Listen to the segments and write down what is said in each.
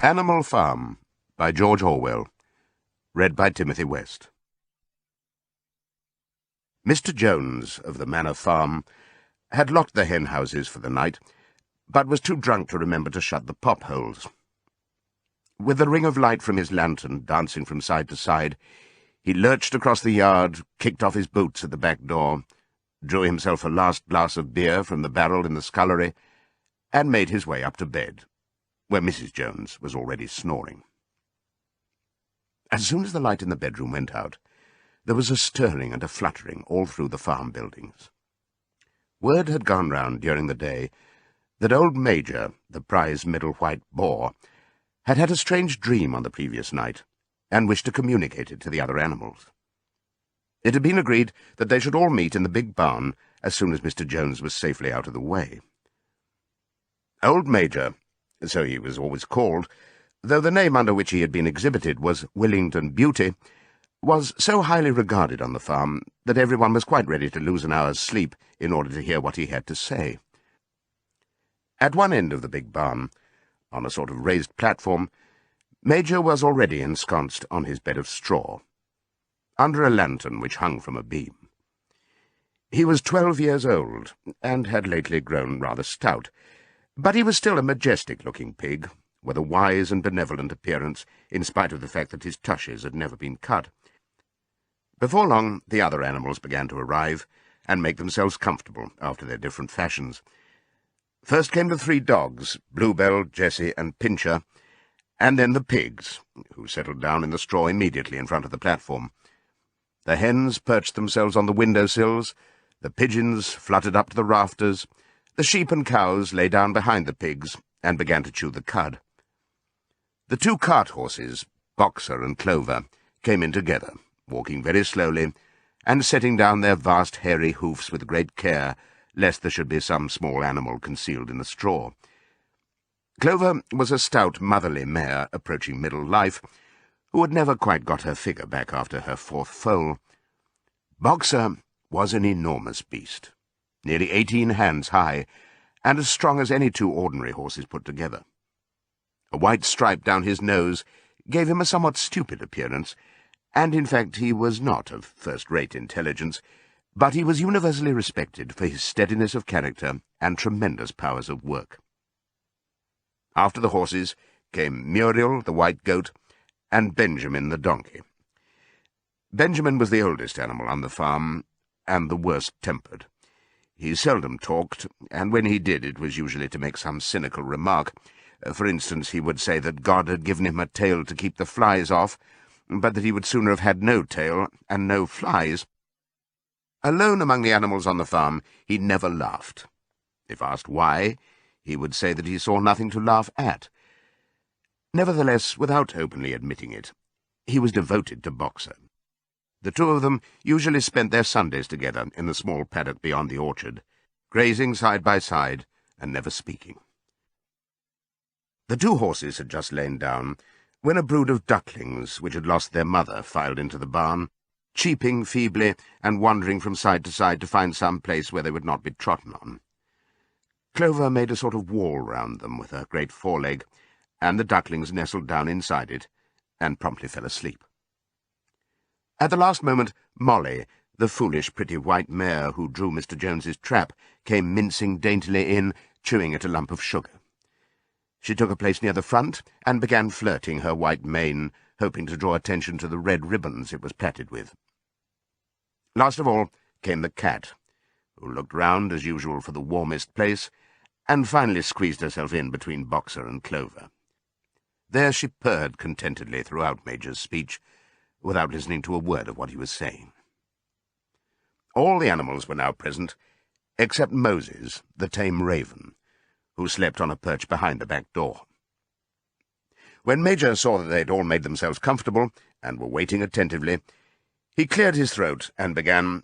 Animal Farm by George Orwell. Read by Timothy West. Mr. Jones of the Manor Farm had locked the hen houses for the night, but was too drunk to remember to shut the pop holes. With the ring of light from his lantern dancing from side to side, he lurched across the yard, kicked off his boots at the back door, drew himself a last glass of beer from the barrel in the scullery, and made his way up to bed, where Mrs. Jones was already snoring. As soon as the light in the bedroom went out, there was a stirring and a fluttering all through the farm buildings. Word had gone round during the day that old Major, the prize middle white boar, had had a strange dream on the previous night, and wished to communicate it to the other animals. It had been agreed that they should all meet in the big barn as soon as Mr. Jones was safely out of the way. Old Major, so he was always called, though the name under which he had been exhibited was Willington Beauty, was so highly regarded on the farm that everyone was quite ready to lose an hour's sleep in order to hear what he had to say. At one end of the big barn, on a sort of raised platform, Major was already ensconced on his bed of straw, under a lantern which hung from a beam. He was 12 years old, and had lately grown rather stout, but he was still a majestic-looking pig, with a wise and benevolent appearance, in spite of the fact that his tushes had never been cut. Before long, the other animals began to arrive, and make themselves comfortable after their different fashions. First came the 3 dogs, Bluebell, Jessie, and Pincher, and then the pigs, who settled down in the straw immediately in front of the platform. The hens perched themselves on the window-sills, the pigeons fluttered up to the rafters, the sheep and cows lay down behind the pigs and began to chew the cud. The 2 cart horses, Boxer and Clover, came in together, walking very slowly, and setting down their vast hairy hoofs with great care, lest there should be some small animal concealed in the straw. Clover was a stout, motherly mare approaching middle life, who had never quite got her figure back after her 4th foal. Boxer was an enormous beast, nearly 18 hands high, and as strong as any 2 ordinary horses put together. A white stripe down his nose gave him a somewhat stupid appearance, and in fact he was not of first-rate intelligence, but he was universally respected for his steadiness of character and tremendous powers of work. After the horses came Muriel, the white goat, and Benjamin, the donkey. Benjamin was the oldest animal on the farm, and the worst-tempered. He seldom talked, and when he did it was usually to make some cynical remark. For instance, he would say that God had given him a tail to keep the flies off, but that he would sooner have had no tail and no flies. Alone among the animals on the farm, he never laughed. If asked why, he would say that he saw nothing to laugh at. Nevertheless, without openly admitting it, he was devoted to Boxer. The 2 of them usually spent their Sundays together in the small paddock beyond the orchard, grazing side by side and never speaking. The 2 horses had just lain down when a brood of ducklings, which had lost their mother, filed into the barn, cheeping feebly and wandering from side to side to find some place where they would not be trodden on. Clover made a sort of wall round them with her great foreleg, and the ducklings nestled down inside it and promptly fell asleep. At the last moment, Molly, the foolish, pretty white mare who drew Mr. Jones's trap, came mincing daintily in, chewing at a lump of sugar. She took a place near the front and began flirting her white mane, hoping to draw attention to the red ribbons it was plaited with. Last of all came the cat, who looked round as usual for the warmest place, and finally squeezed herself in between Boxer and Clover. There she purred contentedly throughout Major's speech, without listening to a word of what he was saying. All the animals were now present, except Moses, the tame raven, who slept on a perch behind the back door. When Major saw that they had all made themselves comfortable, and were waiting attentively, he cleared his throat and began,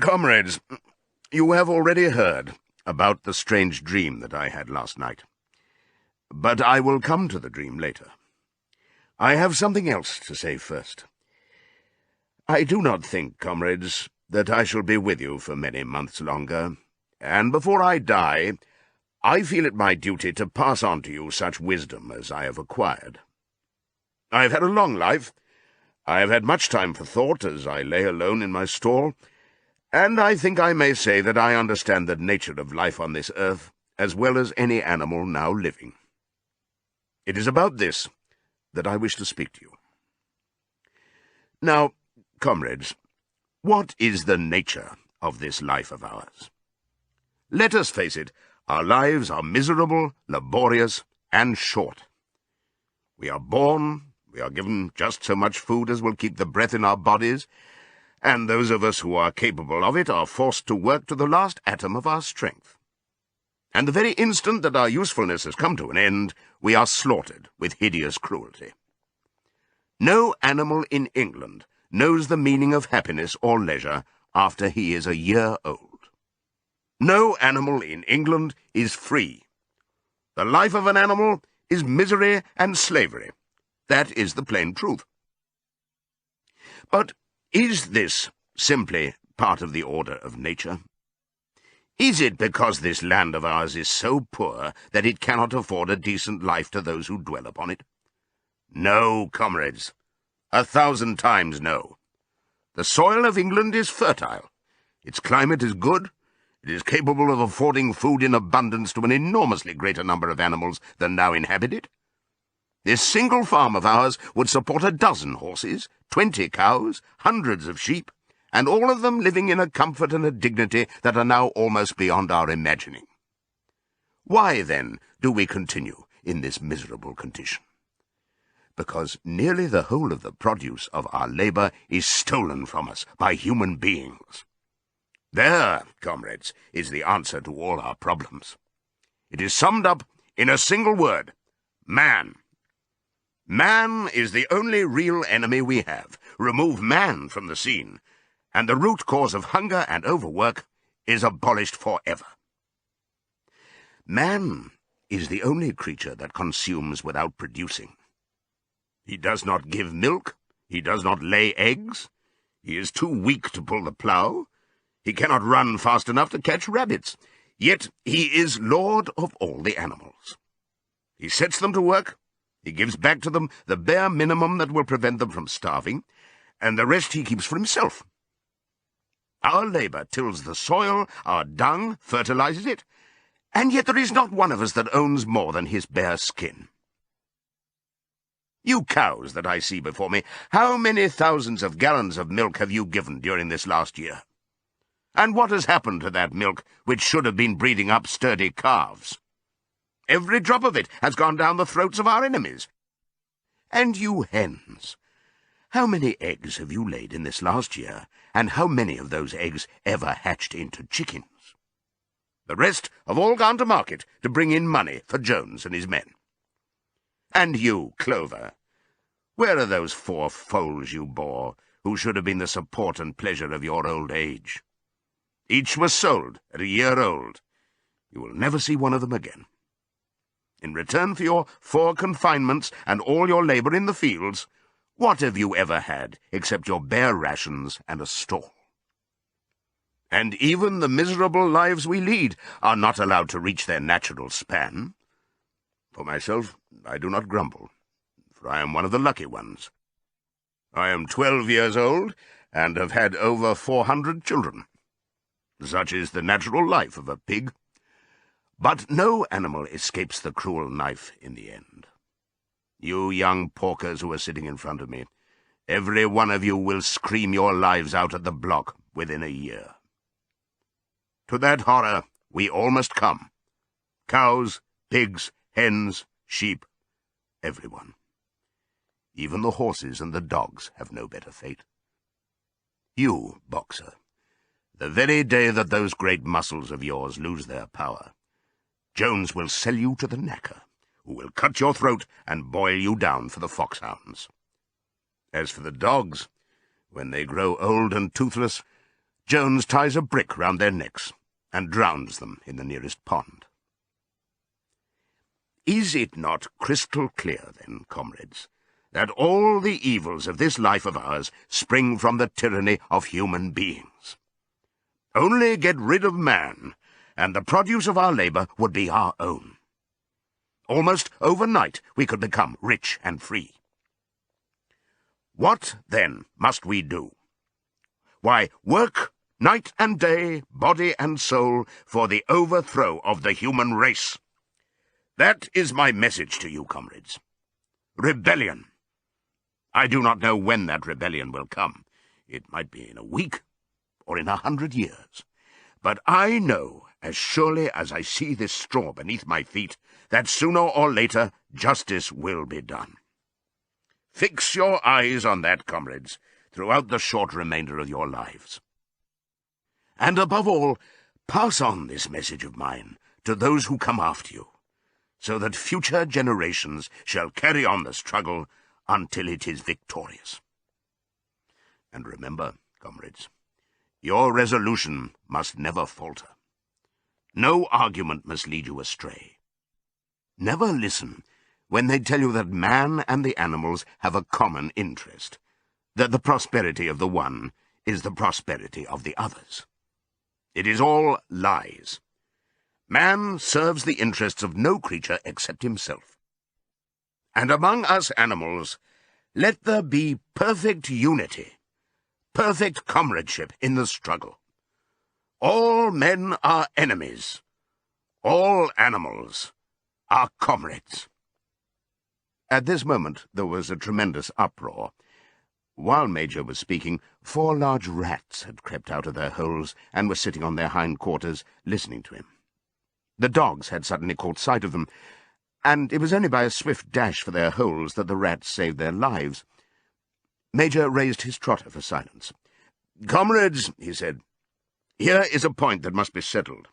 "Comrades, you have already heard about the strange dream that I had last night. But I will come to the dream later. I have something else to say first. I do not think, comrades, that I shall be with you for many months longer, and before I die, I feel it my duty to pass on to you such wisdom as I have acquired. I have had a long life. I have had much time for thought as I lay alone in my stall, and I think I may say that I understand the nature of life on this earth as well as any animal now living. It is about this that I wish to speak to you. Now, comrades, what is the nature of this life of ours? Let us face it, our lives are miserable, laborious, and short. We are born, we are given just so much food as will keep the breath in our bodies, and those of us who are capable of it are forced to work to the last atom of our strength. And the very instant that our usefulness has come to an end, we are slaughtered with hideous cruelty. No animal in England knows the meaning of happiness or leisure after he is a year old. No animal in England is free. The life of an animal is misery and slavery. That is the plain truth. But is this simply part of the order of nature? Is it because this land of ours is so poor that it cannot afford a decent life to those who dwell upon it? No, comrades, 1,000 times no. The soil of England is fertile. Its climate is good. It is capable of affording food in abundance to an enormously greater number of animals than now inhabit it. This single farm of ours would support 12 horses, 20 cows, hundreds of sheep, and all of them living in a comfort and a dignity that are now almost beyond our imagining. Why, then, do we continue in this miserable condition? Because nearly the whole of the produce of our labour is stolen from us by human beings. There, comrades, is the answer to all our problems. It is summed up in a single word: man. Man is the only real enemy we have. Remove man from the scene, and the root cause of hunger and overwork is abolished forever. Man is the only creature that consumes without producing. He does not give milk, he does not lay eggs, he is too weak to pull the plough, he cannot run fast enough to catch rabbits, yet he is lord of all the animals. He sets them to work, he gives back to them the bare minimum that will prevent them from starving, and the rest he keeps for himself. Our labour tills the soil, our dung fertilizes it, and yet there is not one of us that owns more than his bare skin. You cows that I see before me, how many thousands of gallons of milk have you given during this last year? And what has happened to that milk which should have been breeding up sturdy calves? Every drop of it has gone down the throats of our enemies. And you hens, how many eggs have you laid in this last year, and how many of those eggs ever hatched into chickens? The rest have all gone to market to bring in money for Jones and his men. And you, Clover, where are those 4 foals you bore, who should have been the support and pleasure of your old age? Each was sold at a year old. You will never see one of them again. In return for your 4 confinements and all your labour in the fields, what have you ever had except your bare rations and a stall? And even the miserable lives we lead are not allowed to reach their natural span. For myself, I do not grumble, for I am one of the lucky ones. I am 12 years old, and have had over 400 children. Such is the natural life of a pig. But no animal escapes the cruel knife in the end. You young porkers who are sitting in front of me, every one of you will scream your lives out at the block within a year. To that horror we all must come. Cows, pigs, hens, sheep, everyone. Even the horses and the dogs have no better fate. You, Boxer, the very day that those great muscles of yours lose their power, Jones will sell you to the knacker, who will cut your throat and boil you down for the foxhounds. As for the dogs, when they grow old and toothless, Jones ties a brick round their necks and drowns them in the nearest pond. Is it not crystal clear, then, comrades, that all the evils of this life of ours spring from the tyranny of human beings? Only get rid of man, and the produce of our labour would be our own. Almost overnight we could become rich and free. What, then, must we do? Why, work night and day, body and soul, for the overthrow of the human race. That is my message to you, comrades. Rebellion. I do not know when that rebellion will come. It might be in a week, or in 100 years. But I know, as surely as I see this straw beneath my feet, that sooner or later justice will be done. Fix your eyes on that, comrades, throughout the short remainder of your lives. And above all, pass on this message of mine to those who come after you, so that future generations shall carry on the struggle until it is victorious. And remember, comrades, your resolution must never falter. No argument must lead you astray. Never listen when they tell you that man and the animals have a common interest, that the prosperity of the one is the prosperity of the others. It is all lies. Man serves the interests of no creature except himself. And among us animals, let there be perfect unity, perfect comradeship in the struggle. All men are enemies. All animals are comrades. At this moment there was a tremendous uproar. While Major was speaking, 4 large rats had crept out of their holes and were sitting on their hind quarters, listening to him. The dogs had suddenly caught sight of them, and it was only by a swift dash for their holes that the rats saved their lives. Major raised his trotter for silence. "Comrades," he said, "here is a point that must be settled.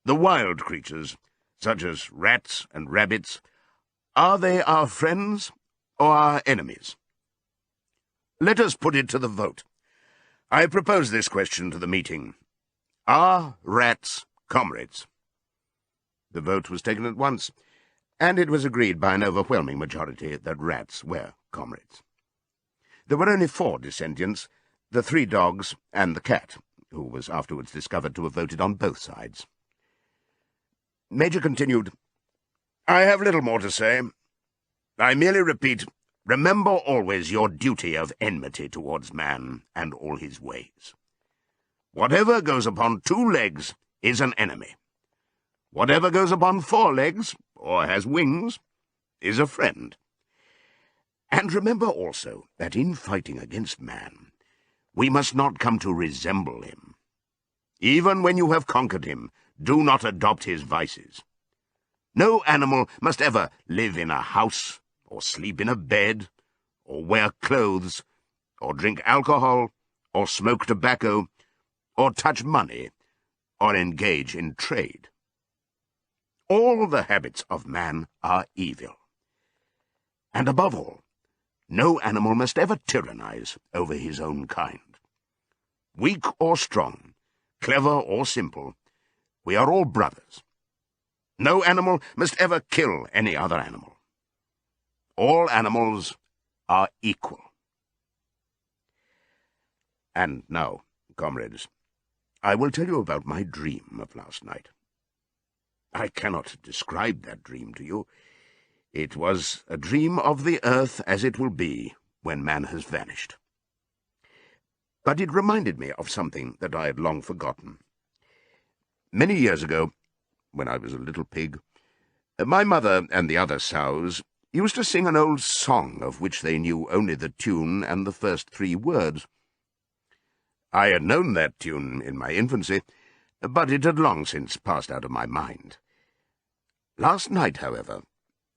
The wild creatures, such as rats and rabbits, are they our friends or our enemies? Let us put it to the vote. I propose this question to the meeting. Are rats comrades?" The vote was taken at once, and it was agreed by an overwhelming majority that rats were comrades. There were only 4 dissentients, the 3 dogs and the cat, who was afterwards discovered to have voted on both sides. Major continued, "I have little more to say. I merely repeat, remember always your duty of enmity towards man and all his ways. Whatever goes upon 2 legs is an enemy. Whatever goes upon 4 legs, or has wings, is a friend. And remember also that in fighting against man, we must not come to resemble him. Even when you have conquered him, do not adopt his vices. No animal must ever live in a house, or sleep in a bed, or wear clothes, or drink alcohol, or smoke tobacco, or touch money, or engage in trade. All the habits of man are evil. And above all, no animal must ever tyrannize over his own kind. Weak or strong, clever or simple, we are all brothers. No animal must ever kill any other animal. All animals are equal. And now, comrades, I will tell you about my dream of last night. I cannot describe that dream to you. It was a dream of the earth as it will be when man has vanished. But it reminded me of something that I had long forgotten. Many years ago, when I was a little pig, my mother and the other sows used to sing an old song of which they knew only the tune and the first 3 words. I had known that tune in my infancy, but it had long since passed out of my mind. Last night, however,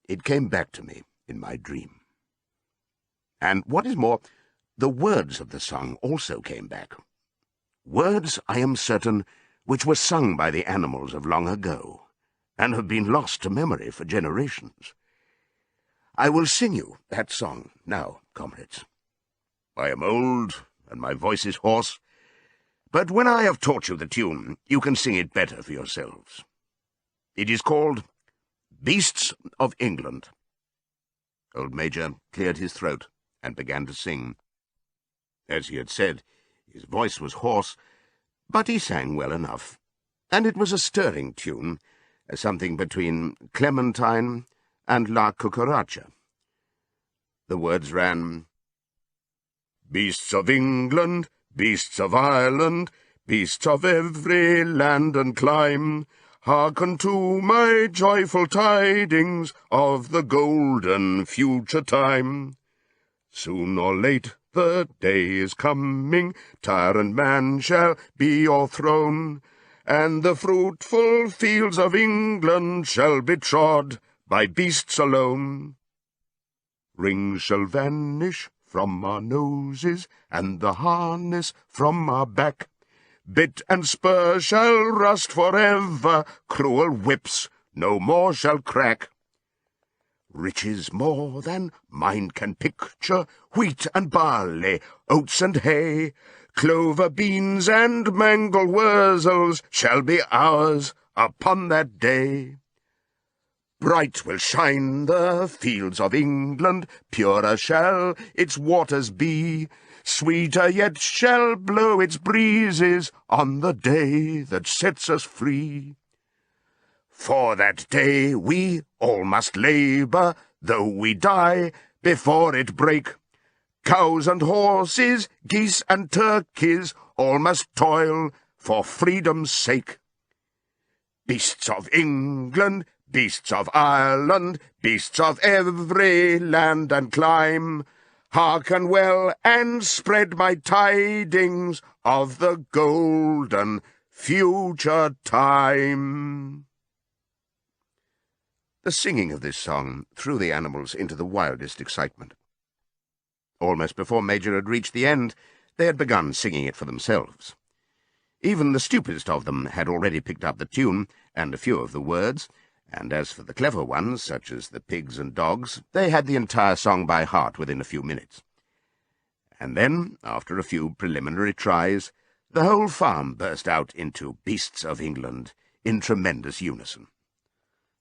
it came back to me in my dream. And what is more, the words of the song also came back. Words, I am certain, which were sung by the animals of long ago, and have been lost to memory for generations. I will sing you that song now, comrades. I am old, and my voice is hoarse, but when I have taught you the tune, you can sing it better for yourselves. It is called Beasts of England." Old Major cleared his throat and began to sing. As he had said, his voice was hoarse, but he sang well enough, and it was a stirring tune, something between Clementine and La Cucaracha. The words ran, "Beasts of England, beasts of Ireland, beasts of every land and clime, hearken to my joyful tidings of the golden future time. Soon or late the day is coming, tyrant man shall be o'erthrown, and the fruitful fields of England shall be trod by beasts alone. Rings shall vanish from our noses, and the harness from our back. Bit and spur shall rust forever, cruel whips no more shall crack. Riches more than mind can picture, wheat and barley, oats and hay, clover, beans, and mangel wurzels shall be ours upon that day. Bright will shine the fields of England, purer shall its waters be, sweeter yet shall blow its breezes on the day that sets us free. For that day we all must labour, though we die before it break. Cows and horses, geese and turkeys, all must toil for freedom's sake. Beasts of England, beasts of Ireland, beasts of every land and clime, hearken well and spread my tidings of the golden future time." The singing of this song threw the animals into the wildest excitement. Almost before Major had reached the end, they had begun singing it for themselves. Even the stupidest of them had already picked up the tune and a few of the words, and as for the clever ones, such as the pigs and dogs, they had the entire song by heart within a few minutes. And then, after a few preliminary tries, the whole farm burst out into Beasts of England in tremendous unison.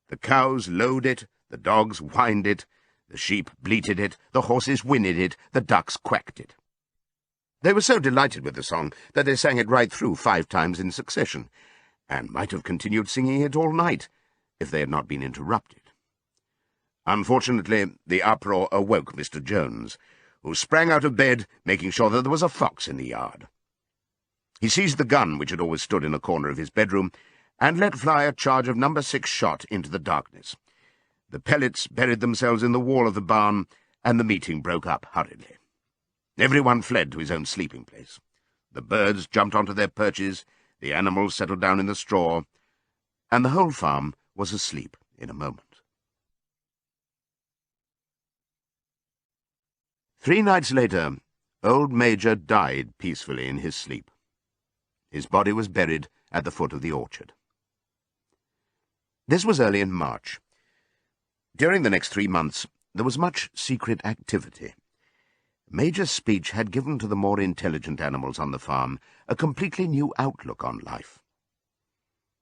The cows lowed it, the dogs whined it, the sheep bleated it, the horses whinnied it, the ducks quacked it. They were so delighted with the song that they sang it right through 5 times in succession, and might have continued singing it all night, if they had not been interrupted. Unfortunately, the uproar awoke Mr. Jones, who sprang out of bed, making sure that there was a fox in the yard. He seized the gun which had always stood in a corner of his bedroom, and let fly a charge of No. 6 shot into the darkness. The pellets buried themselves in the wall of the barn, and the meeting broke up hurriedly. Everyone fled to his own sleeping place. The birds jumped onto their perches, the animals settled down in the straw, and the whole farm was asleep in a moment. 3 nights later, old Major died peacefully in his sleep. His body was buried at the foot of the orchard. This was early in March. During the next 3 months, there was much secret activity. Major's speech had given to the more intelligent animals on the farm a completely new outlook on life.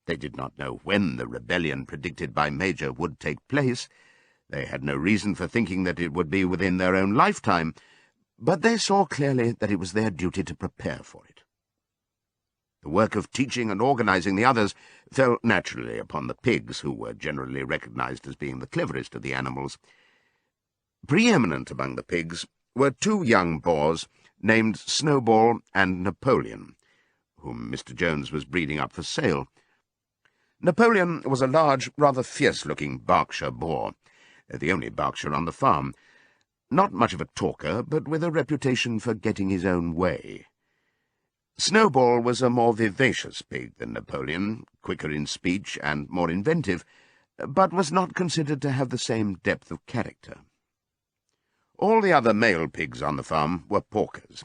They did not know when the rebellion predicted by Major would take place. They had no reason for thinking that it would be within their own lifetime, but they saw clearly that it was their duty to prepare for it. The work of teaching and organizing the others fell naturally upon the pigs, who were generally recognized as being the cleverest of the animals. Preeminent among the pigs were 2 young boars named Snowball and Napoleon, whom Mr. Jones was breeding up for sale. Napoleon was a large, rather fierce-looking Berkshire boar, the only Berkshire on the farm. Not much of a talker, but with a reputation for getting his own way. Snowball was a more vivacious pig than Napoleon, quicker in speech and more inventive, but was not considered to have the same depth of character. All the other male pigs on the farm were porkers.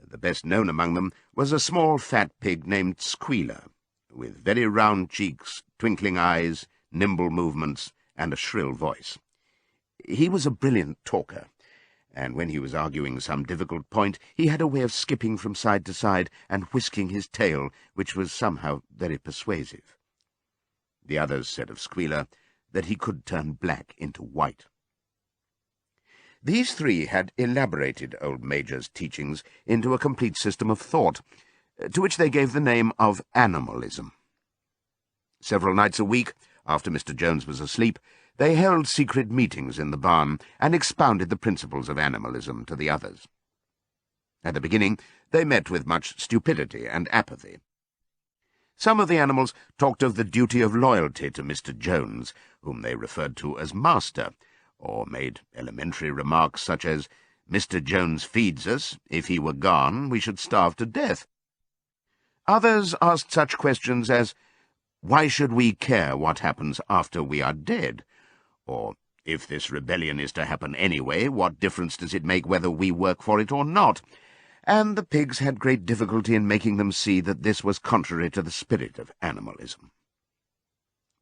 The best known among them was a small fat pig named Squealer, with very round cheeks, twinkling eyes, nimble movements, and a shrill voice. He was a brilliant talker, and when he was arguing some difficult point, he had a way of skipping from side to side and whisking his tail, which was somehow very persuasive. The others said of Squealer that he could turn black into white. These 3 had elaborated old Major's teachings into a complete system of thought, to which they gave the name of animalism. Several nights a week, after Mr. Jones was asleep, they held secret meetings in the barn and expounded the principles of animalism to the others. At the beginning, they met with much stupidity and apathy. Some of the animals talked of the duty of loyalty to Mr. Jones, whom they referred to as Master, or made elementary remarks such as, "Mr. Jones feeds us. If he were gone, we should starve to death." Others asked such questions as, "Why should we care what happens after we are dead?" Or, "If this rebellion is to happen anyway, what difference does it make whether we work for it or not?" And the pigs had great difficulty in making them see that this was contrary to the spirit of animalism.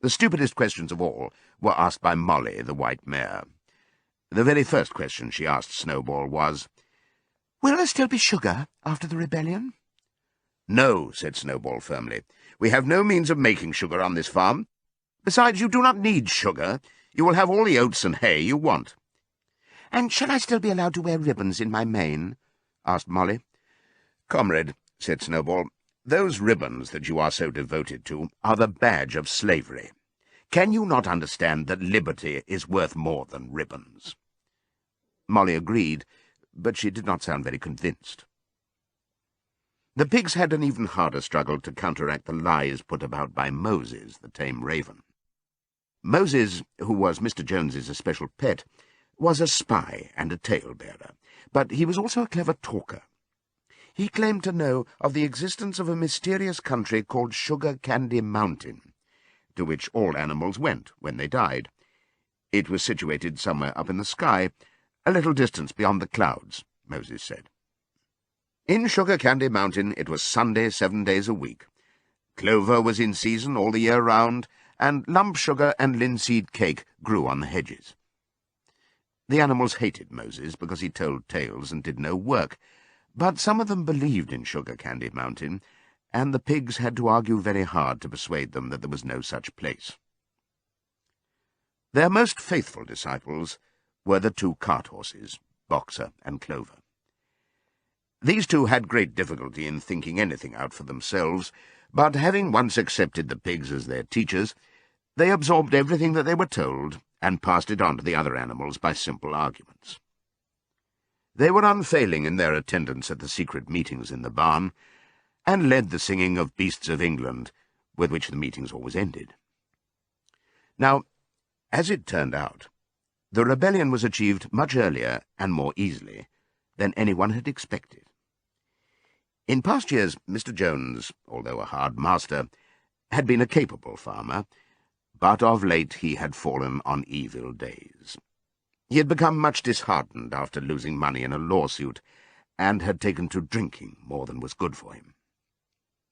The stupidest questions of all were asked by Molly, the white mare. The very first question she asked Snowball was, "Will there still be sugar after the rebellion?" "No," said Snowball firmly. "We have no means of making sugar on this farm. Besides, you do not need sugar. You will have all the oats and hay you want." "And shall I still be allowed to wear ribbons in my mane?" asked Molly. "Comrade," said Snowball, "those ribbons that you are so devoted to are the badge of slavery. Can you not understand that liberty is worth more than ribbons?" Molly agreed, but she did not sound very convinced. The pigs had an even harder struggle to counteract the lies put about by Moses, the tame raven. Moses, who was Mr. Jones's especial pet, was a spy and a tale-bearer, but he was also a clever talker. He claimed to know of the existence of a mysterious country called Sugar Candy Mountain, to which all animals went when they died. It was situated somewhere up in the sky, a little distance beyond the clouds, Moses said. In Sugar Candy Mountain it was Sunday 7 days a week. Clover was in season all the year round, and lump sugar and linseed cake grew on the hedges. The animals hated Moses because he told tales and did no work, but some of them believed in Sugar Candy Mountain, and the pigs had to argue very hard to persuade them that there was no such place. Their most faithful disciples were the 2 cart horses, Boxer and Clover. These 2 had great difficulty in thinking anything out for themselves, but having once accepted the pigs as their teachers, they absorbed everything that they were told and passed it on to the other animals by simple arguments. They were unfailing in their attendance at the secret meetings in the barn, and led the singing of Beasts of England, with which the meetings always ended. Now, as it turned out, the rebellion was achieved much earlier and more easily than anyone had expected. In past years, Mr. Jones, although a hard master, had been a capable farmer, but of late he had fallen on evil days. He had become much disheartened after losing money in a lawsuit, and had taken to drinking more than was good for him.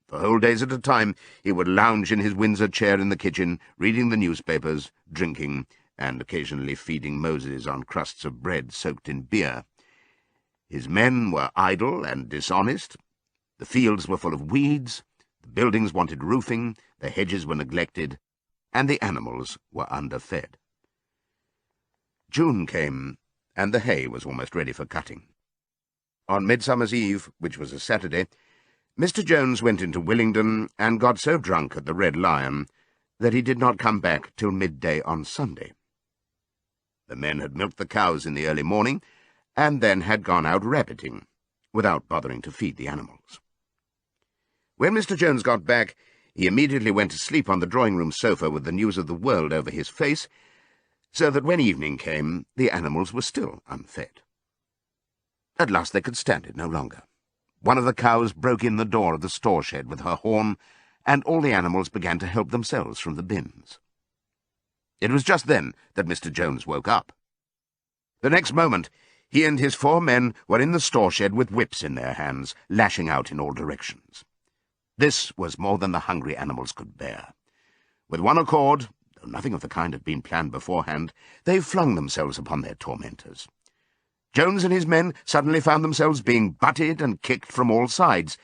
For whole days at a time he would lounge in his Windsor chair in the kitchen, reading the newspapers, drinking, and occasionally feeding Moses on crusts of bread soaked in beer. His men were idle and dishonest. The fields were full of weeds, the buildings wanted roofing, the hedges were neglected, and the animals were underfed. June came, and the hay was almost ready for cutting. On Midsummer's Eve, which was a Saturday, Mr. Jones went into Willingdon and got so drunk at the Red Lion that he did not come back till midday on Sunday. The men had milked the cows in the early morning, and then had gone out rabbiting, without bothering to feed the animals. When Mr. Jones got back, he immediately went to sleep on the drawing-room sofa with the news of the world over his face, so that when evening came, the animals were still unfed. At last they could stand it no longer. One of the cows broke in the door of the store-shed with her horn, and all the animals began to help themselves from the bins. It was just then that Mr. Jones woke up. The next moment, he and his 4 men were in the store-shed with whips in their hands, lashing out in all directions. This was more than the hungry animals could bear. With one accord, though nothing of the kind had been planned beforehand, they flung themselves upon their tormentors. Jones and his men suddenly found themselves being butted and kicked from all sides.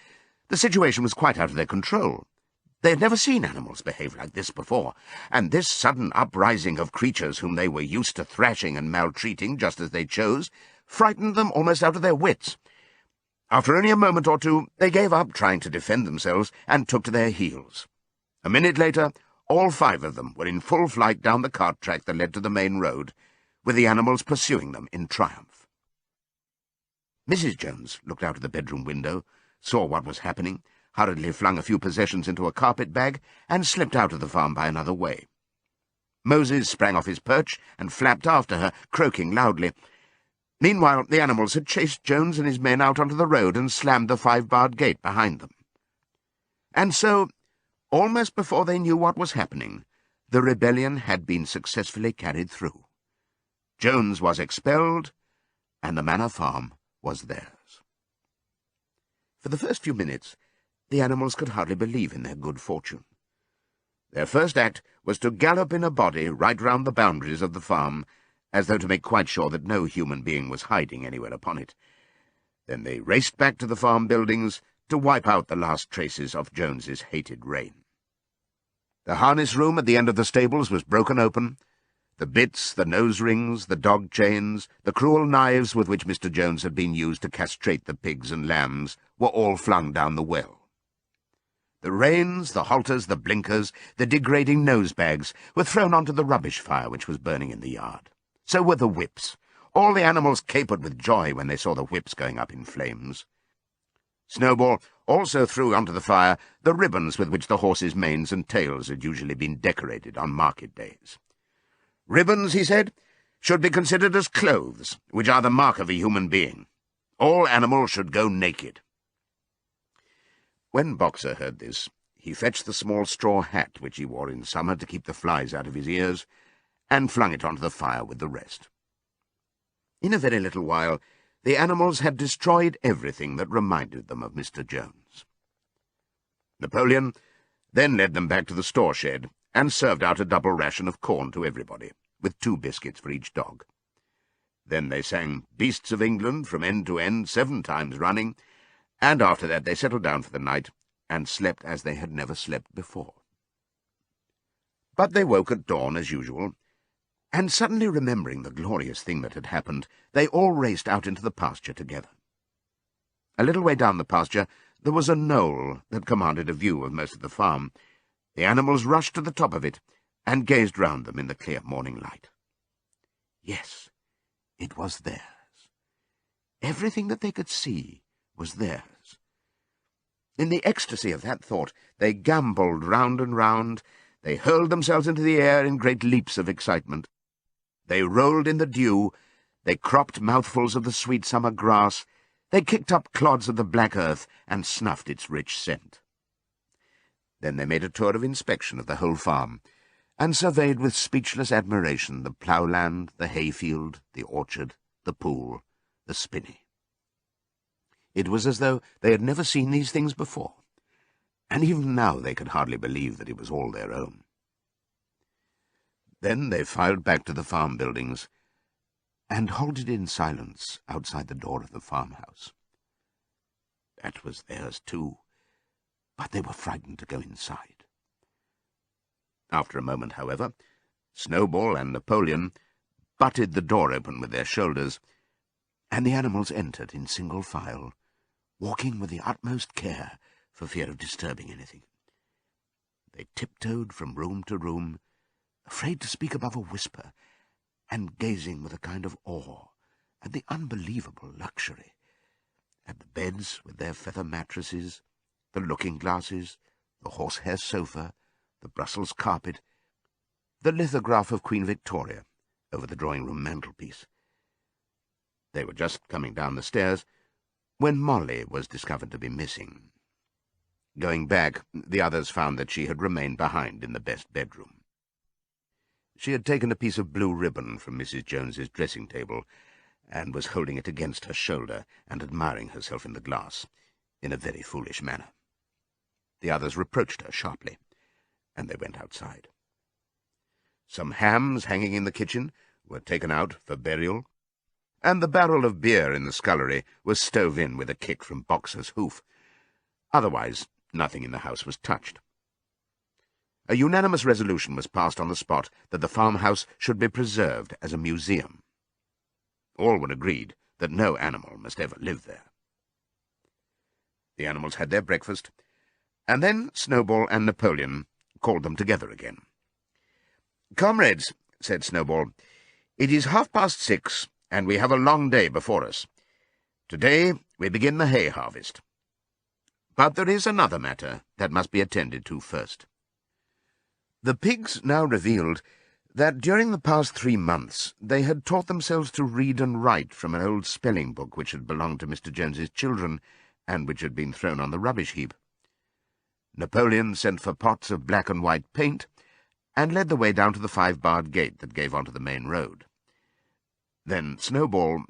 The situation was quite out of their control. They had never seen animals behave like this before, and this sudden uprising of creatures whom they were used to thrashing and maltreating just as they chose frightened them almost out of their wits. After only a moment or two, they gave up trying to defend themselves and took to their heels. A minute later, All 5 of them were in full flight down the cart track that led to the main road, with the animals pursuing them in triumph. Mrs. Jones looked out of the bedroom window, saw what was happening, hurriedly flung a few possessions into a carpet bag, and slipped out of the farm by another way. Moses sprang off his perch and flapped after her, croaking loudly. Meanwhile, the animals had chased Jones and his men out onto the road and slammed the 5-barred gate behind them. And so, almost before they knew what was happening, the rebellion had been successfully carried through. Jones was expelled, and the Manor Farm was theirs. For the first few minutes, the animals could hardly believe in their good fortune. Their first act was to gallop in a body right round the boundaries of the farm, as though to make quite sure that no human being was hiding anywhere upon it. Then they raced back to the farm buildings to wipe out the last traces of Jones's hated reign. The harness room at the end of the stables was broken open. The bits, the nose rings, the dog chains, the cruel knives with which Mr. Jones had been used to castrate the pigs and lambs were all flung down the well. The reins, the halters, the blinkers, the degrading nose-bags were thrown onto the rubbish fire which was burning in the yard. So were the whips. All the animals capered with joy when they saw the whips going up in flames. Snowball also threw onto the fire the ribbons with which the horses' manes and tails had usually been decorated on market days. Ribbons, he said, should be considered as clothes, which are the mark of a human being. All animals should go naked. When Boxer heard this, he fetched the small straw hat which he wore in summer to keep the flies out of his ears, and flung it onto the fire with the rest. In a very little while, the animals had destroyed everything that reminded them of Mr. Jones. Napoleon then led them back to the store shed and served out a double ration of corn to everybody, with 2 biscuits for each dog. Then they sang Beasts of England from end to end 7 times running, and after that they settled down for the night and slept as they had never slept before. But they woke at dawn as usual, and suddenly remembering the glorious thing that had happened, they all raced out into the pasture together. A little way down the pasture there was a knoll that commanded a view of most of the farm. The animals rushed to the top of it and gazed round them in the clear morning light. Yes, it was theirs. Everything that they could see was theirs. In the ecstasy of that thought, they gambolled round and round. They hurled themselves into the air in great leaps of excitement. They rolled in the dew. They cropped mouthfuls of the sweet summer grass. They kicked up clods of the black earth and snuffed its rich scent. Then they made a tour of inspection of the whole farm, and surveyed with speechless admiration the ploughland, the hayfield, the orchard, the pool, the spinney. It was as though they had never seen these things before, and even now they could hardly believe that it was all their own. Then they filed back to the farm buildings, and halted in silence outside the door of the farmhouse. That was theirs too, but they were frightened to go inside. After a moment, however, Snowball and Napoleon butted the door open with their shoulders, and the animals entered in single file, walking with the utmost care for fear of disturbing anything. They tiptoed from room to room, afraid to speak above a whisper, and gazing with a kind of awe at the unbelievable luxury, at the beds with their feather mattresses, the looking-glasses, the horsehair sofa, the Brussels carpet, the lithograph of Queen Victoria over the drawing-room mantelpiece. They were just coming down the stairs when Molly was discovered to be missing. Going back, the others found that she had remained behind in the best bedroom. She had taken a piece of blue ribbon from Mrs. Jones's dressing-table and was holding it against her shoulder and admiring herself in the glass in a very foolish manner. The others reproached her sharply, and they went outside. Some hams hanging in the kitchen were taken out for burial, and the barrel of beer in the scullery was stove in with a kick from Boxer's hoof. Otherwise, nothing in the house was touched. A unanimous resolution was passed on the spot that the farmhouse should be preserved as a museum. All were agreed that no animal must ever live there. The animals had their breakfast, and then Snowball and Napoleon called them together again. "Comrades," said Snowball, "it is 6:30, and we have a long day before us. Today we begin the hay harvest. But there is another matter that must be attended to first." The pigs now revealed that during the past 3 months they had taught themselves to read and write from an old spelling book which had belonged to Mr. Jones's children, and which had been thrown on the rubbish heap. Napoleon sent for pots of black and white paint, and led the way down to the 5-barred gate that gave onto the main road. Then Snowball,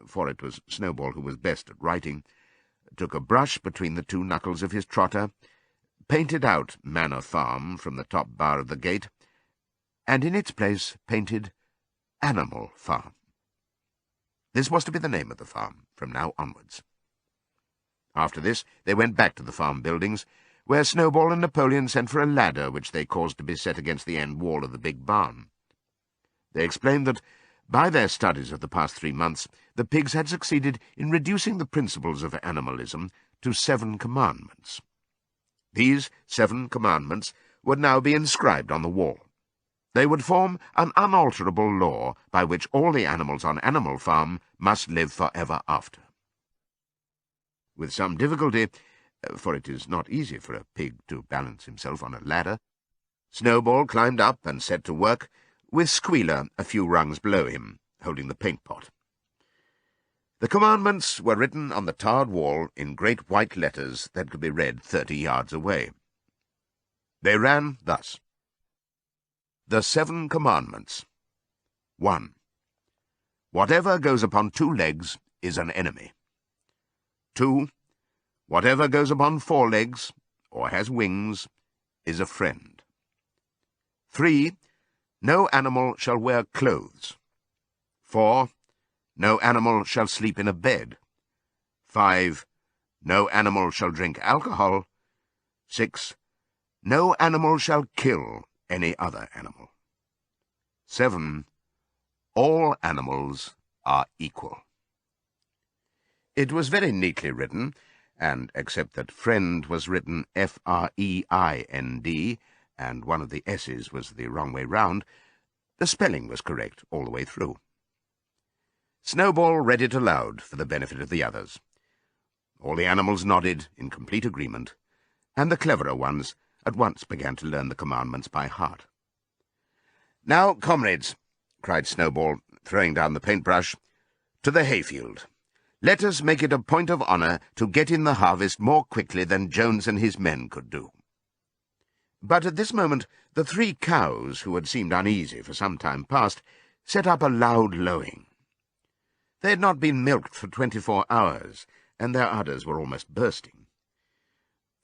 for it was Snowball who was best at writing, took a brush between the 2 knuckles of his trotter, painted out Manor Farm from the top bar of the gate, and in its place painted Animal Farm. This was to be the name of the farm from now onwards. After this they went back to the farm buildings, where Snowball and Napoleon sent for a ladder which they caused to be set against the end wall of the big barn. They explained that, by their studies of the past 3 months, the pigs had succeeded in reducing the principles of animalism to 7 commandments. These 7 commandments would now be inscribed on the wall. They would form an unalterable law by which all the animals on Animal Farm must live for ever after. With some difficulty, for it is not easy for a pig to balance himself on a ladder, Snowball climbed up and set to work, with Squealer a few rungs below him, holding the paint-pot. The commandments were written on the tarred wall in great white letters that could be read 30 yards away. They ran thus: The 7 Commandments. 1. Whatever goes upon 2 legs is an enemy. 2. Whatever goes upon 4 legs, or has wings, is a friend. 3. No animal shall wear clothes. 4. No animal shall sleep in a bed. 5. No animal shall drink alcohol. 6. No animal shall kill any other animal. 7. All animals are equal. It was very neatly written, and except that friend was written F-R-E-I-N-D, and one of the S's was the wrong way round, the spelling was correct all the way through. Snowball read it aloud for the benefit of the others. All the animals nodded in complete agreement, and the cleverer ones at once began to learn the commandments by heart. "Now, comrades," cried Snowball, throwing down the paintbrush, "to the hayfield. Let us make it a point of honour to get in the harvest more quickly than Jones and his men could do." But at this moment the 3 cows, who had seemed uneasy for some time past, set up a loud lowing. They had not been milked for 24 hours, and their udders were almost bursting.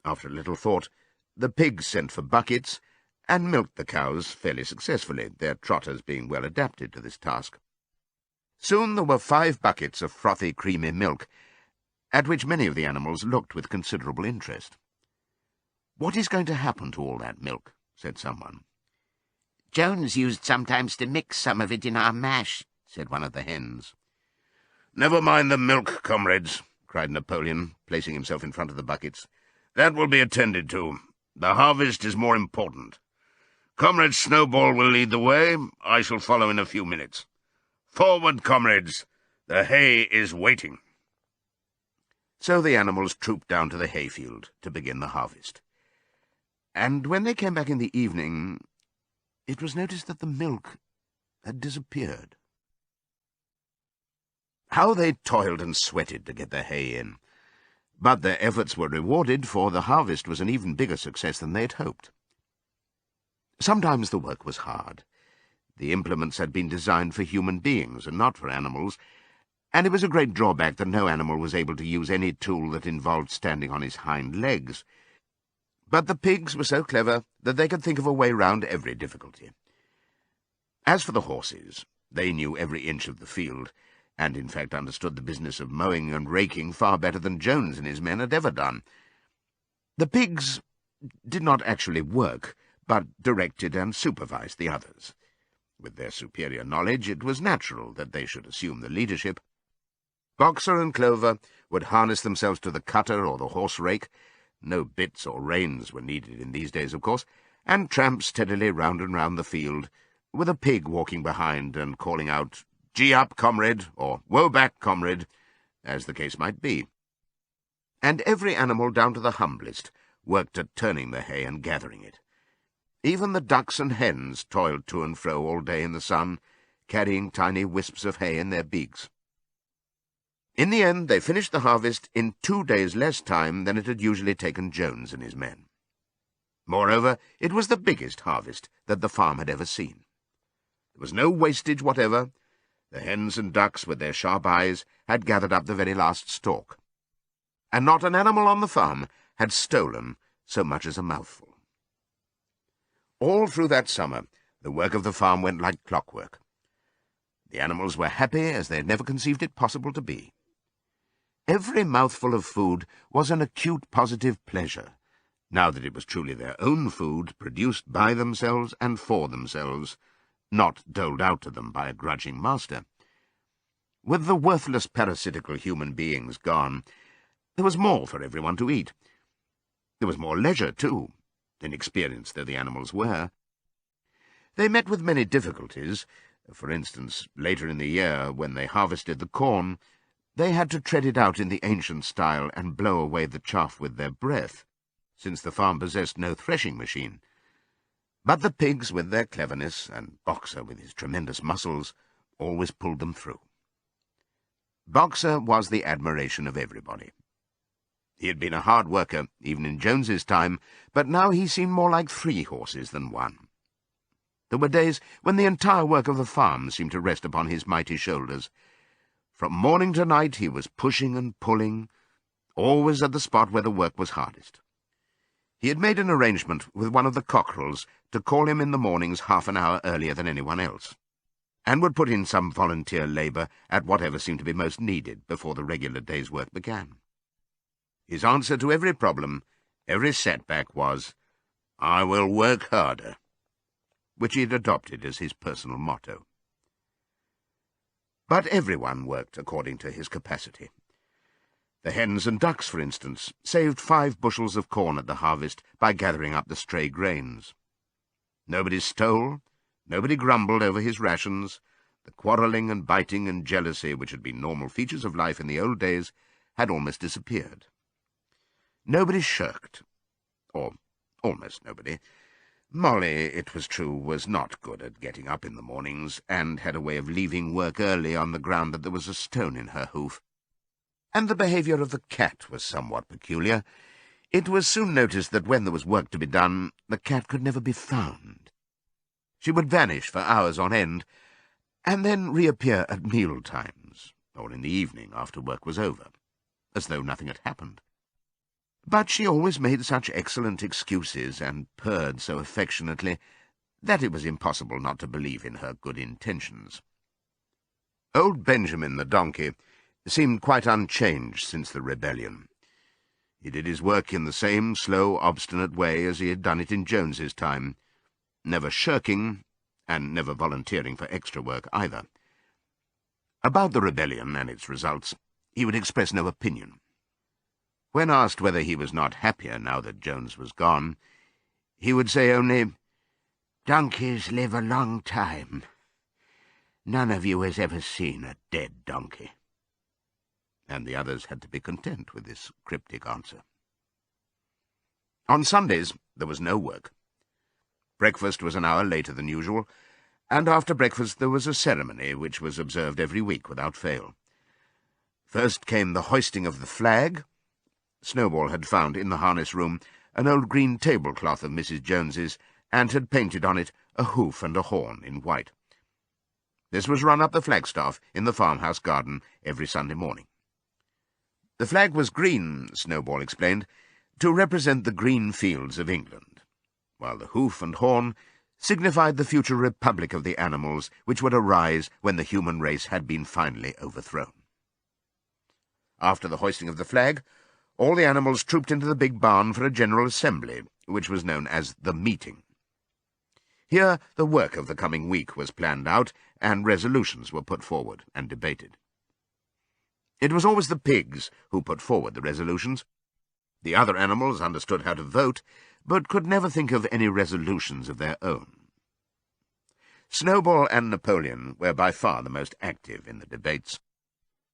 After a little thought, the pigs sent for buckets, and milked the cows fairly successfully, their trotters being well adapted to this task. Soon there were 5 buckets of frothy, creamy milk, at which many of the animals looked with considerable interest. "What is going to happen to all that milk?" said someone. "Jones used sometimes to mix some of it in our mash," said one of the hens. "Never mind the milk, comrades," cried Napoleon, placing himself in front of the buckets. "That will be attended to. The harvest is more important. Comrade Snowball will lead the way. I shall follow in a few minutes. Forward, comrades! The hay is waiting." So the animals trooped down to the hayfield to begin the harvest. And when they came back in the evening, it was noticed that the milk had disappeared. How they toiled and sweated to get their hay in! But their efforts were rewarded, for the harvest was an even bigger success than they had hoped. Sometimes the work was hard. The implements had been designed for human beings and not for animals, and it was a great drawback that no animal was able to use any tool that involved standing on his hind legs. But the pigs were so clever that they could think of a way round every difficulty. As for the horses, they knew every inch of the field, and in fact understood the business of mowing and raking far better than Jones and his men had ever done. The pigs did not actually work, but directed and supervised the others. With their superior knowledge, it was natural that they should assume the leadership. Boxer and Clover would harness themselves to the cutter or the horse-rake. No bits or reins were needed in these days, of course, and tramped steadily round and round the field, with a pig walking behind and calling out, "Gee up, comrade," or "Woe back, comrade," as the case might be. And every animal, down to the humblest, worked at turning the hay and gathering it. Even the ducks and hens toiled to and fro all day in the sun, carrying tiny wisps of hay in their beaks. In the end, they finished the harvest in 2 days less time than it had usually taken Jones and his men. Moreover, it was the biggest harvest that the farm had ever seen. There was no wastage whatever. The hens and ducks, with their sharp eyes, had gathered up the very last stalk, and not an animal on the farm had stolen so much as a mouthful. All through that summer, the work of the farm went like clockwork. The animals were happy as they had never conceived it possible to be. Every mouthful of food was an acute positive pleasure, now that it was truly their own food, produced by themselves and for themselves, not doled out to them by a grudging master. With the worthless parasitical human beings gone, there was more for everyone to eat. There was more leisure, too, inexperienced though the animals were. They met with many difficulties. For instance, later in the year, when they harvested the corn, they had to tread it out in the ancient style and blow away the chaff with their breath, since the farm possessed no threshing machine. But the pigs, with their cleverness, and Boxer, with his tremendous muscles, always pulled them through. Boxer was the admiration of everybody. He had been a hard worker, even in Jones's time, but now he seemed more like 3 horses than 1. There were days when the entire work of the farm seemed to rest upon his mighty shoulders. From morning to night he was pushing and pulling, always at the spot where the work was hardest. He had made an arrangement with one of the cockerels to call him in the mornings half an hour earlier than anyone else, and would put in some volunteer labour at whatever seemed to be most needed before the regular day's work began. His answer to every problem, every setback, was, "I will work harder," which he had adopted as his personal motto. But everyone worked according to his capacity. The hens and ducks, for instance, saved 5 bushels of corn at the harvest by gathering up the stray grains. Nobody stole, nobody grumbled over his rations. The quarrelling and biting and jealousy, which had been normal features of life in the old days, had almost disappeared. Nobody shirked, or almost nobody. Molly, it was true, was not good at getting up in the mornings, and had a way of leaving work early on the ground that there was a stone in her hoof. And the behaviour of the cat was somewhat peculiar. It was soon noticed that when there was work to be done, the cat could never be found. She would vanish for hours on end, and then reappear at meal times, or in the evening after work was over, as though nothing had happened. But she always made such excellent excuses and purred so affectionately that it was impossible not to believe in her good intentions. Old Benjamin the donkey seemed quite unchanged since the rebellion. He did his work in the same slow, obstinate way as he had done it in Jones's time, never shirking, and never volunteering for extra work either. About the rebellion and its results, he would express no opinion. When asked whether he was not happier now that Jones was gone, he would say only, "Donkeys live a long time. None of you has ever seen a dead donkey." And the others had to be content with this cryptic answer. On Sundays there was no work. Breakfast was an hour later than usual, and after breakfast there was a ceremony which was observed every week without fail. First came the hoisting of the flag. Snowball had found in the harness room an old green tablecloth of Mrs. Jones's, and had painted on it a hoof and a horn in white. This was run up the flagstaff in the farmhouse garden every Sunday morning. The flag was green, Snowball explained, to represent the green fields of England, while the hoof and horn signified the future republic of the animals which would arise when the human race had been finally overthrown. After the hoisting of the flag, all the animals trooped into the big barn for a general assembly, which was known as the meeting. Here the work of the coming week was planned out, and resolutions were put forward and debated. It was always the pigs who put forward the resolutions. The other animals understood how to vote, but could never think of any resolutions of their own. Snowball and Napoleon were by far the most active in the debates,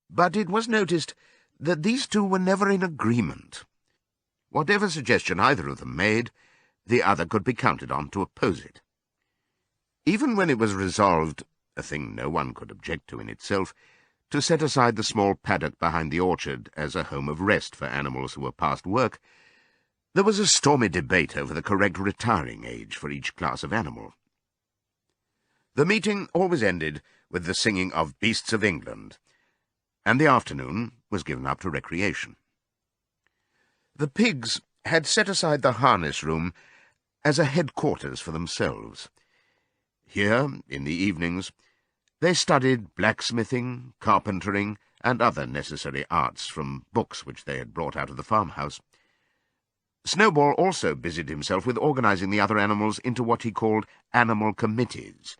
but it was noticed that these two were never in agreement. Whatever suggestion either of them made, the other could be counted on to oppose it. Even when it was resolved, a thing no one could object to in itself, to set aside the small paddock behind the orchard as a home of rest for animals who were past work, there was a stormy debate over the correct retiring age for each class of animal. The meeting always ended with the singing of Beasts of England, and the afternoon was given up to recreation. The pigs had set aside the harness room as a headquarters for themselves. Here, in the evenings, they studied blacksmithing, carpentering, and other necessary arts from books which they had brought out of the farmhouse. Snowball also busied himself with organizing the other animals into what he called animal committees.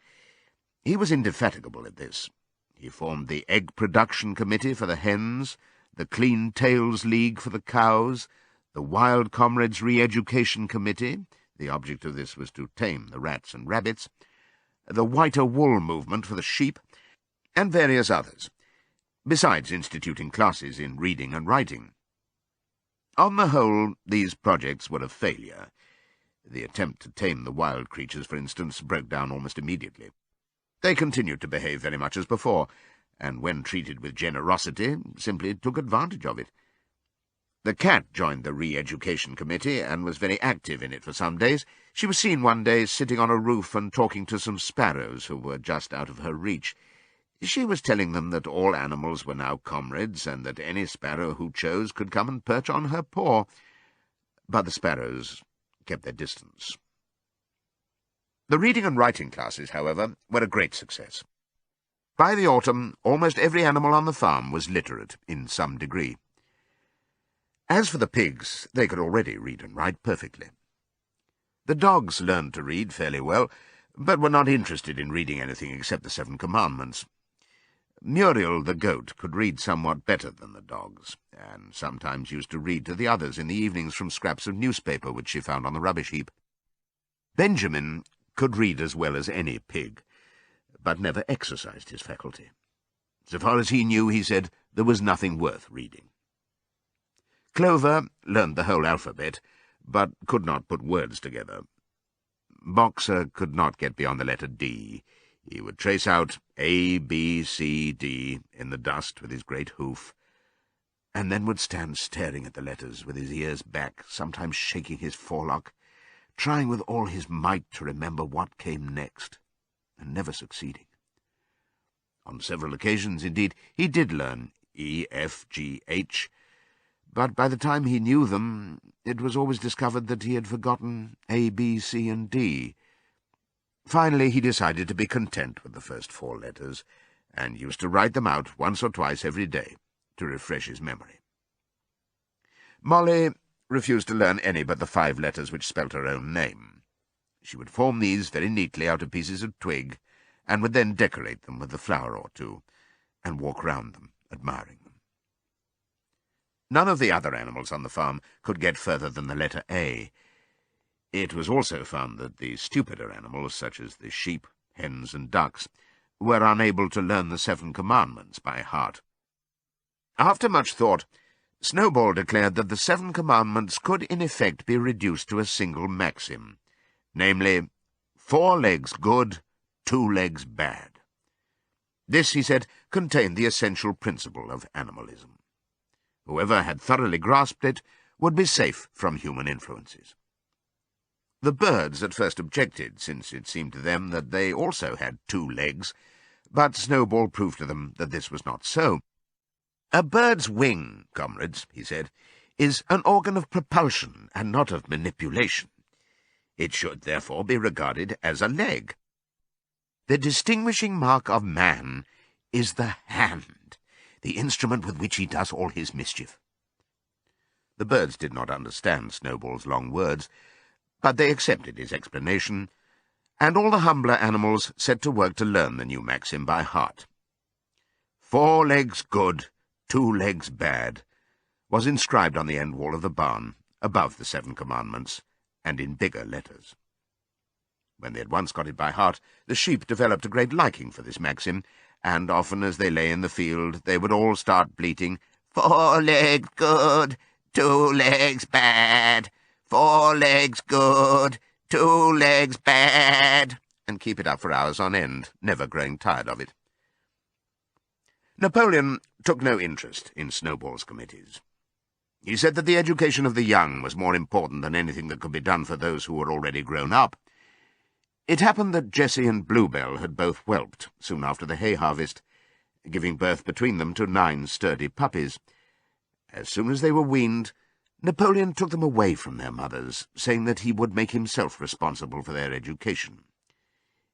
He was indefatigable at this. He formed the Egg Production Committee for the hens, the Clean Tails League for the cows, the Wild Comrades Re-Education Committee — the object of this was to tame the rats and rabbits — the Whiter Wool Movement for the sheep, and various others, besides instituting classes in reading and writing. On the whole, these projects were a failure. The attempt to tame the wild creatures, for instance, broke down almost immediately. They continued to behave very much as before, and when treated with generosity, simply took advantage of it. The cat joined the Re-Education Committee and was very active in it for some days. She was seen one day sitting on a roof and talking to some sparrows who were just out of her reach. She was telling them that all animals were now comrades, and that any sparrow who chose could come and perch on her paw. But the sparrows kept their distance. The reading and writing classes, however, were a great success. By the autumn, almost every animal on the farm was literate in some degree. As for the pigs, they could already read and write perfectly. The dogs learned to read fairly well, but were not interested in reading anything except the 7 Commandments. Muriel, the goat, could read somewhat better than the dogs, and sometimes used to read to the others in the evenings from scraps of newspaper which she found on the rubbish heap. Benjamin could read as well as any pig, but never exercised his faculty. So far as he knew, he said, there was nothing worth reading. Clover learned the whole alphabet, but could not put words together. Boxer could not get beyond the letter D. He would trace out A, B, C, D in the dust with his great hoof, and then would stand staring at the letters with his ears back, sometimes shaking his forelock, trying with all his might to remember what came next, and never succeeding. On several occasions, indeed, he did learn E, F, G, H, but by the time he knew them, it was always discovered that he had forgotten A, B, C, and D. Finally, he decided to be content with the first 4 letters, and used to write them out once or twice every day to refresh his memory. Molly refused to learn any but the 5 letters which spelt her own name. She would form these very neatly out of pieces of twig, and would then decorate them with a flower or two, and walk round them, admiring them. None of the other animals on the farm could get further than the letter A. It was also found that the stupider animals, such as the sheep, hens, and ducks, were unable to learn the 7 Commandments by heart. After much thought, Snowball declared that the 7 Commandments could in effect be reduced to a single maxim, namely, 4 legs good, 2 legs bad. This, he said, contained the essential principle of animalism. Whoever had thoroughly grasped it would be safe from human influences. The birds at first objected, since it seemed to them that they also had 2 legs, but Snowball proved to them that this was not so. A bird's wing, comrades, he said, is an organ of propulsion and not of manipulation. It should therefore be regarded as a leg. The distinguishing mark of man is the hand, the instrument with which he does all his mischief. The birds did not understand Snowball's long words, but they accepted his explanation, and all the humbler animals set to work to learn the new maxim by heart. 4 legs good, 2 legs bad was inscribed on the end wall of the barn, above the 7 Commandments, and in bigger letters. When they had once got it by heart, the sheep developed a great liking for this maxim, and often as they lay in the field, they would all start bleating, 4 legs good, 2 legs bad, 4 legs good, 2 legs bad, and keep it up for hours on end, never growing tired of it. Napoleon took no interest in Snowball's committees. He said that the education of the young was more important than anything that could be done for those who were already grown up. It happened that Jessie and Bluebell had both whelped soon after the hay harvest, giving birth between them to 9 sturdy puppies. As soon as they were weaned, Napoleon took them away from their mothers, saying that he would make himself responsible for their education.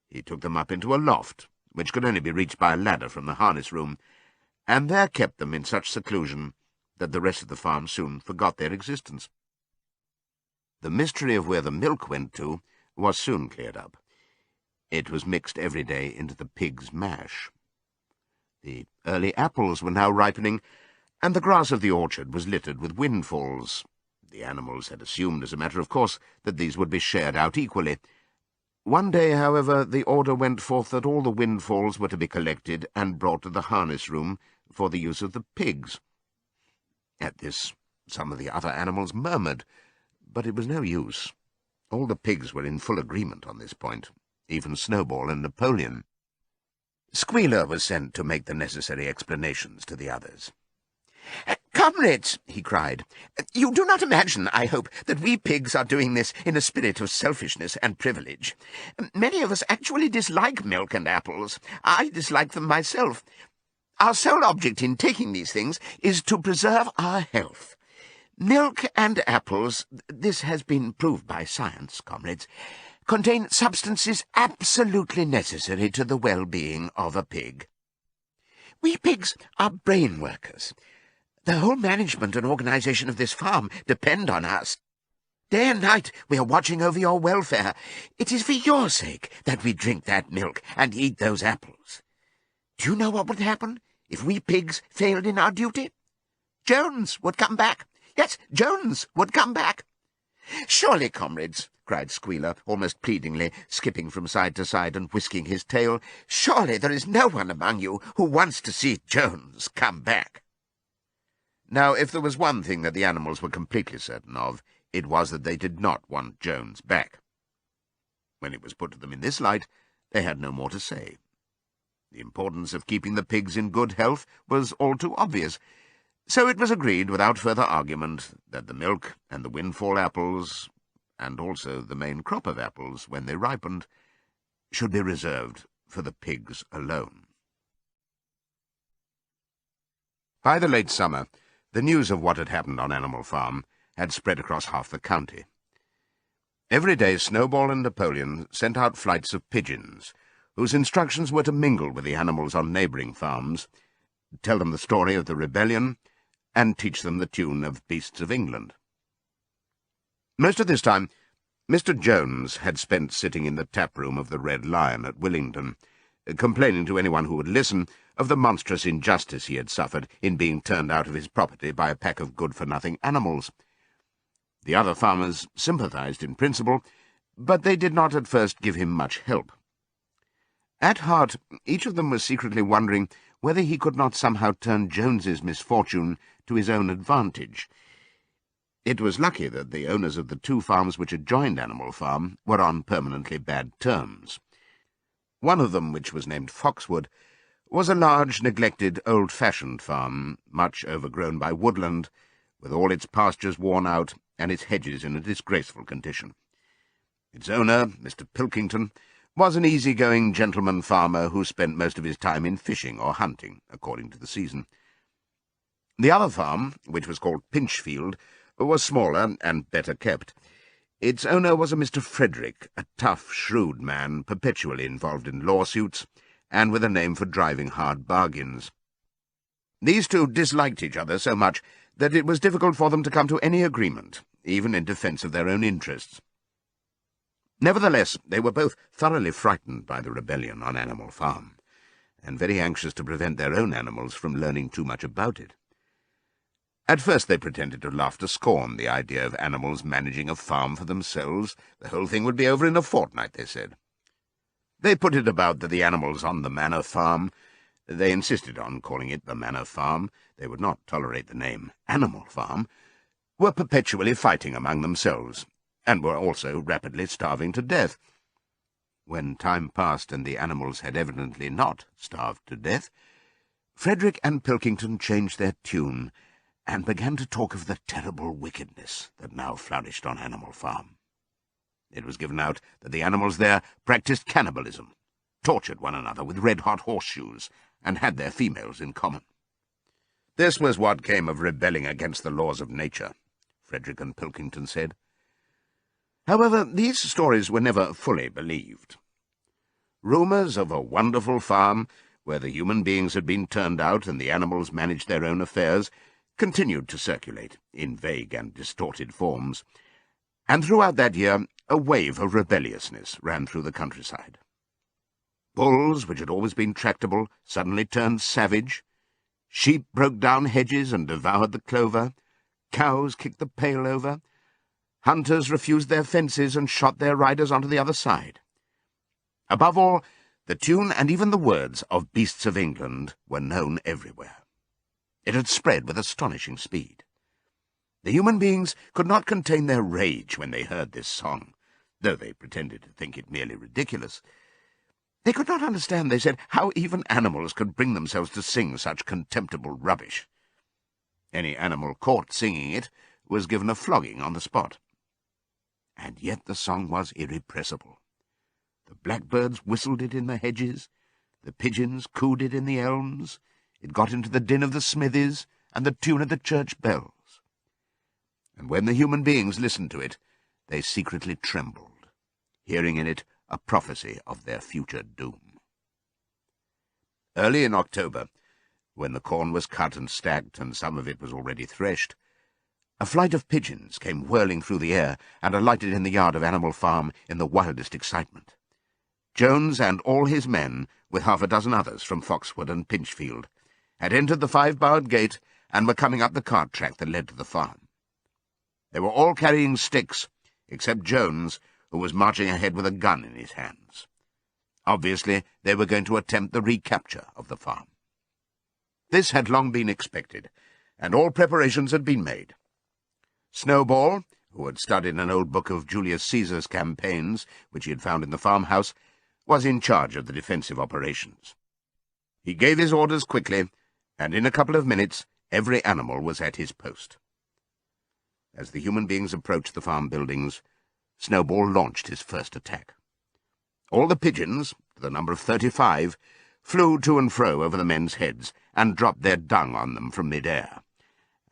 He took them up into a loft, which could only be reached by a ladder from the harness room, and there kept them in such seclusion that the rest of the farm soon forgot their existence. The mystery of where the milk went to was soon cleared up. It was mixed every day into the pig's mash. The early apples were now ripening, and the grass of the orchard was littered with windfalls. The animals had assumed, as a matter of course, that these would be shared out equally. One day, however, the order went forth that all the windfalls were to be collected and brought to the harness room for the use of the pigs. At this, some of the other animals murmured, but it was no use. All the pigs were in full agreement on this point, even Snowball and Napoleon. Squealer was sent to make the necessary explanations to the others. "Comrades," he cried, "you do not imagine, I hope, that we pigs are doing this in a spirit of selfishness and privilege. Many of us actually dislike milk and apples. I dislike them myself. Our sole object in taking these things is to preserve our health. Milk and apples, this has been proved by science, comrades, contain substances absolutely necessary to the well-being of a pig. We pigs are brain workers. The whole management and organization of this farm depend on us. Day and night we are watching over your welfare. It is for your sake that we drink that milk and eat those apples. Do you know what would happen if we pigs failed in our duty? Jones would come back. Yes, Jones would come back. Surely, comrades, cried Squealer, almost pleadingly, skipping from side to side and whisking his tail, surely there is no one among you who wants to see Jones come back. Now, if there was one thing that the animals were completely certain of, it was that they did not want Jones back. When it was put to them in this light, they had no more to say. The importance of keeping the pigs in good health was all too obvious, so it was agreed without further argument that the milk and the windfall apples, and also the main crop of apples when they ripened, should be reserved for the pigs alone. By the late summer, the news of what had happened on Animal Farm had spread across half the county. Every day Snowball and Napoleon sent out flights of pigeons, whose instructions were to mingle with the animals on neighbouring farms, tell them the story of the rebellion, and teach them the tune of Beasts of England. Most of this time, Mr. Jones had spent sitting in the tap-room of the Red Lion at Willington, complaining to anyone who would listen of the monstrous injustice he had suffered in being turned out of his property by a pack of good-for-nothing animals. The other farmers sympathized in principle, but they did not at first give him much help. At heart, each of them was secretly wondering whether he could not somehow turn Jones's misfortune to his own advantage. It was lucky that the owners of the 2 farms which adjoined Animal Farm were on permanently bad terms. One of them, which was named Foxwood, was a large, neglected, old-fashioned farm, much overgrown by woodland, with all its pastures worn out and its hedges in a disgraceful condition. Its owner, Mr. Pilkington, was an easy-going gentleman farmer who spent most of his time in fishing or hunting, according to the season. The other farm, which was called Pinchfield, was smaller and better kept. Its owner was a Mr. Frederick, a tough, shrewd man, perpetually involved in lawsuits, and with a name for driving hard bargains. These 2 disliked each other so much that it was difficult for them to come to any agreement, even in defence of their own interests. Nevertheless, they were both thoroughly frightened by the rebellion on Animal Farm, and very anxious to prevent their own animals from learning too much about it. At first they pretended to laugh to scorn the idea of animals managing a farm for themselves. The whole thing would be over in a fortnight, they said. They put it about that the animals on the Manor Farm— they insisted on calling it the Manor Farm, they would not tolerate the name Animal Farm— were perpetually fighting among themselves, and were also rapidly starving to death. When time passed and the animals had evidently not starved to death, Frederick and Pilkington changed their tune and began to talk of the terrible wickedness that now flourished on Animal Farm. It was given out that the animals there practised cannibalism, tortured one another with red-hot horseshoes, and had their females in common. This was what came of rebelling against the laws of nature, Frederick and Pilkington said. However, these stories were never fully believed. Rumours of a wonderful farm, where the human beings had been turned out and the animals managed their own affairs, continued to circulate in vague and distorted forms, and throughout that year a wave of rebelliousness ran through the countryside. Bulls, which had always been tractable, suddenly turned savage. Sheep broke down hedges and devoured the clover. Cows kicked the pail over. Hunters refused their fences and shot their riders onto the other side. Above all, the tune and even the words of Beasts of England were known everywhere. It had spread with astonishing speed. The human beings could not contain their rage when they heard this song, though they pretended to think it merely ridiculous. They could not understand, they said, how even animals could bring themselves to sing such contemptible rubbish. Any animal caught singing it was given a flogging on the spot. And yet the song was irrepressible. The blackbirds whistled it in the hedges, the pigeons cooed it in the elms, it got into the din of the smithies and the tune of the church bells. And when the human beings listened to it, they secretly trembled, hearing in it a prophecy of their future doom. Early in October, when the corn was cut and stacked and some of it was already threshed, a flight of pigeons came whirling through the air and alighted in the yard of Animal Farm in the wildest excitement. Jones and all his men, with half a dozen others from Foxwood and Pinchfield, had entered the five-barred gate and were coming up the cart track that led to the farm. They were all carrying sticks, except Jones, who was marching ahead with a gun in his hands. Obviously, they were going to attempt the recapture of the farm. This had long been expected, and all preparations had been made. Snowball, who had studied an old book of Julius Caesar's campaigns, which he had found in the farmhouse, was in charge of the defensive operations. He gave his orders quickly, and in a couple of minutes every animal was at his post. As the human beings approached the farm buildings, Snowball launched his first attack. All the pigeons, to the number of 35, flew to and fro over the men's heads and dropped their dung on them from mid-air.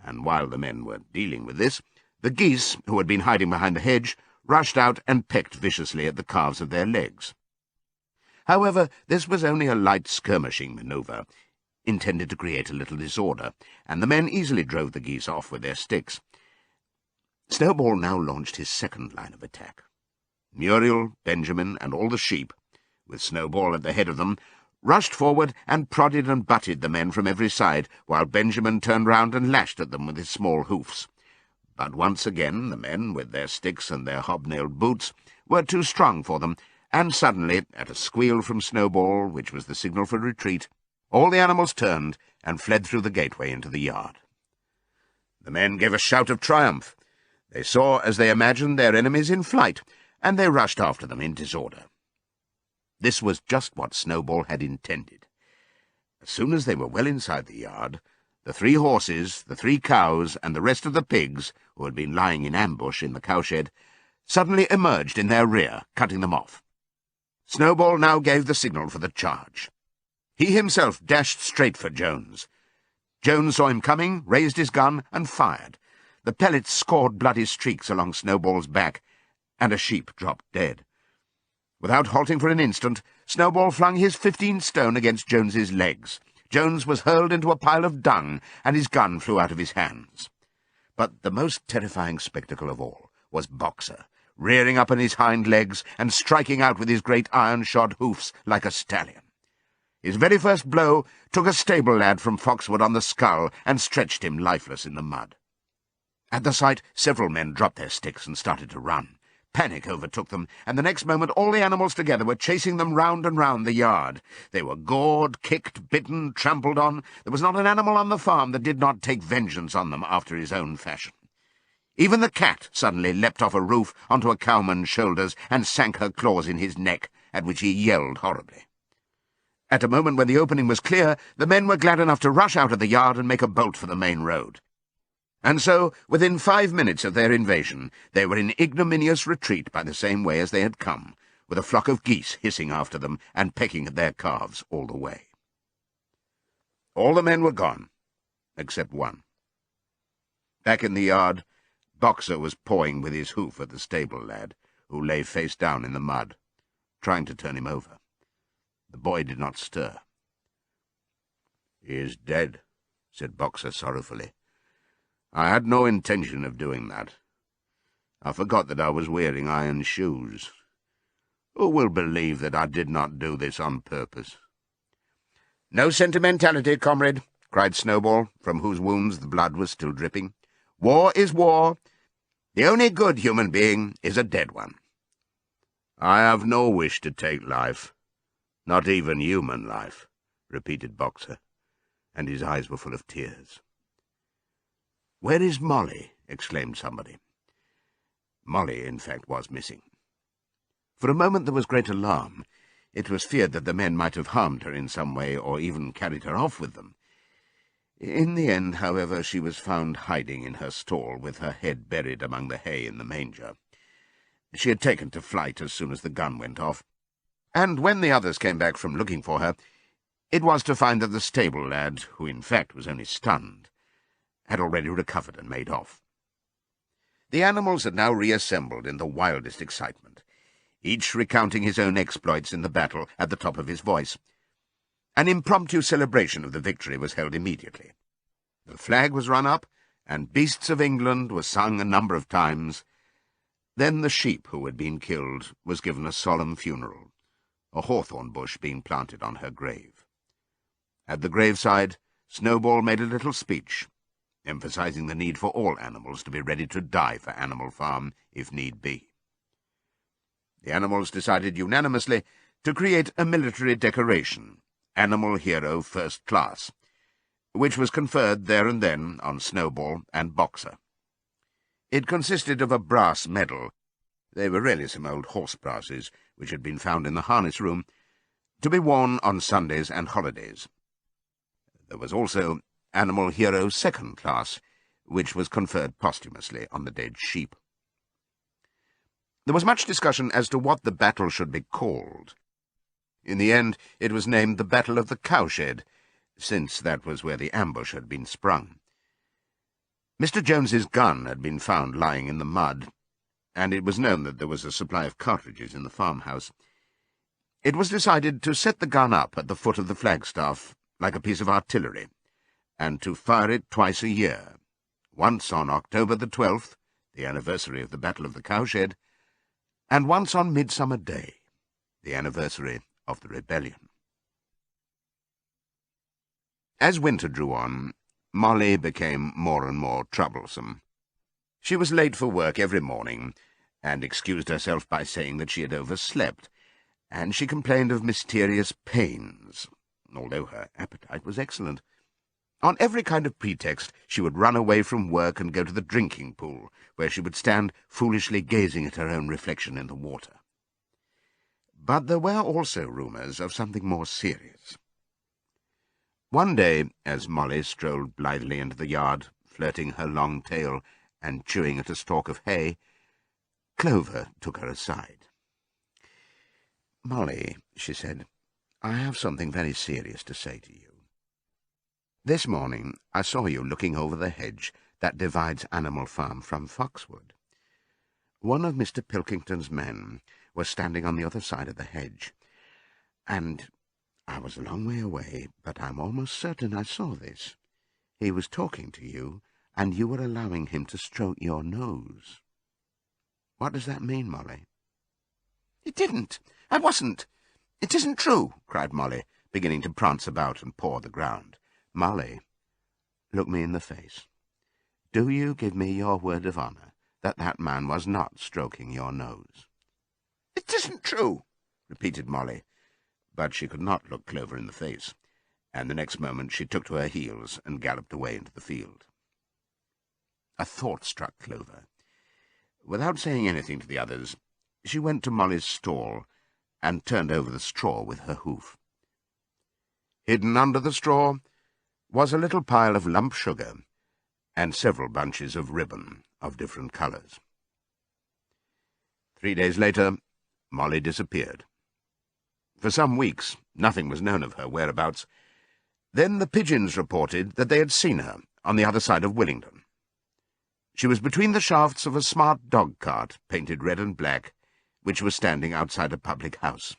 And while the men were dealing with this, the geese, who had been hiding behind the hedge, rushed out and pecked viciously at the calves of their legs. However, this was only a light skirmishing manoeuvre, intended to create a little disorder, and the men easily drove the geese off with their sticks. Snowball now launched his second line of attack. Muriel, Benjamin, and all the sheep, with Snowball at the head of them, rushed forward and prodded and butted the men from every side, while Benjamin turned round and lashed at them with his small hoofs. But once again the men, with their sticks and their hobnailed boots, were too strong for them, and suddenly, at a squeal from Snowball, which was the signal for retreat, all the animals turned and fled through the gateway into the yard. The men gave a shout of triumph. They saw, as they imagined, their enemies in flight, and they rushed after them in disorder. This was just what Snowball had intended. As soon as they were well inside the yard, the 3 horses, the 3 cows, and the rest of the pigs, who had been lying in ambush in the cowshed, suddenly emerged in their rear, cutting them off. Snowball now gave the signal for the charge. He himself dashed straight for Jones. Jones saw him coming, raised his gun, and fired. The pellets scored bloody streaks along Snowball's back, and a sheep dropped dead. Without halting for an instant, Snowball flung his 15 stone against Jones's legs. Jones was hurled into a pile of dung, and his gun flew out of his hands. But the most terrifying spectacle of all was Boxer, rearing up on his hind legs and striking out with his great iron-shod hoofs like a stallion. His very first blow took a stable lad from Foxwood on the skull and stretched him lifeless in the mud. At the sight, several men dropped their sticks and started to run. Panic overtook them, and the next moment all the animals together were chasing them round and round the yard. They were gored, kicked, bitten, trampled on. There was not an animal on the farm that did not take vengeance on them after his own fashion. Even the cat suddenly leapt off a roof onto a cowman's shoulders and sank her claws in his neck, at which he yelled horribly. At a moment when the opening was clear, the men were glad enough to rush out of the yard and make a bolt for the main road. And so, within 5 minutes of their invasion, they were in ignominious retreat by the same way as they had come, with a flock of geese hissing after them and pecking at their calves all the way. All the men were gone, except one. Back in the yard, Boxer was pawing with his hoof at the stable lad, who lay face down in the mud, trying to turn him over. The boy did not stir. "He is dead," said Boxer sorrowfully. "I had no intention of doing that. I forgot that I was wearing iron shoes. Who will believe that I did not do this on purpose?" "No sentimentality, comrade," cried Snowball, from whose wounds the blood was still dripping. "War is war. The only good human being is a dead one." "I have no wish to take life, not even human life," repeated Boxer, and his eyes were full of tears. "Where is Molly?" exclaimed somebody. Molly, in fact, was missing. For a moment there was great alarm. It was feared that the men might have harmed her in some way, or even carried her off with them. In the end, however, she was found hiding in her stall, with her head buried among the hay in the manger. She had taken to flight as soon as the gun went off, and when the others came back from looking for her, it was to find that the stable lad, who in fact was only stunned, had already recovered and made off. The animals had now reassembled in the wildest excitement, each recounting his own exploits in the battle at the top of his voice. An impromptu celebration of the victory was held immediately. The flag was run up, and Beasts of England was sung a number of times. Then the sheep who had been killed was given a solemn funeral, a hawthorn bush being planted on her grave. At the graveside, Snowball made a little speech, emphasizing the need for all animals to be ready to die for Animal Farm, if need be. The animals decided unanimously to create a military decoration, Animal Hero First Class, which was conferred there and then on Snowball and Boxer. It consisted of a brass medal — they were really some old horse brasses which had been found in the harness room — to be worn on Sundays and holidays. There was also Animal Hero Second Class, which was conferred posthumously on the dead sheep. There was much discussion as to what the battle should be called. In the end, it was named the Battle of the Cowshed, since that was where the ambush had been sprung. Mr. Jones's gun had been found lying in the mud, and it was known that there was a supply of cartridges in the farmhouse. It was decided to set the gun up at the foot of the flagstaff, like a piece of artillery, and to fire it twice a year, once on October the 12th, the anniversary of the Battle of the Cowshed, and once on Midsummer Day, the anniversary of the rebellion. As winter drew on, Molly became more and more troublesome. She was late for work every morning, and excused herself by saying that she had overslept, and she complained of mysterious pains, although her appetite was excellent. On every kind of pretext she would run away from work and go to the drinking pool, where she would stand foolishly gazing at her own reflection in the water. But there were also rumours of something more serious. One day, as Molly strolled blithely into the yard, flirting her long tail and chewing at a stalk of hay, Clover took her aside. "Molly," she said, "I have something very serious to say to you. This morning I saw you looking over the hedge that divides Animal Farm from Foxwood. One of Mr. Pilkington's men was standing on the other side of the hedge, and I was a long way away, but I'm almost certain I saw this. He was talking to you, and you were allowing him to stroke your nose. What does that mean, Molly?" "It didn't. I wasn't. It isn't true," cried Molly, beginning to prance about and paw the ground. "Molly, look me in the face. Do you give me your word of honour that that man was not stroking your nose?" "It isn't true," repeated Molly, but she could not look Clover in the face, and the next moment she took to her heels and galloped away into the field. A thought struck Clover. Without saying anything to the others, she went to Molly's stall and turned over the straw with her hoof. Hidden under the straw was a little pile of lump sugar and several bunches of ribbon of different colours. 3 days later, Molly disappeared. For some weeks, nothing was known of her whereabouts. Then the pigeons reported that they had seen her on the other side of Willingdon. She was between the shafts of a smart dog-cart, painted red and black, which was standing outside a public house.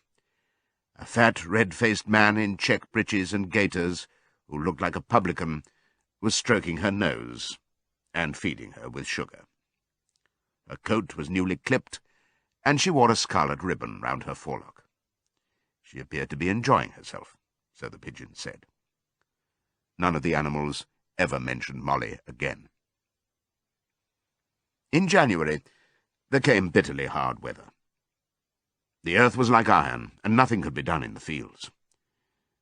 A fat, red-faced man in check breeches and gaiters, who looked like a publican, was stroking her nose and feeding her with sugar. Her coat was newly clipped, and she wore a scarlet ribbon round her forelock. She appeared to be enjoying herself, so the pigeons said. None of the animals ever mentioned Molly again. In January, there came bitterly hard weather. The earth was like iron, and nothing could be done in the fields.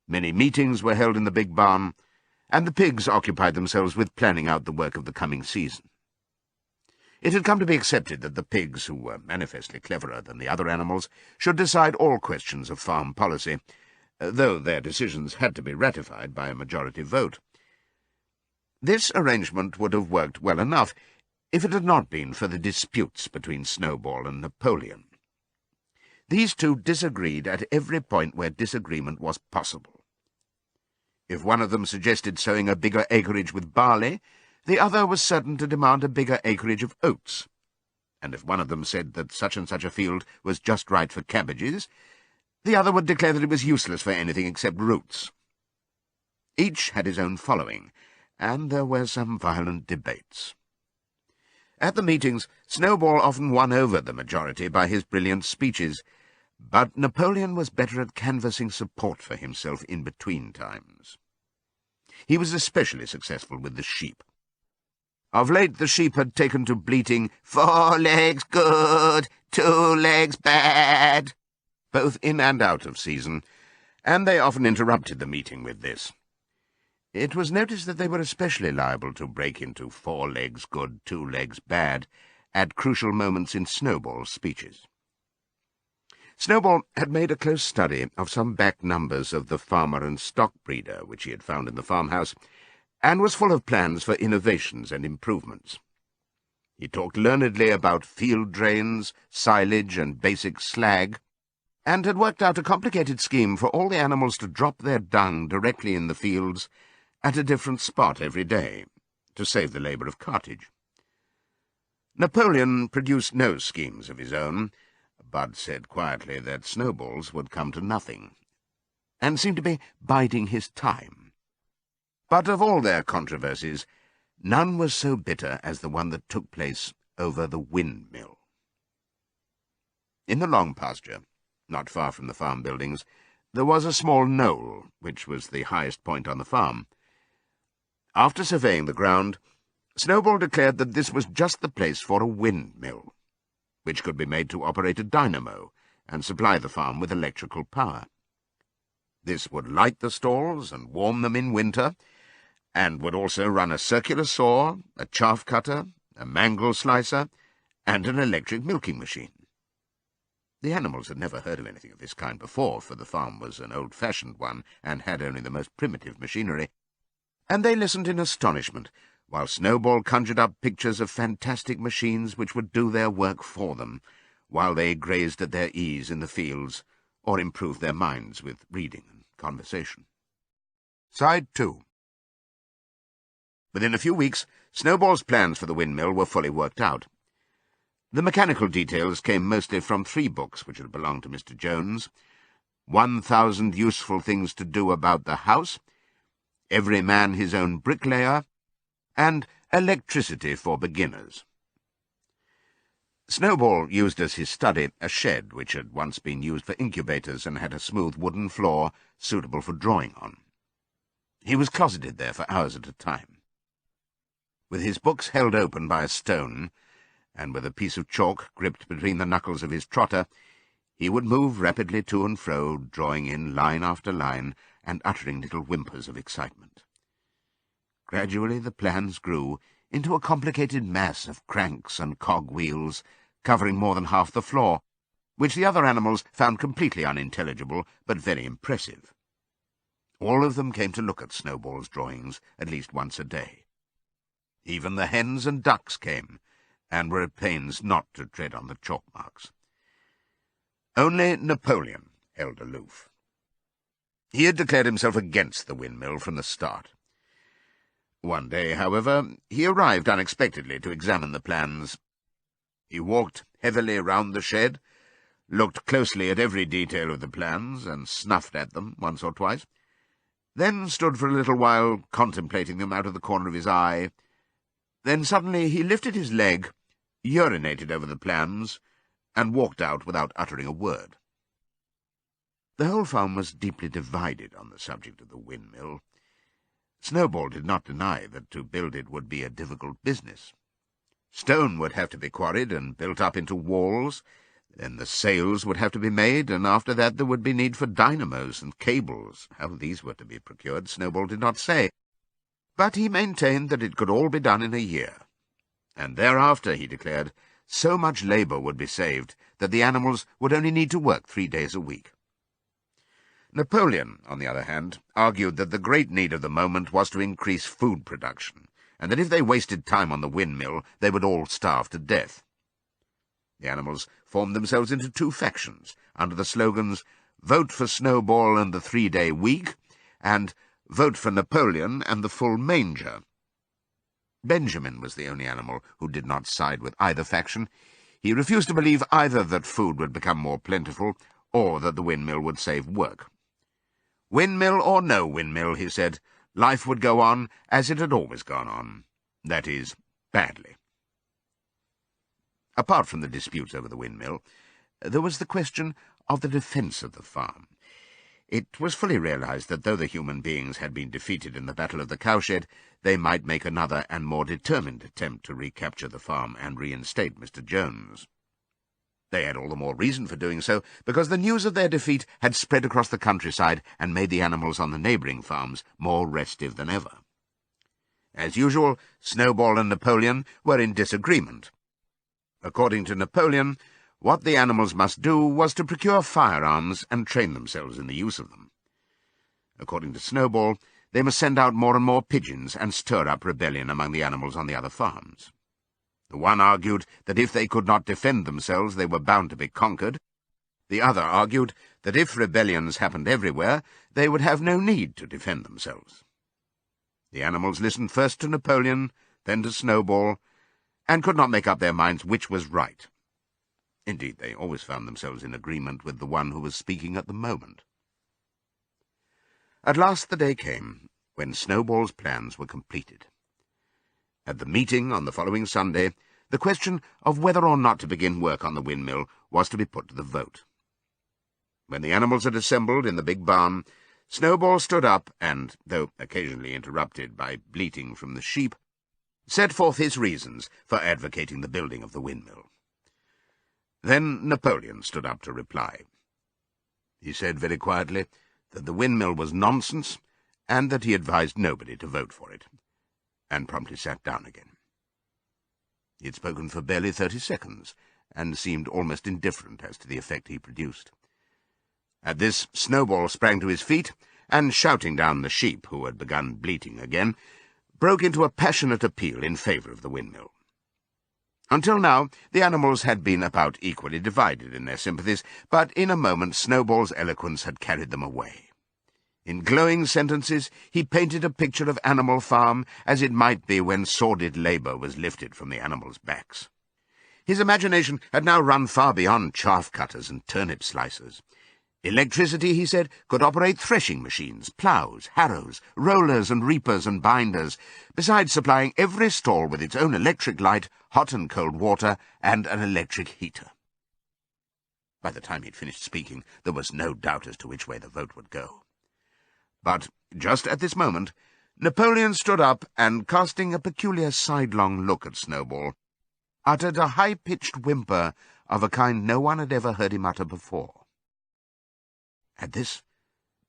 Many meetings were held in the big barn, and the pigs occupied themselves with planning out the work of the coming season. It had come to be accepted that the pigs, who were manifestly cleverer than the other animals, should decide all questions of farm policy, though their decisions had to be ratified by a majority vote. This arrangement would have worked well enough if it had not been for the disputes between Snowball and Napoleon. These two disagreed at every point where disagreement was possible. If one of them suggested sowing a bigger acreage with barley, the other was certain to demand a bigger acreage of oats, and if one of them said that such and such a field was just right for cabbages, the other would declare that it was useless for anything except roots. Each had his own following, and there were some violent debates. At the meetings, Snowball often won over the majority by his brilliant speeches, but Napoleon was better at canvassing support for himself in between times. He was especially successful with the sheep. Of late the sheep had taken to bleating, "4 legs good, 2 legs bad," both in and out of season, and they often interrupted the meeting with this. It was noticed that they were especially liable to break into 4 legs good, 2 legs bad at crucial moments in Snowball's speeches. Snowball had made a close study of some back numbers of the Farmer and Stock Breeder which he had found in the farmhouse, and was full of plans for innovations and improvements. He talked learnedly about field drains, silage, and basic slag, and had worked out a complicated scheme for all the animals to drop their dung directly in the fields at a different spot every day, to save the labour of cartage. Napoleon produced no schemes of his own, but said quietly that Snowball's would come to nothing, and seemed to be biding his time. But of all their controversies, none was so bitter as the one that took place over the windmill. In the long pasture, not far from the farm buildings, there was a small knoll, which was the highest point on the farm. After surveying the ground, Snowball declared that this was just the place for a windmill, which could be made to operate a dynamo and supply the farm with electrical power. This would light the stalls and warm them in winter, and would also run a circular saw, a chaff cutter, a mangle slicer, and an electric milking machine. The animals had never heard of anything of this kind before, for the farm was an old-fashioned one and had only the most primitive machinery, and they listened in astonishment, while Snowball conjured up pictures of fantastic machines which would do their work for them, while they grazed at their ease in the fields, or improved their minds with reading and conversation. Side 2. Within a few weeks, Snowball's plans for the windmill were fully worked out. The mechanical details came mostly from 3 books which had belonged to Mr. Jones: 1,000 Useful Things to Do About the House, Every Man His Own Bricklayer, and Electricity for Beginners. Snowball used as his study a shed which had once been used for incubators and had a smooth wooden floor suitable for drawing on. He was closeted there for hours at a time. With his books held open by a stone, and with a piece of chalk gripped between the knuckles of his trotter, he would move rapidly to and fro, drawing in line after line, and uttering little whimpers of excitement. Gradually the plans grew into a complicated mass of cranks and cog-wheels, covering more than half the floor, which the other animals found completely unintelligible, but very impressive. All of them came to look at Snowball's drawings at least once a day. Even the hens and ducks came, and were at pains not to tread on the chalk marks. Only Napoleon held aloof. He had declared himself against the windmill from the start. One day, however, he arrived unexpectedly to examine the plans. He walked heavily round the shed, looked closely at every detail of the plans, and snuffed at them once or twice, then stood for a little while contemplating them out of the corner of his eye. Then suddenly he lifted his leg, urinated over the plans, and walked out without uttering a word. The whole farm was deeply divided on the subject of the windmill. Snowball did not deny that to build it would be a difficult business. Stone would have to be quarried and built up into walls, then the sails would have to be made, and after that there would be need for dynamos and cables. How these were to be procured, Snowball did not say, but he maintained that it could all be done in a year, and thereafter, he declared, so much labour would be saved that the animals would only need to work 3 days a week. Napoleon, on the other hand, argued that the great need of the moment was to increase food production, and that if they wasted time on the windmill, they would all starve to death. The animals formed themselves into 2 factions, under the slogans, "Vote for Snowball and the 3-day week," and "Vote for Napoleon and the full manger." Benjamin was the only animal who did not side with either faction. He refused to believe either that food would become more plentiful, or that the windmill would save work. Windmill or no windmill, he said, life would go on as it had always gone on. That is, badly. Apart from the disputes over the windmill, there was the question of the defence of the farm. It was fully realized that though the human beings had been defeated in the Battle of the Cowshed, they might make another and more determined attempt to recapture the farm and reinstate Mr. Jones. They had all the more reason for doing so, because the news of their defeat had spread across the countryside and made the animals on the neighbouring farms more restive than ever. As usual, Snowball and Napoleon were in disagreement. According to Napoleon, what the animals must do was to procure firearms and train themselves in the use of them. According to Snowball, they must send out more and more pigeons and stir up rebellion among the animals on the other farms. The one argued that if they could not defend themselves, they were bound to be conquered. The other argued that if rebellions happened everywhere, they would have no need to defend themselves. The animals listened first to Napoleon, then to Snowball, and could not make up their minds which was right. Indeed, they always found themselves in agreement with the one who was speaking at the moment. At last the day came when Snowball's plans were completed. At the meeting on the following Sunday, the question of whether or not to begin work on the windmill was to be put to the vote. When the animals had assembled in the big barn, Snowball stood up and, though occasionally interrupted by bleating from the sheep, set forth his reasons for advocating the building of the windmill. Then Napoleon stood up to reply. He said very quietly that the windmill was nonsense, and that he advised nobody to vote for it, and promptly sat down again. He had spoken for barely 30 seconds, and seemed almost indifferent as to the effect he produced. At this, Snowball sprang to his feet, and, shouting down the sheep, who had begun bleating again, broke into a passionate appeal in favour of the windmill. Until now, the animals had been about equally divided in their sympathies, but in a moment Snowball's eloquence had carried them away. In glowing sentences, he painted a picture of Animal Farm as it might be when sordid labour was lifted from the animals' backs. His imagination had now run far beyond chaff-cutters and turnip slicers. Electricity, he said, could operate threshing machines, ploughs, harrows, rollers and reapers and binders, besides supplying every stall with its own electric light, hot and cold water, and an electric heater. By the time he'd finished speaking, there was no doubt as to which way the vote would go. But just at this moment, Napoleon stood up and, casting a peculiar sidelong look at Snowball, uttered a high-pitched whimper of a kind no one had ever heard him utter before. At this,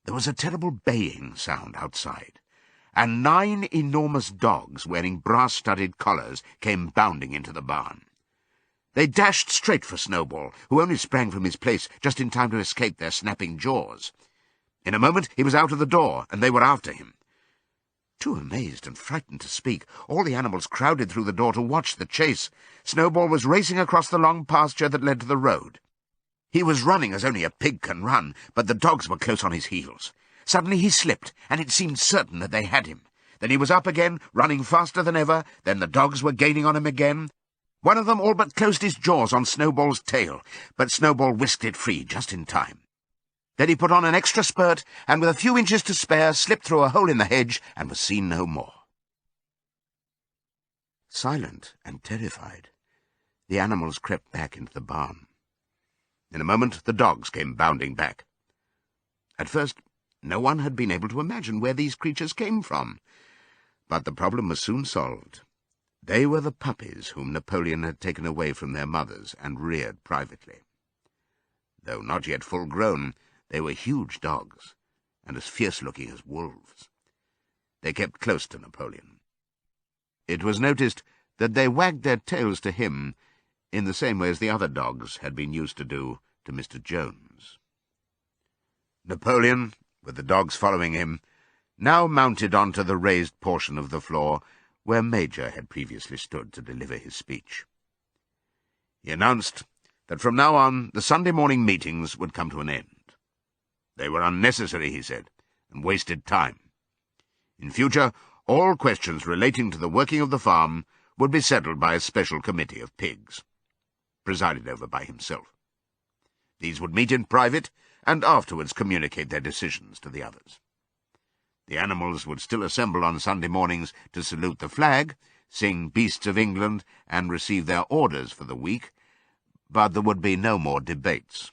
there was a terrible baying sound outside, and 9 enormous dogs wearing brass-studded collars came bounding into the barn. They dashed straight for Snowball, who only sprang from his place just in time to escape their snapping jaws. In a moment he was out of the door, and they were after him. Too amazed and frightened to speak, all the animals crowded through the door to watch the chase. Snowball was racing across the long pasture that led to the road. He was running as only a pig can run, but the dogs were close on his heels. Suddenly he slipped, and it seemed certain that they had him. Then he was up again, running faster than ever. Then the dogs were gaining on him again. One of them all but closed his jaws on Snowball's tail, but Snowball whisked it free just in time. Then he put on an extra spurt, and with a few inches to spare, slipped through a hole in the hedge and was seen no more. Silent and terrified, the animals crept back into the barn. In a moment the dogs came bounding back. At first, no one had been able to imagine where these creatures came from, but the problem was soon solved. They were the puppies whom Napoleon had taken away from their mothers and reared privately. Though not yet full grown, they were huge dogs, and as fierce-looking as wolves. They kept close to Napoleon. It was noticed that they wagged their tails to him in the same way as the other dogs had been used to do to Mr. Jones. Napoleon, with the dogs following him, now mounted onto the raised portion of the floor where Major had previously stood to deliver his speech. He announced that from now on the Sunday morning meetings would come to an end. They were unnecessary, he said, and wasted time. In future, all questions relating to the working of the farm would be settled by a special committee of pigs, presided over by himself. These would meet in private and afterwards communicate their decisions to the others. The animals would still assemble on Sunday mornings to salute the flag, sing Beasts of England, and receive their orders for the week, but there would be no more debates.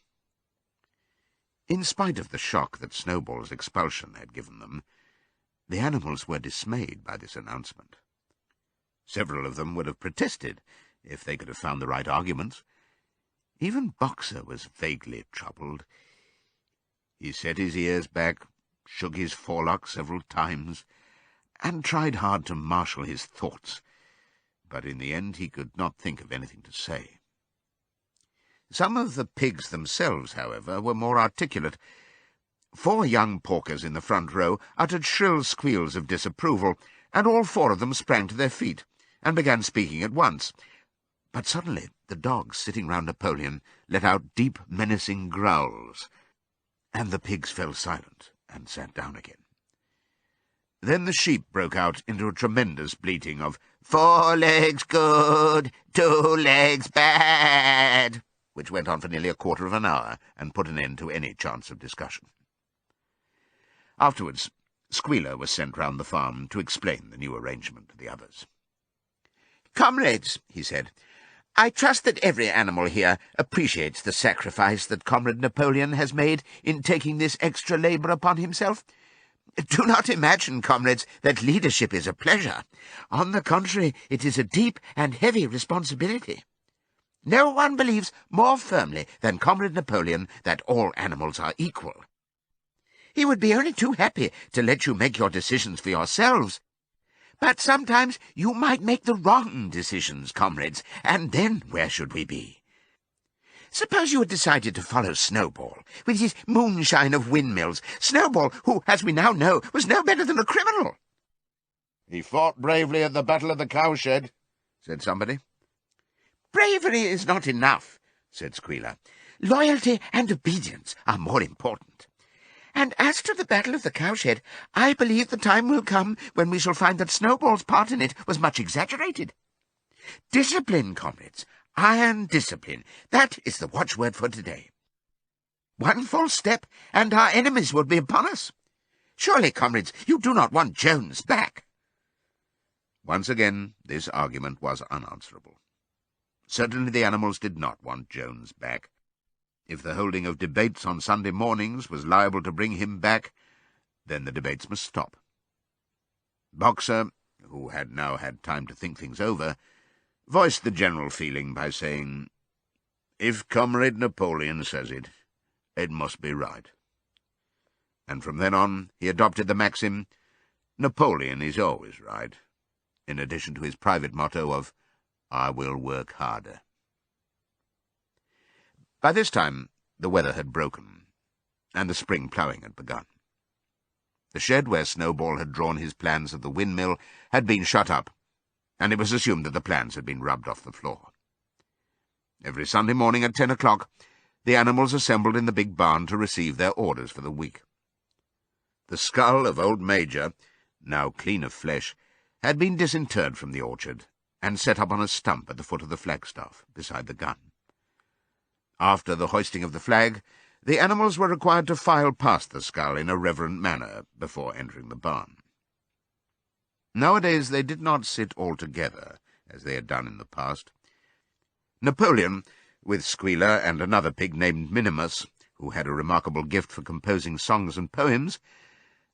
In spite of the shock that Snowball's expulsion had given them, the animals were dismayed by this announcement. Several of them would have protested if they could have found the right arguments. Even Boxer was vaguely troubled. He set his ears back, shook his forelock several times, and tried hard to marshal his thoughts, but in the end he could not think of anything to say. Some of the pigs themselves, however, were more articulate. 4 young porkers in the front row uttered shrill squeals of disapproval, and all 4 of them sprang to their feet and began speaking at once. But suddenly the dogs sitting round Napoleon let out deep, menacing growls, and the pigs fell silent and sat down again. Then the sheep broke out into a tremendous bleating of 4 legs good, 2 legs bad, which went on for nearly a quarter of an hour and put an end to any chance of discussion. Afterwards, Squealer was sent round the farm to explain the new arrangement to the others. "Comrades," he said, "I trust that every animal here appreciates the sacrifice that Comrade Napoleon has made in taking this extra labour upon himself. Do not imagine, comrades, that leadership is a pleasure. On the contrary, it is a deep and heavy responsibility. No one believes more firmly than Comrade Napoleon that all animals are equal. He would be only too happy to let you make your decisions for yourselves. But sometimes you might make the wrong decisions, comrades, and then where should we be? Suppose you had decided to follow Snowball, with his moonshine of windmills. Snowball, who, as we now know, was no better than a criminal." "He fought bravely at the Battle of the Cowshed," said somebody. "Bravery is not enough," said Squealer. "Loyalty and obedience are more important. And as to the Battle of the Cowshed, I believe the time will come when we shall find that Snowball's part in it was much exaggerated. Discipline, comrades, iron discipline, that is the watchword for today." One false step, and our enemies would be upon us. Surely, comrades, you do not want Jones back." Once again, this argument was unanswerable. Certainly the animals did not want Jones back. If the holding of debates on Sunday mornings was liable to bring him back, then the debates must stop. Boxer, who had now had time to think things over, voiced the general feeling by saying, "If Comrade Napoleon says it, it must be right." And from then on he adopted the maxim, "Napoleon is always right," in addition to his private motto of, "I will work harder." By this time the weather had broken, and the spring ploughing had begun. The shed where Snowball had drawn his plans of the windmill had been shut up, and it was assumed that the plans had been rubbed off the floor. Every Sunday morning at 10 o'clock, the animals assembled in the big barn to receive their orders for the week. The skull of old Major, now clean of flesh, had been disinterred from the orchard and set up on a stump at the foot of the flagstaff beside the gun. After the hoisting of the flag, the animals were required to file past the skull in a reverent manner before entering the barn. Nowadays they did not sit all together, as they had done in the past. Napoleon, with Squealer and another pig named Minimus, who had a remarkable gift for composing songs and poems,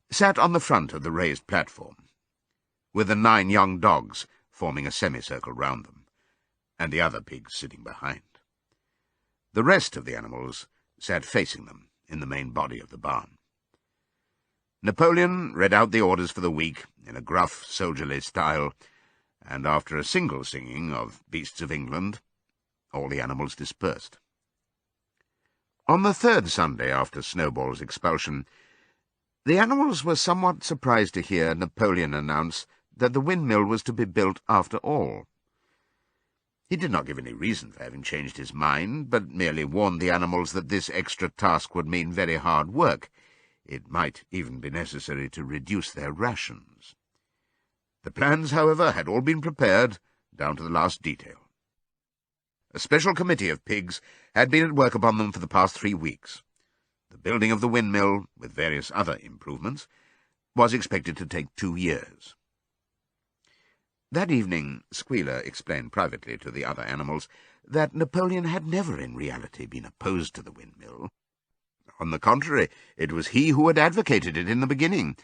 sat on the front of the raised platform, with the 9 young dogs forming a semicircle round them, and the other pigs sitting behind. The rest of the animals sat facing them in the main body of the barn. Napoleon read out the orders for the week in a gruff, soldierly style, and after a single singing of Beasts of England, all the animals dispersed. On the 3rd Sunday after Snowball's expulsion, the animals were somewhat surprised to hear Napoleon announce that the windmill was to be built after all. He did not give any reason for having changed his mind, but merely warned the animals that this extra task would mean very hard work. It might even be necessary to reduce their rations. The plans, however, had all been prepared, down to the last detail. A special committee of pigs had been at work upon them for the past 3 weeks. The building of the windmill, with various other improvements, was expected to take 2 years. That evening, Squealer explained privately to the other animals that Napoleon had never in reality been opposed to the windmill. On the contrary, it was he who had advocated it in the beginning,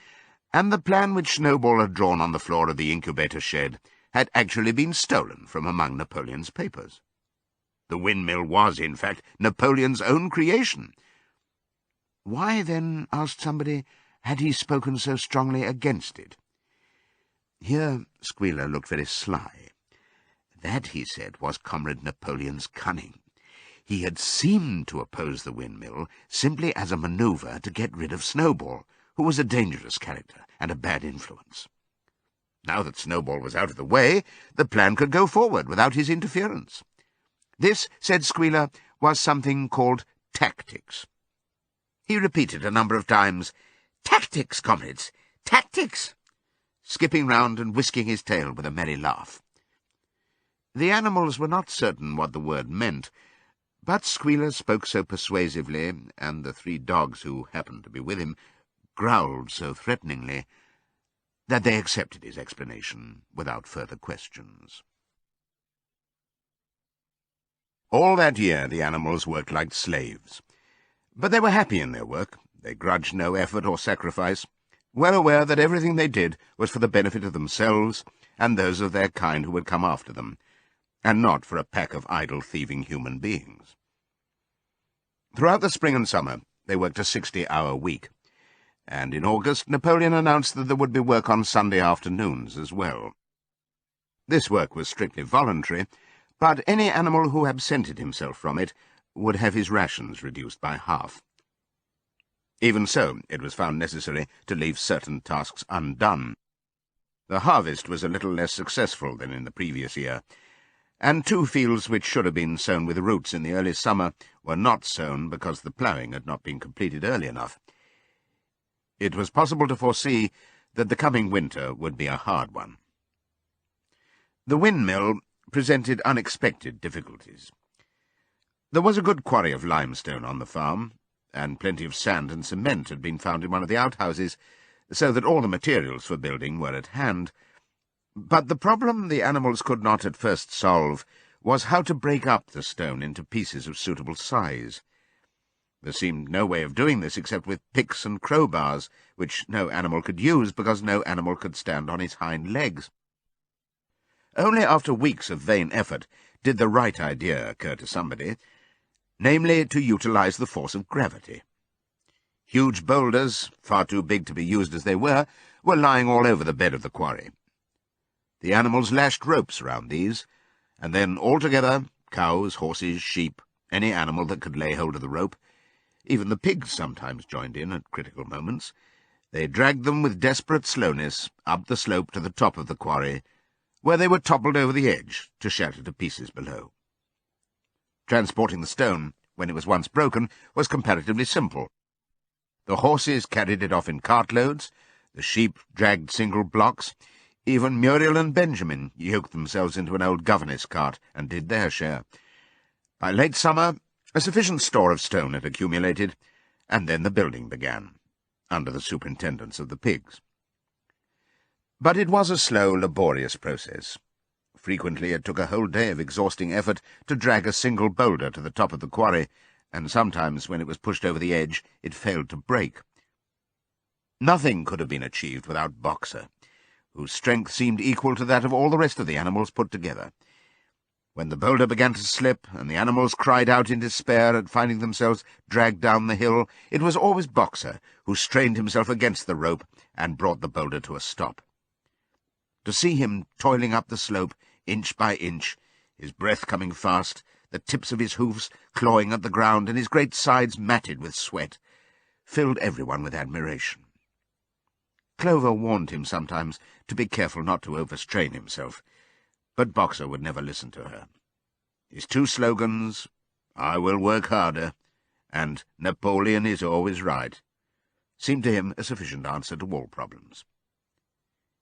and the plan which Snowball had drawn on the floor of the incubator shed had actually been stolen from among Napoleon's papers. The windmill was, in fact, Napoleon's own creation. Why, then, asked somebody, had he spoken so strongly against it? Here Squealer looked very sly. That, he said, was Comrade Napoleon's cunning. He had seemed to oppose the windmill simply as a manoeuvre to get rid of Snowball, who was a dangerous character and a bad influence. Now that Snowball was out of the way, the plan could go forward without his interference. This, said Squealer, was something called tactics. He repeated a number of times, "Tactics, comrades, tactics!" skipping round and whisking his tail with a merry laugh. The animals were not certain what the word meant, but Squealer spoke so persuasively, and the 3 dogs who happened to be with him growled so threateningly, that they accepted his explanation without further questions. All that year the animals worked like slaves, but they were happy in their work. They grudged no effort or sacrifice, well aware that everything they did was for the benefit of themselves and those of their kind who would come after them, and not for a pack of idle, thieving human beings. Throughout the spring and summer they worked a 60-hour week, and in August Napoleon announced that there would be work on Sunday afternoons as well. This work was strictly voluntary, but any animal who absented himself from it would have his rations reduced by half. Even so, it was found necessary to leave certain tasks undone. The harvest was a little less successful than in the previous year, and 2 fields which should have been sown with roots in the early summer were not sown because the ploughing had not been completed early enough. It was possible to foresee that the coming winter would be a hard one. The windmill presented unexpected difficulties. There was a good quarry of limestone on the farm, and plenty of sand and cement had been found in one of the outhouses, so that all the materials for building were at hand. But the problem the animals could not at first solve was how to break up the stone into pieces of suitable size. There seemed no way of doing this except with picks and crowbars, which no animal could use because no animal could stand on its hind legs. Only after weeks of vain effort did the right idea occur to somebody, namely to utilize the force of gravity. Huge boulders, far too big to be used as they were lying all over the bed of the quarry. The animals lashed ropes round these, and then all together, cows, horses, sheep, any animal that could lay hold of the rope, even the pigs sometimes joined in at critical moments, they dragged them with desperate slowness up the slope to the top of the quarry, where they were toppled over the edge to shatter to pieces below. Transporting the stone, when it was once broken, was comparatively simple. The horses carried it off in cartloads, the sheep dragged single blocks, even Muriel and Benjamin yoked themselves into an old governess cart and did their share. By late summer, a sufficient store of stone had accumulated, and then the building began, under the superintendence of the pigs. But it was a slow, laborious process. Frequently it took a whole day of exhausting effort to drag a single boulder to the top of the quarry, and sometimes, when it was pushed over the edge, it failed to break. Nothing could have been achieved without Boxer, whose strength seemed equal to that of all the rest of the animals put together. When the boulder began to slip, and the animals cried out in despair at finding themselves dragged down the hill, it was always Boxer who strained himself against the rope and brought the boulder to a stop. To see him toiling up the slope, inch by inch, his breath coming fast, the tips of his hoofs clawing at the ground, and his great sides matted with sweat, filled everyone with admiration. Clover warned him sometimes to be careful not to overstrain himself, but Boxer would never listen to her. His two slogans, "I will work harder," and "Napoleon is always right," seemed to him a sufficient answer to all problems.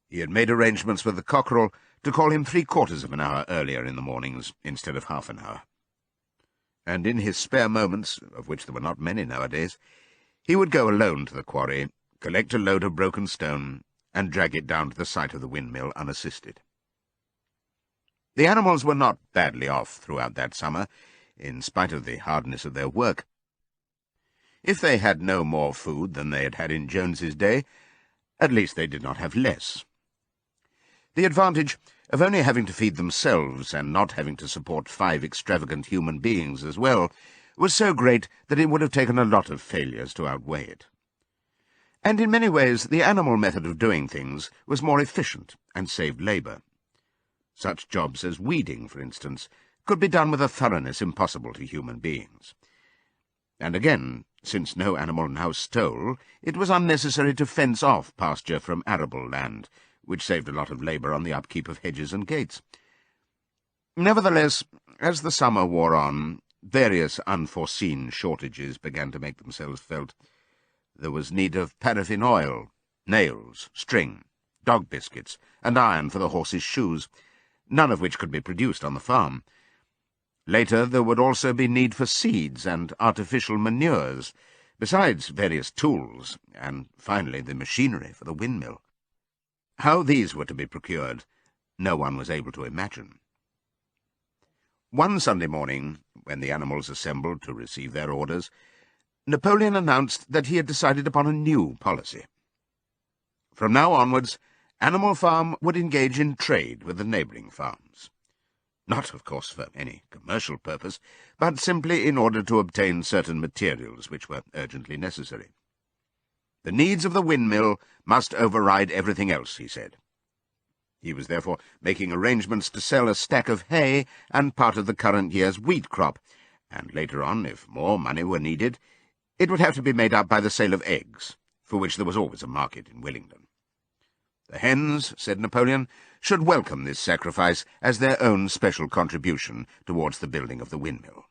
He had made arrangements with the cockerel to call him 3/4 of an hour earlier in the mornings instead of half an hour. And in his spare moments, of which there were not many nowadays, he would go alone to the quarry, collect a load of broken stone, and drag it down to the site of the windmill unassisted. The animals were not badly off throughout that summer, in spite of the hardness of their work. If they had no more food than they had had in Jones's day, at least they did not have less. The advantage of only having to feed themselves and not having to support 5 extravagant human beings as well was so great that it would have taken a lot of failures to outweigh it. And in many ways the animal method of doing things was more efficient and saved labour. Such jobs as weeding, for instance, could be done with a thoroughness impossible to human beings. And again, since no animal now stole, it was unnecessary to fence off pasture from arable land, which saved a lot of labour on the upkeep of hedges and gates. Nevertheless, as the summer wore on, various unforeseen shortages began to make themselves felt. There was need of paraffin oil, nails, string, dog biscuits, and iron for the horses' shoes, none of which could be produced on the farm. Later there would also be need for seeds and artificial manures, besides various tools, and finally the machinery for the windmill. How these were to be procured, no one was able to imagine. One Sunday morning, when the animals assembled to receive their orders, Napoleon announced that he had decided upon a new policy. From now onwards, Animal Farm would engage in trade with the neighbouring farms. Not, of course, for any commercial purpose, but simply in order to obtain certain materials which were urgently necessary. The needs of the windmill must override everything else, he said. He was therefore making arrangements to sell a stack of hay and part of the current year's wheat crop, and later on, if more money were needed, it would have to be made up by the sale of eggs, for which there was always a market in Willingdon. The hens, said Napoleon, should welcome this sacrifice as their own special contribution towards the building of the windmill.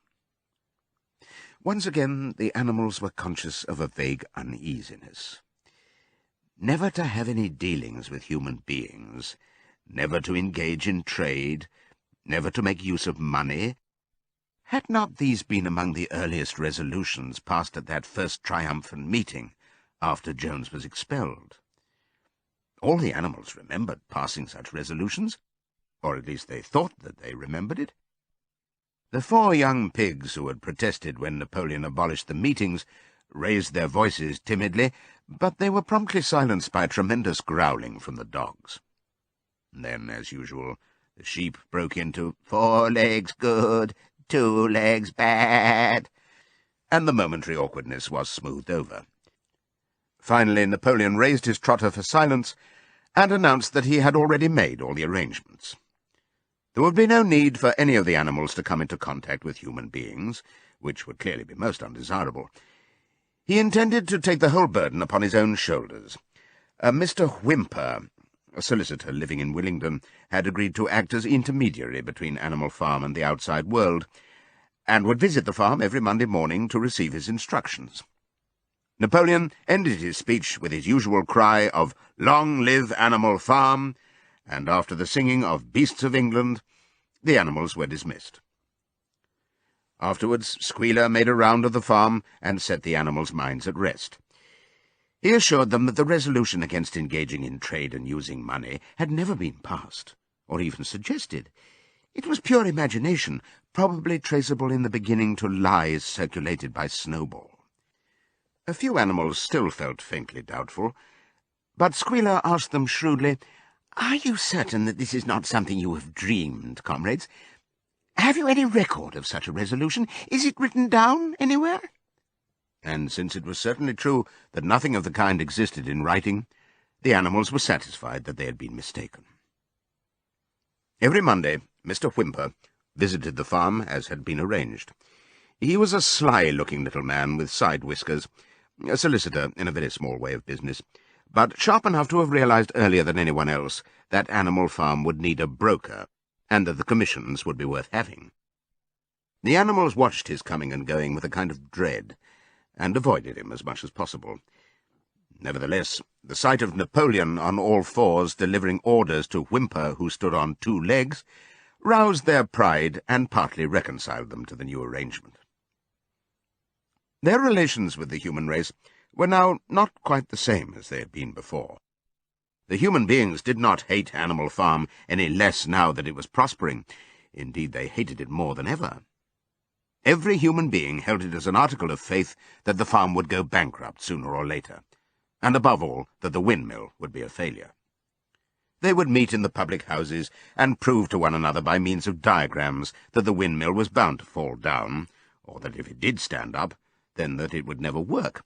Once again the animals were conscious of a vague uneasiness. Never to have any dealings with human beings, never to engage in trade, never to make use of money, Had not these been among the earliest resolutions passed at that first triumphant meeting after Jones was expelled? All the animals remembered passing such resolutions, or at least they thought that they remembered it. The 4 young pigs who had protested when Napoleon abolished the meetings raised their voices timidly, but they were promptly silenced by a tremendous growling from the dogs. Then, as usual, the sheep broke into 4 legs good, 2 legs bad, and the momentary awkwardness was smoothed over. Finally, Napoleon raised his trotter for silence and announced that he had already made all the arrangements. There would be no need for any of the animals to come into contact with human beings, which would clearly be most undesirable. He intended to take the whole burden upon his own shoulders. Mr. Whymper, a solicitor living in Willingdon, had agreed to act as intermediary between Animal Farm and the outside world, and would visit the farm every Monday morning to receive his instructions. Napoleon ended his speech with his usual cry of "Long live Animal Farm," and after the singing of Beasts of England, the animals were dismissed. Afterwards, Squealer made a round of the farm and set the animals' minds at rest. He assured them that the resolution against engaging in trade and using money had never been passed, or even suggested. It was pure imagination, probably traceable in the beginning to lies circulated by Snowball. A few animals still felt faintly doubtful, but Squealer asked them shrewdly, "Are you certain that this is not something you have dreamed, comrades? Have you any record of such a resolution? Is it written down anywhere?" And since it was certainly true that nothing of the kind existed in writing, the animals were satisfied that they had been mistaken. Every Monday, Mr. Whymper visited the farm as had been arranged. He was a sly-looking little man with side whiskers, a solicitor in a very small way of business, but sharp enough to have realized earlier than anyone else that Animal Farm would need a broker, and that the commissions would be worth having. The animals watched his coming and going with a kind of dread, and avoided him as much as possible. Nevertheless, the sight of Napoleon on all fours delivering orders to Whymper, who stood on 2 legs, roused their pride and partly reconciled them to the new arrangement. Their relations with the human race were now not quite the same as they had been before. The human beings did not hate Animal Farm any less now that it was prospering. Indeed, they hated it more than ever. Every human being held it as an article of faith that the farm would go bankrupt sooner or later, and above all that the windmill would be a failure. They would meet in the public houses and prove to one another by means of diagrams that the windmill was bound to fall down, or that if it did stand up, then that it would never work.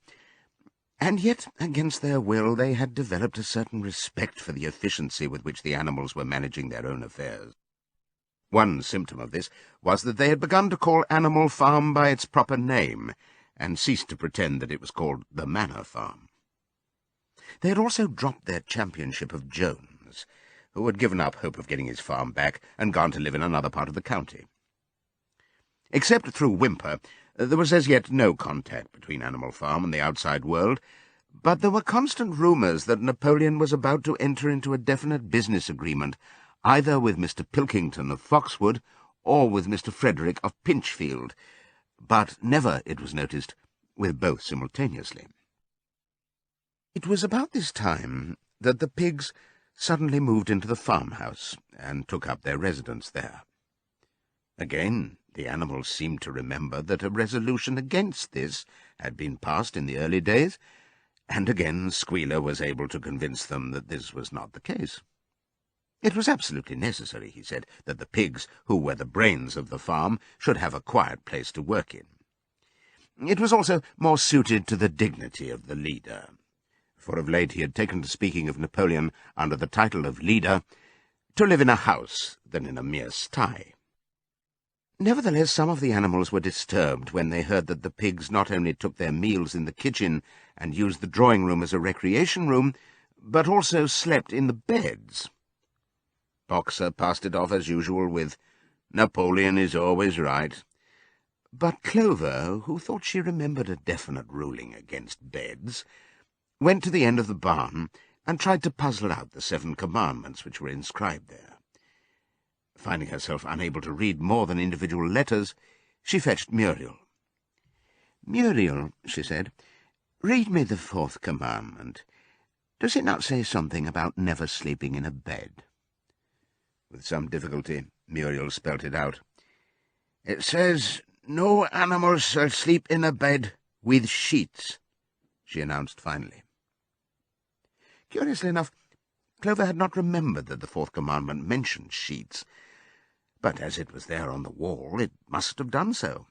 And yet, against their will, they had developed a certain respect for the efficiency with which the animals were managing their own affairs. One symptom of this was that they had begun to call Animal Farm by its proper name, and ceased to pretend that it was called the Manor Farm. They had also dropped their championship of Jones, who had given up hope of getting his farm back and gone to live in another part of the county. Except through Whymper, there was as yet no contact between Animal Farm and the outside world, but there were constant rumours that Napoleon was about to enter into a definite business agreement, either with Mr. Pilkington of Foxwood or with Mr. Frederick of Pinchfield, but never, it was noticed, with both simultaneously. It was about this time that the pigs suddenly moved into the farmhouse and took up their residence there. Again, the animals seemed to remember that a resolution against this had been passed in the early days, and again Squealer was able to convince them that this was not the case. It was absolutely necessary, he said, that the pigs, who were the brains of the farm, should have a quiet place to work in. It was also more suited to the dignity of the leader, for of late he had taken to speaking of Napoleon under the title of leader, to live in a house than in a mere sty. Nevertheless, some of the animals were disturbed when they heard that the pigs not only took their meals in the kitchen and used the drawing-room as a recreation room, but also slept in the beds. Boxer passed it off as usual with, "Napoleon is always right." But Clover, who thought she remembered a definite ruling against beds, went to the end of the barn and tried to puzzle out the 7 commandments which were inscribed there. Finding herself unable to read more than individual letters, She fetched Muriel. "Muriel," she said, "read me the fourth commandment. Does it not say something about never sleeping in a bed?" With some difficulty, Muriel spelt it out. "It says, 'No animal shall sleep in a bed with sheets,'" she announced finally. Curiously enough, Clover had not remembered that the fourth commandment mentioned sheets, but as it was there on the wall, it must have done so.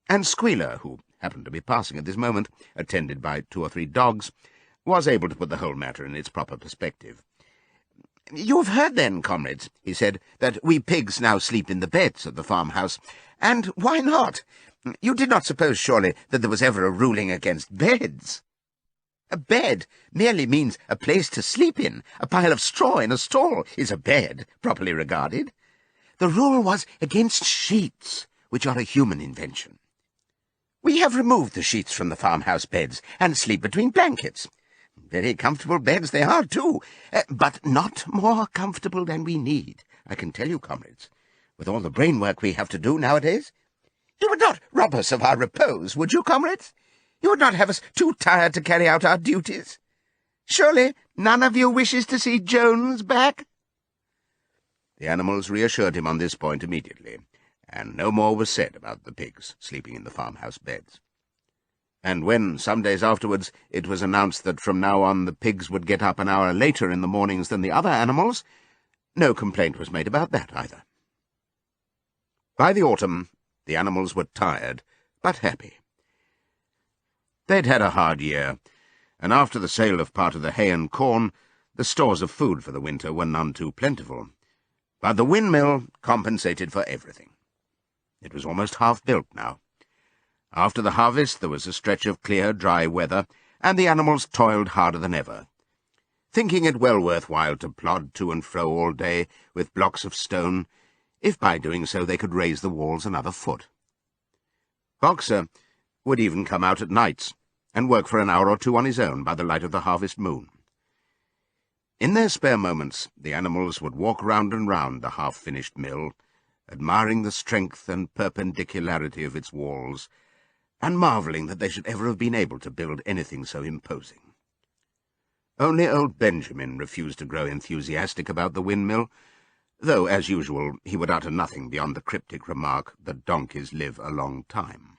And Squealer, who happened to be passing at this moment, attended by 2 or 3 dogs, was able to put the whole matter in its proper perspective. "You have heard, then, comrades," he said, "that we pigs now sleep in the beds of the farmhouse. And why not? You did not suppose, surely, that there was ever a ruling against beds? A bed merely means a place to sleep in. A pile of straw in a stall is a bed, properly regarded. The rule was against sheets, which are a human invention. We have removed the sheets from the farmhouse beds and sleep between blankets. Very comfortable beds they are, too, but not more comfortable than we need, I can tell you, comrades, with all the brain work we have to do nowadays. You would not rob us of our repose, would you, comrades? You would not have us too tired to carry out our duties? Surely none of you wishes to see Jones back?" The animals reassured him on this point immediately, and no more was said about the pigs sleeping in the farmhouse beds. And when, some days afterwards, it was announced that from now on the pigs would get up an hour later in the mornings than the other animals, no complaint was made about that either. By the autumn, the animals were tired, but happy. They'd had a hard year, and after the sale of part of the hay and corn, the stores of food for the winter were none too plentiful. But the windmill compensated for everything. It was almost half built now. After the harvest there was a stretch of clear, dry weather, and the animals toiled harder than ever, thinking it well worth while to plod to and fro all day with blocks of stone, if by doing so they could raise the walls another foot. Boxer would even come out at nights and work for an hour or 2 on his own by the light of the harvest moon. In their spare moments the animals would walk round and round the half-finished mill, admiring the strength and perpendicularity of its walls, and marvelling that they should ever have been able to build anything so imposing. Only old Benjamin refused to grow enthusiastic about the windmill, though, as usual, he would utter nothing beyond the cryptic remark that donkeys live a long time.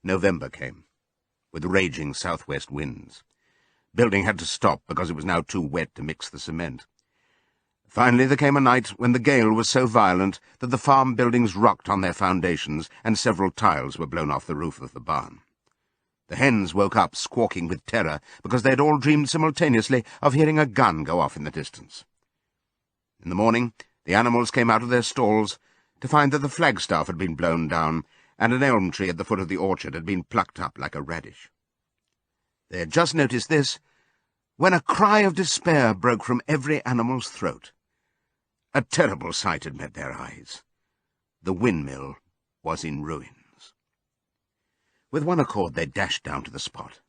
November came, with raging southwest winds. Building had to stop because it was now too wet to mix the cement. Finally there came a night when the gale was so violent that the farm buildings rocked on their foundations and several tiles were blown off the roof of the barn. The hens woke up squawking with terror because they had all dreamed simultaneously of hearing a gun go off in the distance. In the morning the animals came out of their stalls to find that the flagstaff had been blown down and an elm tree at the foot of the orchard had been plucked up like a radish. They had just noticed this when a cry of despair broke from every animal's throat. A terrible sight had met their eyes. The windmill was in ruins. With one accord they dashed down to the spot.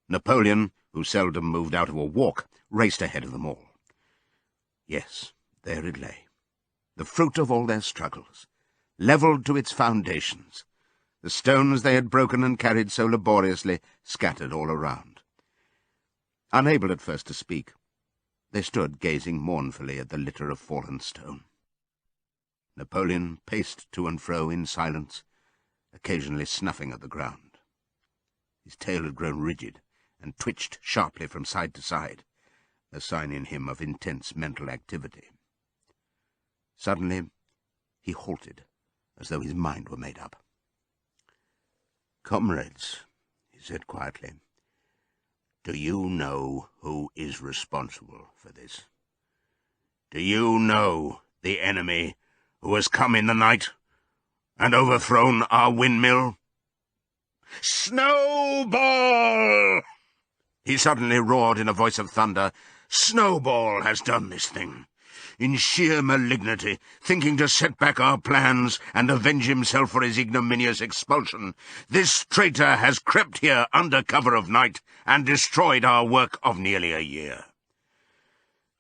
Napoleon, who seldom moved out of a walk, raced ahead of them all. Yes, there it lay, the fruit of all their struggles, levelled to its foundations, the stones they had broken and carried so laboriously scattered all around. Unable at first to speak, they stood gazing mournfully at the litter of fallen stone. Napoleon paced to and fro in silence, occasionally snuffing at the ground. His tail had grown rigid and twitched sharply from side to side, a sign in him of intense mental activity. Suddenly he halted, as though his mind were made up. "Comrades," he said quietly, "do you know who is responsible for this? Do you know the enemy who has come in the night and overthrown our windmill? Snowball!" He suddenly roared in a voice of thunder. "Snowball has done this thing. In sheer malignity, thinking to set back our plans and avenge himself for his ignominious expulsion, this traitor has crept here under cover of night and destroyed our work of nearly a year.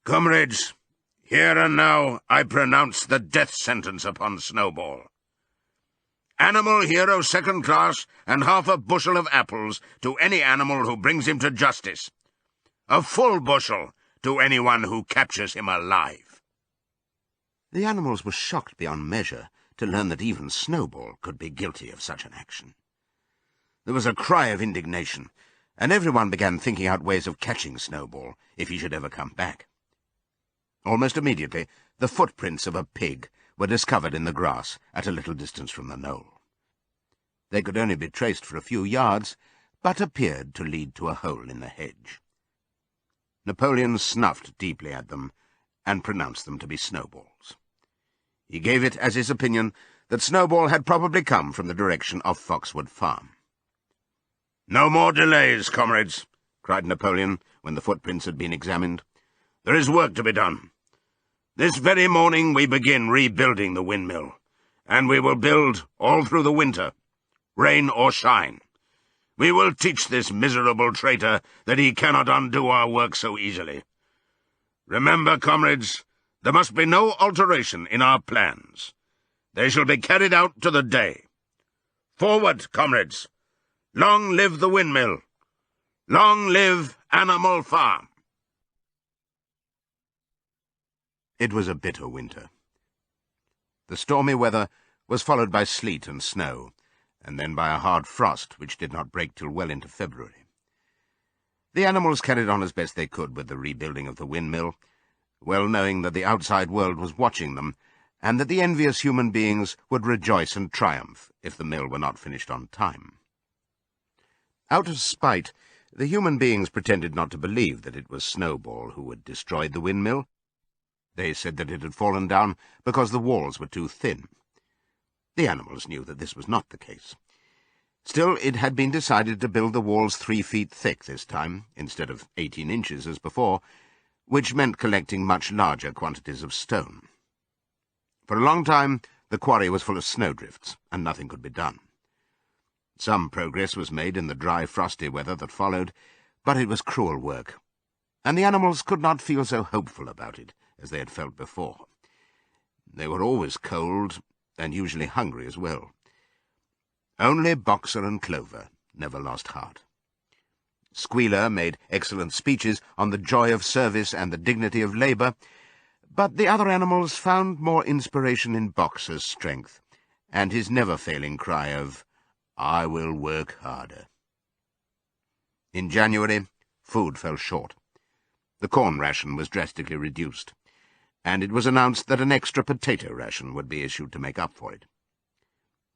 Comrades, here and now I pronounce the death sentence upon Snowball. Animal hero second class, and half a bushel of apples to any animal who brings him to justice. A full bushel to anyone who captures him alive." The animals were shocked beyond measure to learn that even Snowball could be guilty of such an action. There was a cry of indignation, and everyone began thinking out ways of catching Snowball if he should ever come back. Almost immediately, the footprints of a pig were discovered in the grass at a little distance from the knoll. They could only be traced for a few yards, but appeared to lead to a hole in the hedge. Napoleon snuffed deeply at them and pronounced them to be Snowball's. He gave it as his opinion that Snowball had probably come from the direction of Foxwood Farm. "No more delays, comrades," cried Napoleon when the footprints had been examined. "There is work to be done. This very morning we begin rebuilding the windmill, and we will build all through the winter, rain or shine. We will teach this miserable traitor that he cannot undo our work so easily. Remember, comrades, there must be no alteration in our plans. They shall be carried out to the day. Forward, comrades! Long live the windmill! Long live Animal Farm!" It was a bitter winter. The stormy weather was followed by sleet and snow, and then by a hard frost which did not break till well into February. The animals carried on as best they could with the rebuilding of the windmill, well knowing that the outside world was watching them, and that the envious human beings would rejoice and triumph if the mill were not finished on time. Out of spite, the human beings pretended not to believe that it was Snowball who had destroyed the windmill. They said that it had fallen down because the walls were too thin. The animals knew that this was not the case. Still, it had been decided to build the walls 3 feet thick this time, instead of 18 inches as before, which meant collecting much larger quantities of stone. For a long time, the quarry was full of snowdrifts, and nothing could be done. Some progress was made in the dry, frosty weather that followed, but it was cruel work, and the animals could not feel so hopeful about it as they had felt before. They were always cold, and usually hungry as well. Only Boxer and Clover never lost heart. Squealer made excellent speeches on the joy of service and the dignity of labour, but the other animals found more inspiration in Boxer's strength, and his never-failing cry of, "I will work harder." In January, food fell short. The corn ration was drastically reduced, and it was announced that an extra potato ration would be issued to make up for it.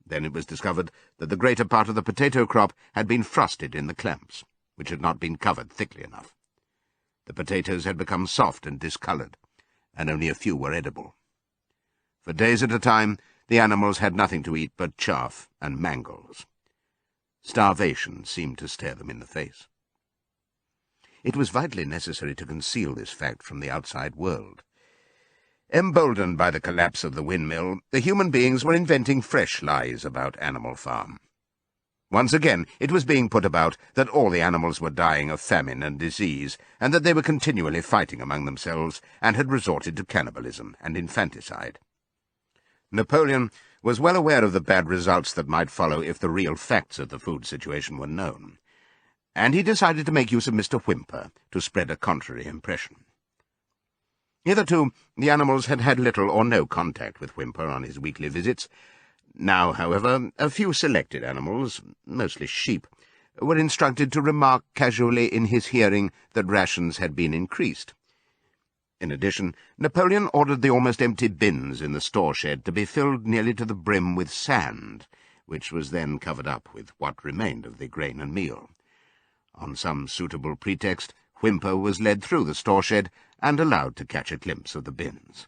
Then it was discovered that the greater part of the potato crop had been frosted in the clamps, which had not been covered thickly enough. The potatoes had become soft and discoloured, and only a few were edible. For days at a time, the animals had nothing to eat but chaff and mangles. Starvation seemed to stare them in the face. It was vitally necessary to conceal this fact from the outside world. Emboldened by the collapse of the windmill, the human beings were inventing fresh lies about Animal Farm. Once again, it was being put about that all the animals were dying of famine and disease, and that they were continually fighting among themselves, and had resorted to cannibalism and infanticide. Napoleon was well aware of the bad results that might follow if the real facts of the food situation were known, and he decided to make use of Mr. Whymper to spread a contrary impression. Hitherto, the animals had had little or no contact with Whymper on his weekly visits. Now, however, a few selected animals, mostly sheep, were instructed to remark casually in his hearing that rations had been increased. In addition, Napoleon ordered the almost empty bins in the store shed to be filled nearly to the brim with sand, which was then covered up with what remained of the grain and meal. On some suitable pretext, Whymper was led through the store shed and allowed to catch a glimpse of the bins.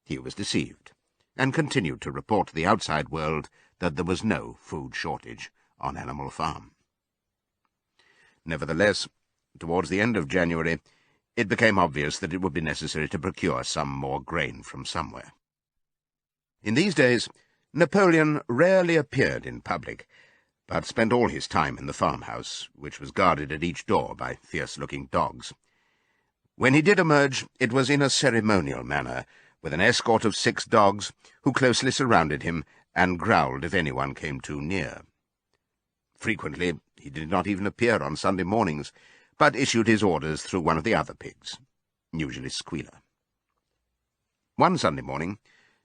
He was deceived, and continued to report to the outside world that there was no food shortage on Animal Farm. Nevertheless, towards the end of January, it became obvious that it would be necessary to procure some more grain from somewhere. In these days, Napoleon rarely appeared in public, but spent all his time in the farmhouse, which was guarded at each door by fierce-looking dogs. When he did emerge, it was in a ceremonial manner, with an escort of 6 dogs, who closely surrounded him and growled if anyone came too near. Frequently he did not even appear on Sunday mornings, but issued his orders through one of the other pigs, usually Squealer. One Sunday morning,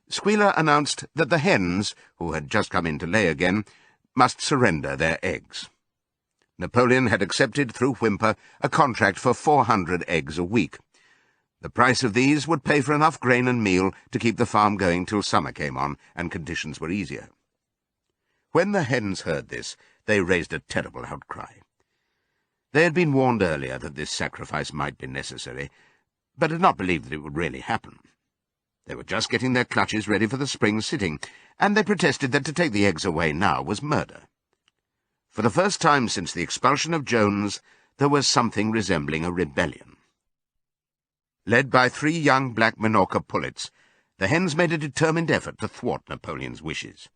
Squealer announced that the hens, who had just come in to lay again, must surrender their eggs. Napoleon had accepted, through Whymper, a contract for 400 eggs a week. The price of these would pay for enough grain and meal to keep the farm going till summer came on and conditions were easier. When the hens heard this, they raised a terrible outcry. They had been warned earlier that this sacrifice might be necessary, but had not believed that it would really happen. They were just getting their clutches ready for the spring sitting, and they protested that to take the eggs away now was murder. For the first time since the expulsion of Jones, there was something resembling a rebellion. Led by 3 young black Minorca pullets, the hens made a determined effort to thwart Napoleon's wishes.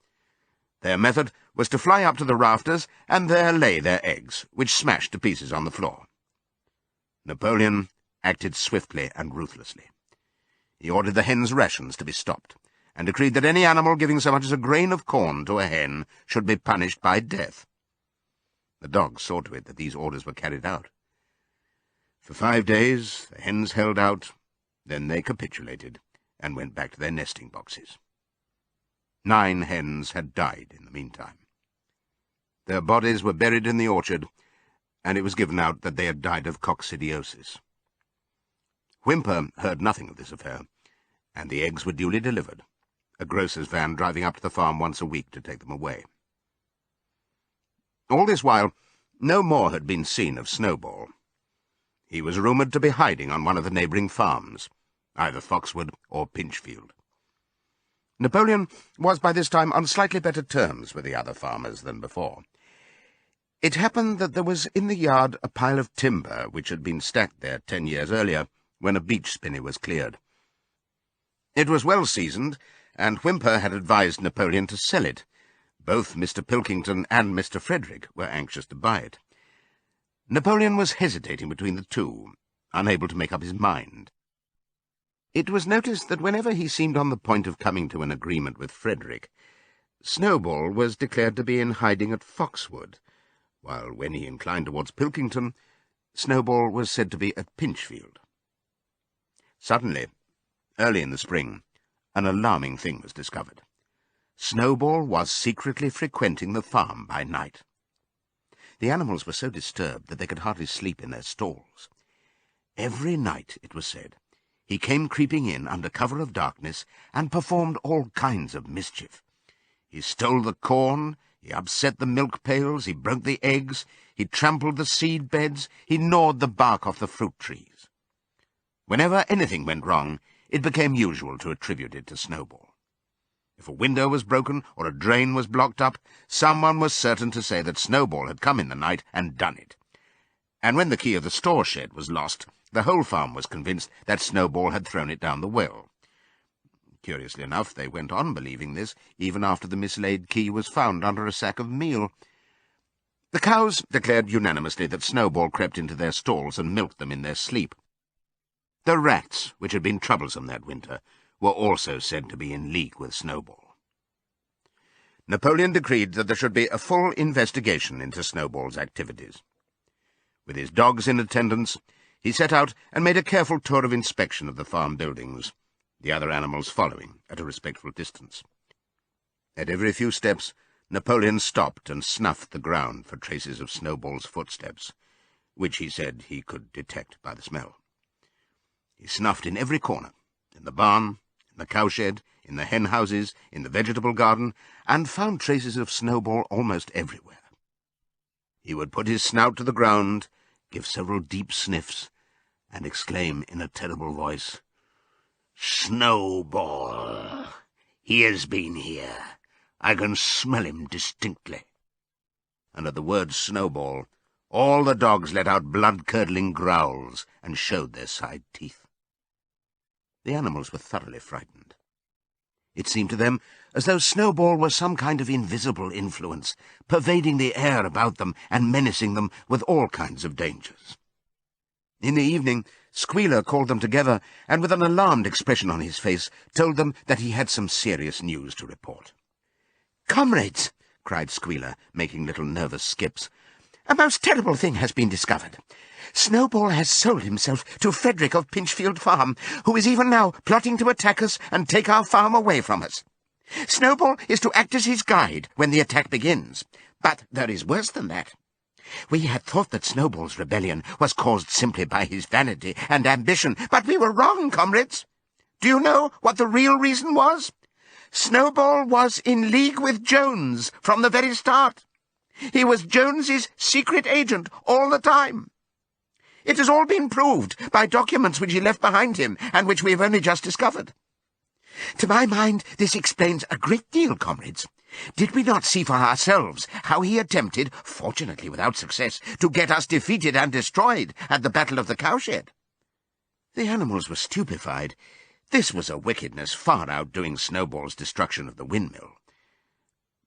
Their method was to fly up to the rafters and there lay their eggs, which smashed to pieces on the floor. Napoleon acted swiftly and ruthlessly. He ordered the hens' rations to be stopped, and decreed that any animal giving so much as a grain of corn to a hen should be punished by death. The dogs saw to it that these orders were carried out. For 5 days the hens held out, then they capitulated and went back to their nesting boxes. 9 hens had died in the meantime. Their bodies were buried in the orchard, and it was given out that they had died of coccidiosis. Whymper heard nothing of this affair, and the eggs were duly delivered, a grocer's van driving up to the farm once a week to take them away. All this while, no more had been seen of Snowball. He was rumoured to be hiding on one of the neighbouring farms, either Foxwood or Pinchfield. Napoleon was by this time on slightly better terms with the other farmers than before. It happened that there was in the yard a pile of timber which had been stacked there 10 years earlier, when a beech spinney was cleared. It was well seasoned, and Whymper had advised Napoleon to sell it. Both Mr. Pilkington and Mr. Frederick were anxious to buy it. Napoleon was hesitating between the two, unable to make up his mind. It was noticed that whenever he seemed on the point of coming to an agreement with Frederick, Snowball was declared to be in hiding at Foxwood, while when he inclined towards Pilkington, Snowball was said to be at Pinchfield. Suddenly, early in the spring, an alarming thing was discovered. Snowball was secretly frequenting the farm by night. The animals were so disturbed that they could hardly sleep in their stalls. Every night, it was said, he came creeping in under cover of darkness and performed all kinds of mischief. He stole the corn, he upset the milk pails, he broke the eggs, he trampled the seed beds, he gnawed the bark off the fruit trees. Whenever anything went wrong, it became usual to attribute it to Snowball. If a window was broken or a drain was blocked up, someone was certain to say that Snowball had come in the night and done it. And when the key of the store shed was lost, the whole farm was convinced that Snowball had thrown it down the well. Curiously enough, they went on believing this, even after the mislaid key was found under a sack of meal. The cows declared unanimously that Snowball crept into their stalls and milked them in their sleep. The rats, which had been troublesome that winter, were also said to be in league with Snowball. Napoleon decreed that there should be a full investigation into Snowball's activities. With his dogs in attendance, he set out and made a careful tour of inspection of the farm buildings, the other animals following at a respectful distance. At every few steps, Napoleon stopped and snuffed the ground for traces of Snowball's footsteps, which he said he could detect by the smell. He snuffed in every corner, in the barn, in the cowshed, in the hen-houses, in the vegetable garden, and found traces of Snowball almost everywhere. He would put his snout to the ground, give several deep sniffs, and exclaim in a terrible voice, "Snowball! He has been here. I can smell him distinctly." And at the word Snowball, all the dogs let out blood-curdling growls and showed their side teeth. The animals were thoroughly frightened. It seemed to them as though Snowball were some kind of invisible influence, pervading the air about them and menacing them with all kinds of dangers. In the evening, Squealer called them together, and with an alarmed expression on his face, told them that he had some serious news to report. "Comrades," cried Squealer, making little nervous skips, "a most terrible thing has been discovered. Snowball has sold himself to Frederick of Pinchfield Farm, who is even now plotting to attack us and take our farm away from us. Snowball is to act as his guide when the attack begins. But there is worse than that. We had thought that Snowball's rebellion was caused simply by his vanity and ambition, but we were wrong, comrades. Do you know what the real reason was? Snowball was in league with Jones from the very start. He was Jones's secret agent all the time. It has all been proved by documents which he left behind him and which we have only just discovered. To my mind, this explains a great deal, comrades. Did we not see for ourselves how he attempted, fortunately without success, to get us defeated and destroyed at the Battle of the Cowshed? The animals were stupefied. This was a wickedness far outdoing Snowball's destruction of the windmill.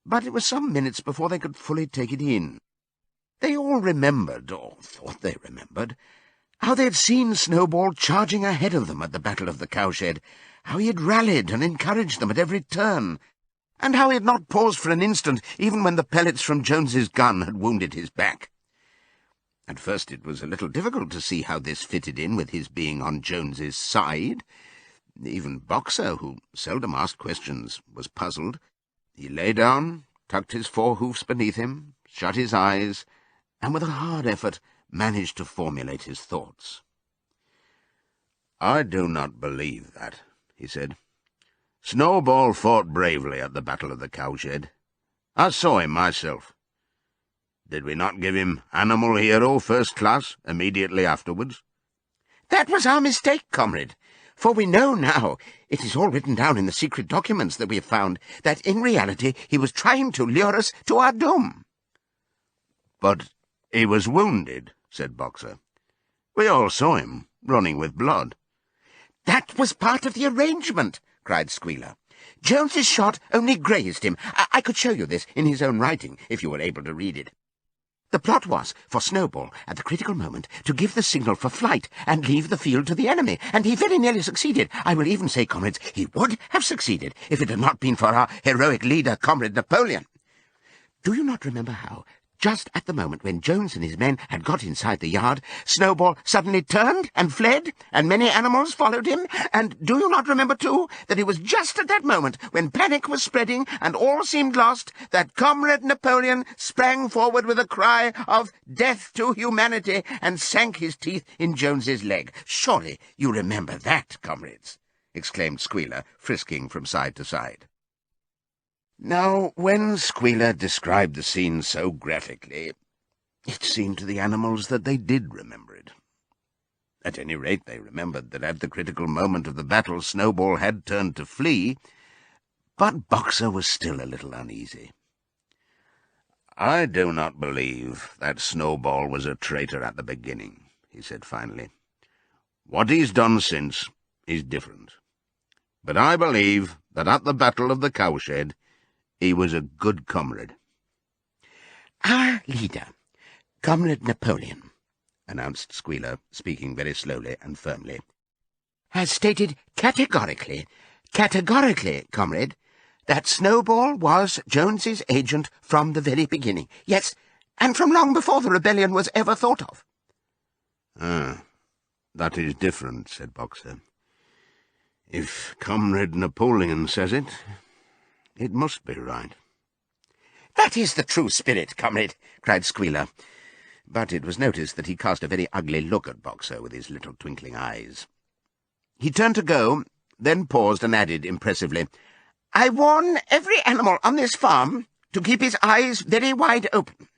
But it was some minutes before they could fully take it in. They all remembered, or thought they remembered, how they had seen Snowball charging ahead of them at the Battle of the Cowshed, how he had rallied and encouraged them at every turn, and how he had not paused for an instant even when the pellets from Jones's gun had wounded his back. At first it was a little difficult to see how this fitted in with his being on Jones's side. Even Boxer, who seldom asked questions, was puzzled. He lay down, tucked his four hoofs beneath him, shut his eyes, and with a hard effort managed to formulate his thoughts. "I do not believe that," he said. "Snowball fought bravely at the Battle of the Cowshed. I saw him myself. Did we not give him Animal Hero First Class immediately afterwards?" "That was our mistake, comrade, for we know now, it is all written down in the secret documents that we have found, that in reality he was trying to lure us to our doom." "But he was wounded," said Boxer. "We all saw him, running with blood." "That was part of the arrangement," cried Squealer. "Jones's shot only grazed him. I could show you this in his own writing, if you were able to read it. The plot was for Snowball, at the critical moment, to give the signal for flight and leave the field to the enemy, and he very nearly succeeded. I will even say, comrades, he would have succeeded if it had not been for our heroic leader, Comrade Napoleon. Do you not remember how, just at the moment when Jones and his men had got inside the yard, Snowball suddenly turned and fled, and many animals followed him? And do you not remember, too, that it was just at that moment, when panic was spreading and all seemed lost, that Comrade Napoleon sprang forward with a cry of death to humanity and sank his teeth in Jones's leg? Surely you remember that, comrades," exclaimed Squealer, frisking from side to side. Now, when Squealer described the scene so graphically, it seemed to the animals that they did remember it. At any rate, they remembered that at the critical moment of the battle Snowball had turned to flee, but Boxer was still a little uneasy. "I do not believe that Snowball was a traitor at the beginning," he said finally. "What he's done since is different. But I believe that at the Battle of the Cowshed he was a good comrade." "Our leader, Comrade Napoleon," announced Squealer, speaking very slowly and firmly, "has stated categorically, comrade, that Snowball was Jones's agent from the very beginning. Yes, and from long before the rebellion was ever thought of." "Ah, that is different," said Boxer. "If Comrade Napoleon says it, it must be right." "That is the true spirit, comrade," cried Squealer. But it was noticed that he cast a very ugly look at Boxer with his little twinkling eyes. He turned to go, then paused and added impressively, "I warn every animal on this farm to keep his eyes very wide open,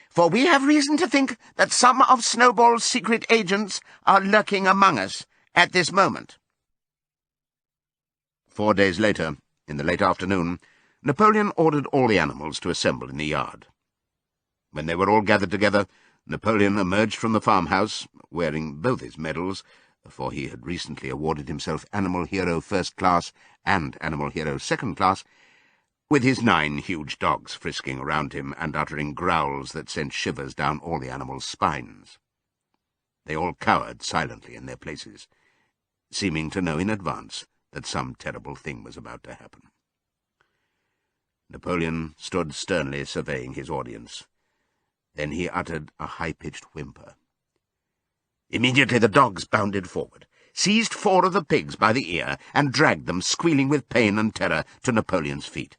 for we have reason to think that some of Snowball's secret agents are lurking among us at this moment." 4 days later, in the late afternoon, Napoleon ordered all the animals to assemble in the yard. When they were all gathered together, Napoleon emerged from the farmhouse, wearing both his medals, for he had recently awarded himself Animal Hero First Class and Animal Hero Second Class, with his 9 huge dogs frisking around him and uttering growls that sent shivers down all the animals' spines. They all cowered silently in their places, seeming to know in advance that some terrible thing was about to happen. Napoleon stood sternly surveying his audience. Then he uttered a high-pitched whimper. Immediately the dogs bounded forward, seized 4 of the pigs by the ear, and dragged them, squealing with pain and terror, to Napoleon's feet.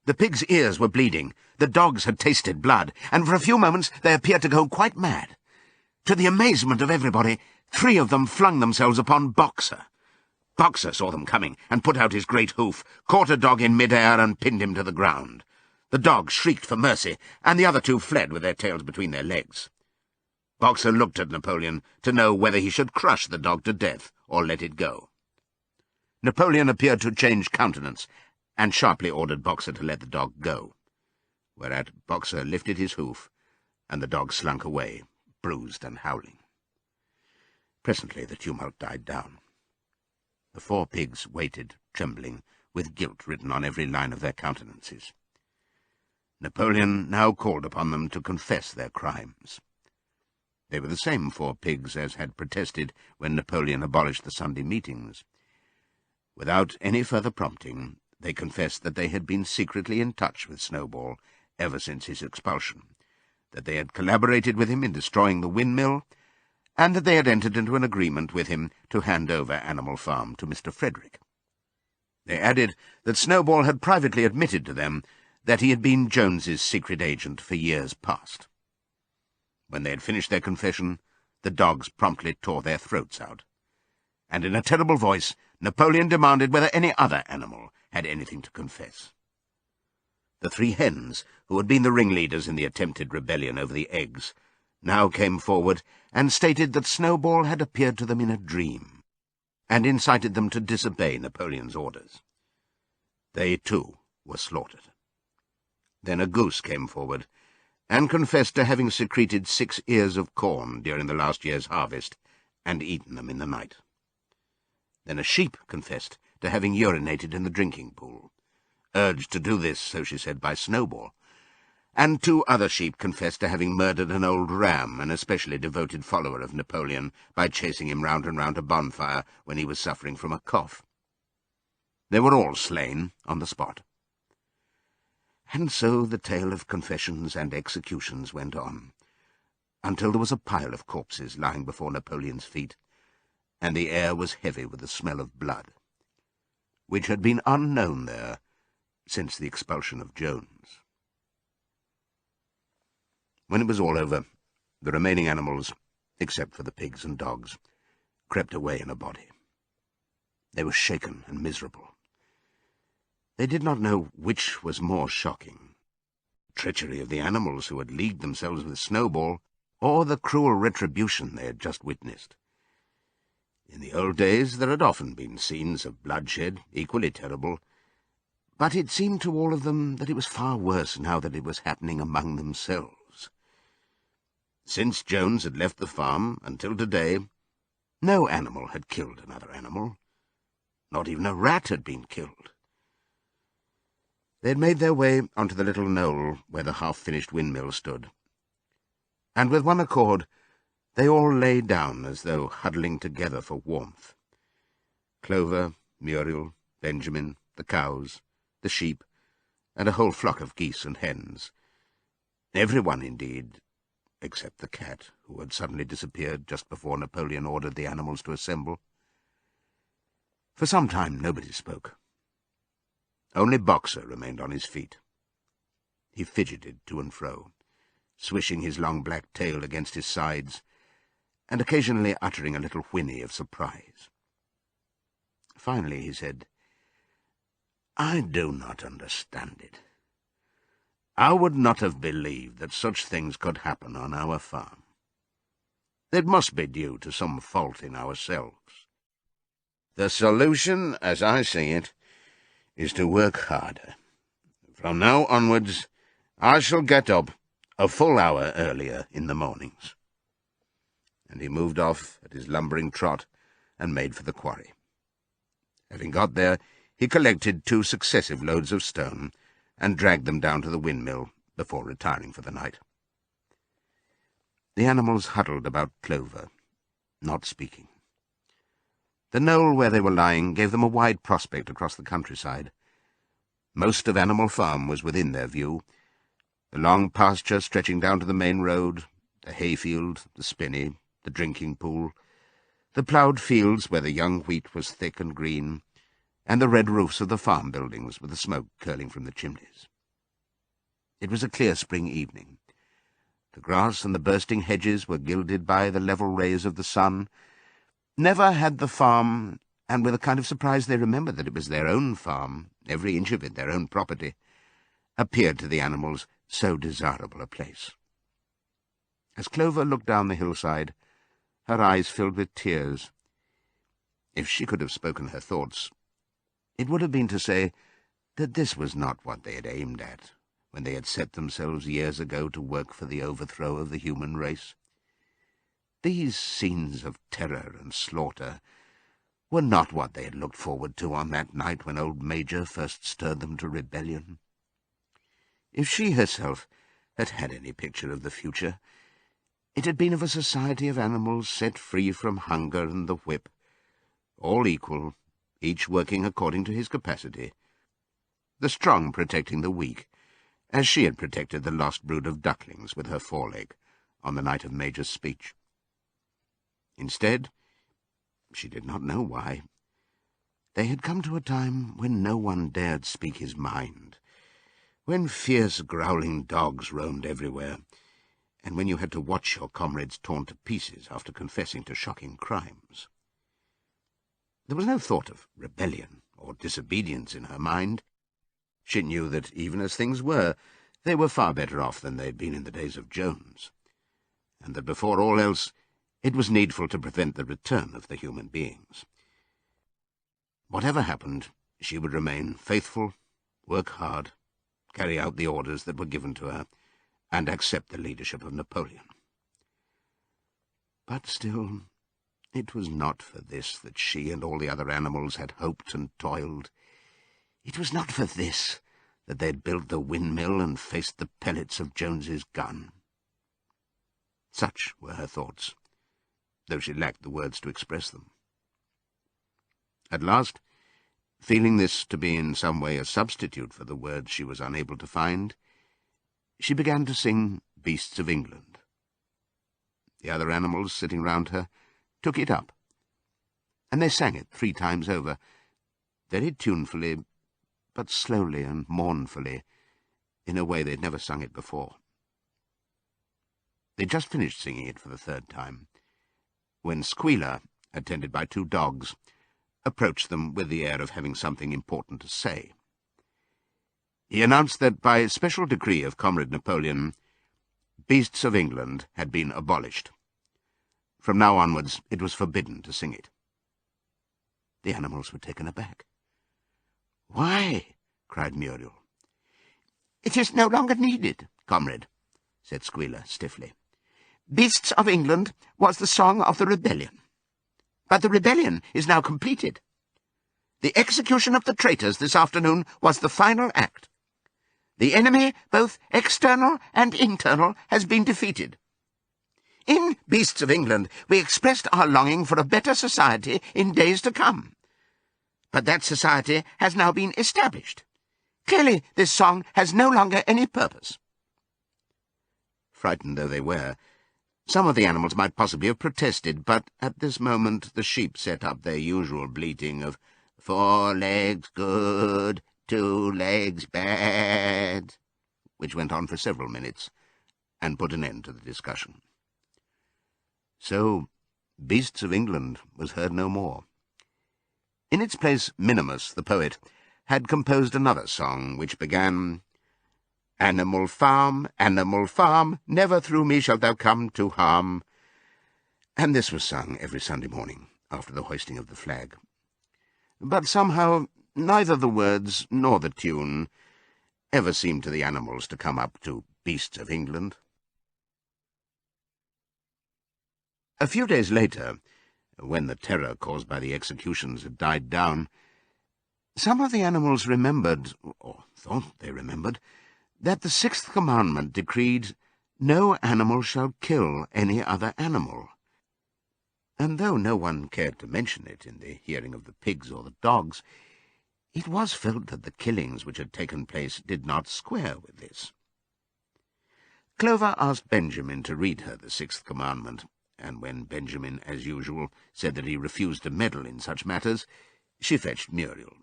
The pigs' ears were bleeding, the dogs had tasted blood, and for a few moments they appeared to go quite mad. To the amazement of everybody, 3 of them flung themselves upon Boxer. Boxer saw them coming, and put out his great hoof, caught a dog in mid-air, and pinned him to the ground. The dog shrieked for mercy, and the other 2 fled with their tails between their legs. Boxer looked at Napoleon to know whether he should crush the dog to death or let it go. Napoleon appeared to change countenance, and sharply ordered Boxer to let the dog go, whereat Boxer lifted his hoof, and the dog slunk away, bruised and howling. Presently the tumult died down. The 4 pigs waited, trembling, with guilt written on every line of their countenances. Napoleon now called upon them to confess their crimes. They were the same 4 pigs as had protested when Napoleon abolished the Sunday meetings. Without any further prompting, they confessed that they had been secretly in touch with Snowball ever since his expulsion, that they had collaborated with him in destroying the windmill, and that they had entered into an agreement with him to hand over Animal Farm to Mr. Frederick. They added that Snowball had privately admitted to them that he had been Jones's secret agent for years past. When they had finished their confession, the dogs promptly tore their throats out, and in a terrible voice Napoleon demanded whether any other animal had anything to confess. The 3 hens, who had been the ringleaders in the attempted rebellion over the eggs, now came forward and stated that Snowball had appeared to them in a dream, and incited them to disobey Napoleon's orders. They, too, were slaughtered. Then a goose came forward, and confessed to having secreted 6 ears of corn during the last year's harvest, and eaten them in the night. Then a sheep confessed to having urinated in the drinking pool, urged to do this, so she said, by Snowball, and 2 other sheep confessed to having murdered an old ram, an especially devoted follower of Napoleon, by chasing him round and round a bonfire when he was suffering from a cough. They were all slain on the spot. And so the tale of confessions and executions went on, until there was a pile of corpses lying before Napoleon's feet, and the air was heavy with the smell of blood, which had been unknown there since the expulsion of Jones. When it was all over, the remaining animals, except for the pigs and dogs, crept away in a body. They were shaken and miserable. They did not know which was more shocking, the treachery of the animals who had leagued themselves with Snowball, or the cruel retribution they had just witnessed. In the old days there had often been scenes of bloodshed, equally terrible, but it seemed to all of them that it was far worse now that it was happening among themselves. Since Jones had left the farm until today, no animal had killed another animal. Not even a rat had been killed. They had made their way onto the little knoll where the half-finished windmill stood, and with one accord they all lay down as though huddling together for warmth. Clover, Muriel, Benjamin, the cows, the sheep, and a whole flock of geese and hens. Everyone, indeed, except the cat, who had suddenly disappeared just before Napoleon ordered the animals to assemble. For some time nobody spoke. Only Boxer remained on his feet. He fidgeted to and fro, swishing his long black tail against his sides, and occasionally uttering a little whinny of surprise. Finally he said, "I do not understand it. I would not have believed that such things could happen on our farm. It must be due to some fault in ourselves. The solution, as I see it, is to work harder. From now onwards, I shall get up a full hour earlier in the mornings." And he moved off at his lumbering trot and made for the quarry. Having got there, he collected 2 successive loads of stone and dragged them down to the windmill before retiring for the night. The animals huddled about Clover, not speaking. The knoll where they were lying gave them a wide prospect across the countryside. Most of Animal Farm was within their view. The long pasture stretching down to the main road, the hayfield, the spinney, the drinking pool, the ploughed fields where the young wheat was thick and green, and the red roofs of the farm buildings with the smoke curling from the chimneys. It was a clear spring evening. The grass and the bursting hedges were gilded by the level rays of the sun. Never had the farm, and with a kind of surprise they remembered that it was their own farm, every inch of it their own property, appeared to the animals so desirable a place. As Clover looked down the hillside, her eyes filled with tears. If she could have spoken her thoughts, it would have been to say that this was not what they had aimed at when they had set themselves years ago to work for the overthrow of the human race. These scenes of terror and slaughter were not what they had looked forward to on that night when old Major first stirred them to rebellion. If she herself had had any picture of the future, it had been of a society of animals set free from hunger and the whip, all equal, each working according to his capacity, the strong protecting the weak, as she had protected the lost brood of ducklings with her foreleg on the night of Major's speech. Instead, she did not know why, they had come to a time when no one dared speak his mind, when fierce growling dogs roamed everywhere, and when you had to watch your comrades torn to pieces after confessing to shocking crimes. There was no thought of rebellion or disobedience in her mind. She knew that, even as things were, they were far better off than they had been in the days of Jones, and that before all else it was needful to prevent the return of the human beings. Whatever happened, she would remain faithful, work hard, carry out the orders that were given to her, and accept the leadership of Napoleon. But still, it was not for this that she and all the other animals had hoped and toiled. It was not for this that they had built the windmill and faced the pellets of Jones's gun. Such were her thoughts, though she lacked the words to express them. At last, feeling this to be in some way a substitute for the words she was unable to find, she began to sing Beasts of England. The other animals sitting round her took it up, and they sang it 3 times over, very tunefully, but slowly and mournfully, in a way they'd never sung it before. They'd just finished singing it for the 3rd time, when Squealer, attended by 2 dogs, approached them with the air of having something important to say. He announced that, by special decree of Comrade Napoleon, Beasts of England had been abolished. From now onwards it was forbidden to sing it. The animals were taken aback. "Why?" cried Muriel. "It is no longer needed, comrade," said Squealer stiffly. "Beasts of England was the song of the rebellion. But the rebellion is now completed. The execution of the traitors this afternoon was the final act. The enemy, both external and internal, has been defeated. In Beasts of England we expressed our longing for a better society in days to come. But that society has now been established. Clearly this song has no longer any purpose." Frightened though they were, some of the animals might possibly have protested, but at this moment the sheep set up their usual bleating of 4 legs good, 2 legs bad, which went on for several minutes, and put an end to the discussion. So Beasts of England was heard no more. In its place Minimus, the poet, had composed another song, which began, Animal farm, never through me shalt thou come to harm, and this was sung every Sunday morning after the hoisting of the flag. But somehow neither the words nor the tune ever seemed to the animals to come up to Beasts of England. A few days later, when the terror caused by the executions had died down, some of the animals remembered, or thought they remembered, that the 6th commandment decreed, "No animal shall kill any other animal." And though no one cared to mention it in the hearing of the pigs or the dogs, It was felt that the killings which had taken place did not square with this. Clover asked Benjamin to read her the Sixth Commandment, and when Benjamin, as usual, said that he refused to meddle in such matters, she fetched Muriel.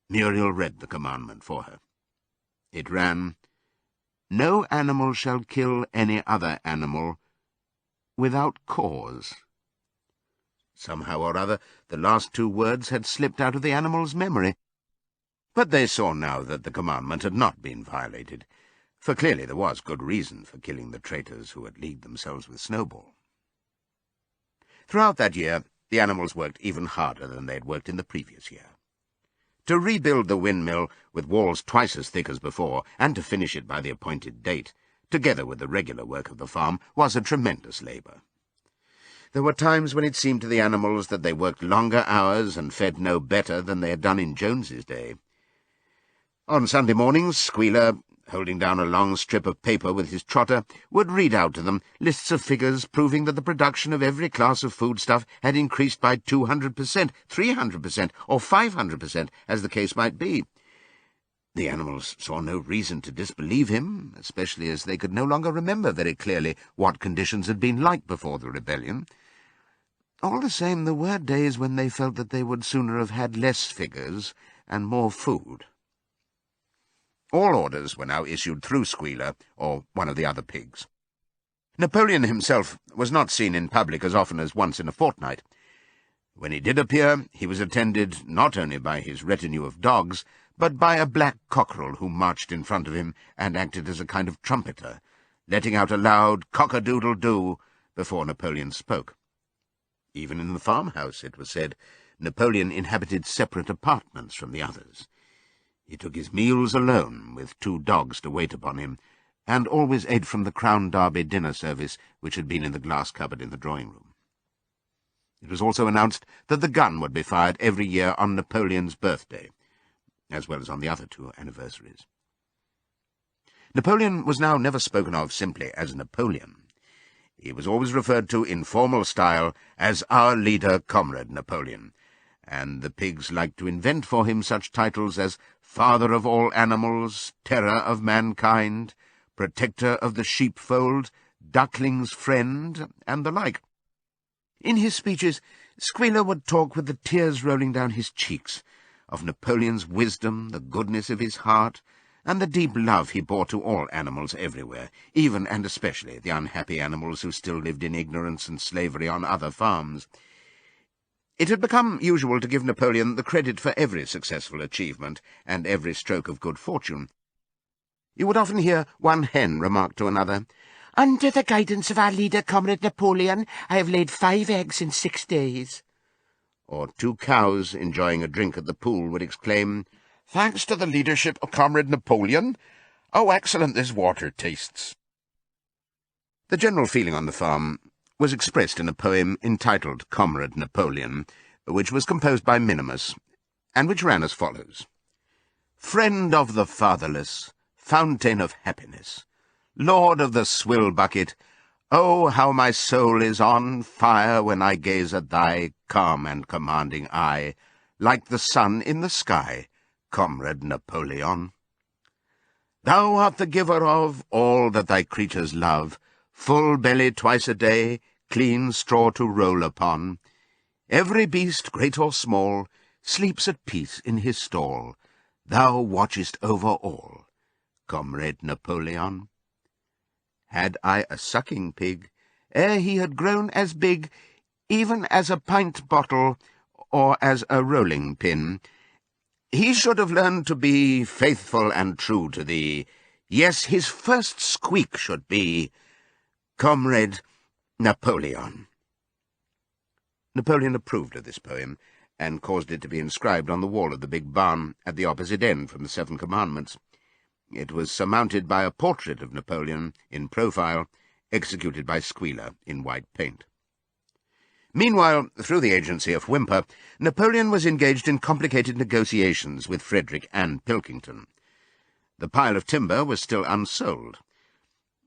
Muriel read the commandment for her. It ran, "No animal shall kill any other animal without cause." Somehow or other, the last two words had slipped out of the animal's memory. But they saw now that the commandment had not been violated, for clearly there was good reason for killing the traitors who had leagued themselves with Snowball. Throughout that year, the animals worked even harder than they had worked in the previous year. To rebuild the windmill with walls twice as thick as before, and to finish it by the appointed date, together with the regular work of the farm, was a tremendous labour. There were times when it seemed to the animals that they worked longer hours and fed no better than they had done in Jones's day. On Sunday mornings, Squealer, holding down a long strip of paper with his trotter, would read out to them lists of figures proving that the production of every class of foodstuff had increased by 200%, 300%, or 500%, as the case might be. The animals saw no reason to disbelieve him, especially as they could no longer remember very clearly what conditions had been like before the rebellion. All the same, there were days when they felt that they would sooner have had less figures and more food. All orders were now issued through Squealer, or one of the other pigs. Napoleon himself was not seen in public as often as once in a fortnight. When he did appear, he was attended not only by his retinue of dogs, but by a black cockerel who marched in front of him and acted as a kind of trumpeter, letting out a loud cock-a-doodle-doo before Napoleon spoke. Even in the farmhouse, it was said, Napoleon inhabited separate apartments from the others. He took his meals alone, with 2 dogs to wait upon him, and always ate from the Crown Derby dinner service which had been in the glass cupboard in the drawing-room. It was also announced that the gun would be fired every year on Napoleon's birthday, as well as on the other 2 anniversaries. Napoleon was now never spoken of simply as Napoleon. He was always referred to in formal style as our leader, Comrade Napoleon, and the pigs liked to invent for him such titles as Father of all animals, Terror of mankind, Protector of the sheepfold, Duckling's friend, and the like. In his speeches, Squealer would talk with the tears rolling down his cheeks, of Napoleon's wisdom, the goodness of his heart, and the deep love he bore to all animals everywhere, even and especially the unhappy animals who still lived in ignorance and slavery on other farms. It had become usual to give Napoleon the credit for every successful achievement and every stroke of good fortune. You would often hear one hen remark to another, "Under the guidance of our leader, Comrade Napoleon, I have laid 5 eggs in 6 days." Or 2 cows, enjoying a drink at the pool, would exclaim, "Thanks to the leadership of Comrade Napoleon, how excellent this water tastes." The general feeling on the farm was expressed in a poem entitled Comrade Napoleon, which was composed by Minimus, and which ran as follows. Friend of the fatherless, fountain of happiness, Lord of the swill bucket, oh, how my soul is on fire when I gaze at thy calm and commanding eye, like the sun in the sky, Comrade Napoleon. Thou art the giver of all that thy creatures love, full belly twice a day, clean straw to roll upon. Every beast, great or small, sleeps at peace in his stall. Thou watchest over all, Comrade Napoleon. Had I a sucking pig, ere he had grown as big, even as a pint bottle or as a rolling pin, he should have learned to be faithful and true to thee. Yes, his first squeak should be, Comrade Napoleon. Napoleon approved of this poem, and caused it to be inscribed on the wall of the big barn at the opposite end from the 7 Commandments. It was surmounted by a portrait of Napoleon, in profile, executed by Squealer in white paint. Meanwhile, through the agency of Whymper, Napoleon was engaged in complicated negotiations with Frederick and Pilkington. The pile of timber was still unsold.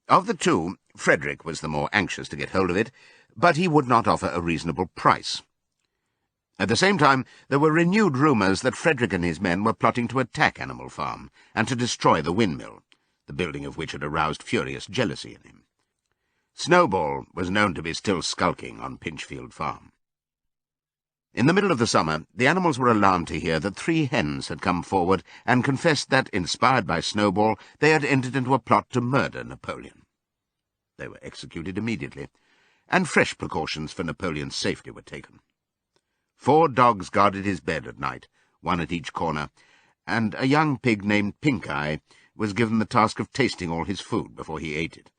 Of the 2, Frederick was the more anxious to get hold of it, but he would not offer a reasonable price. At the same time, there were renewed rumours that Frederick and his men were plotting to attack Animal Farm and to destroy the windmill, the building of which had aroused furious jealousy in him. Snowball was known to be still skulking on Pinchfield Farm. In the middle of the summer, the animals were alarmed to hear that 3 hens had come forward and confessed that, inspired by Snowball, they had entered into a plot to murder Napoleon. They were executed immediately, and fresh precautions for Napoleon's safety were taken. 4 dogs guarded his bed at night, 1 at each corner, and a young pig named Pink-Eye was given the task of tasting all his food before he ate it,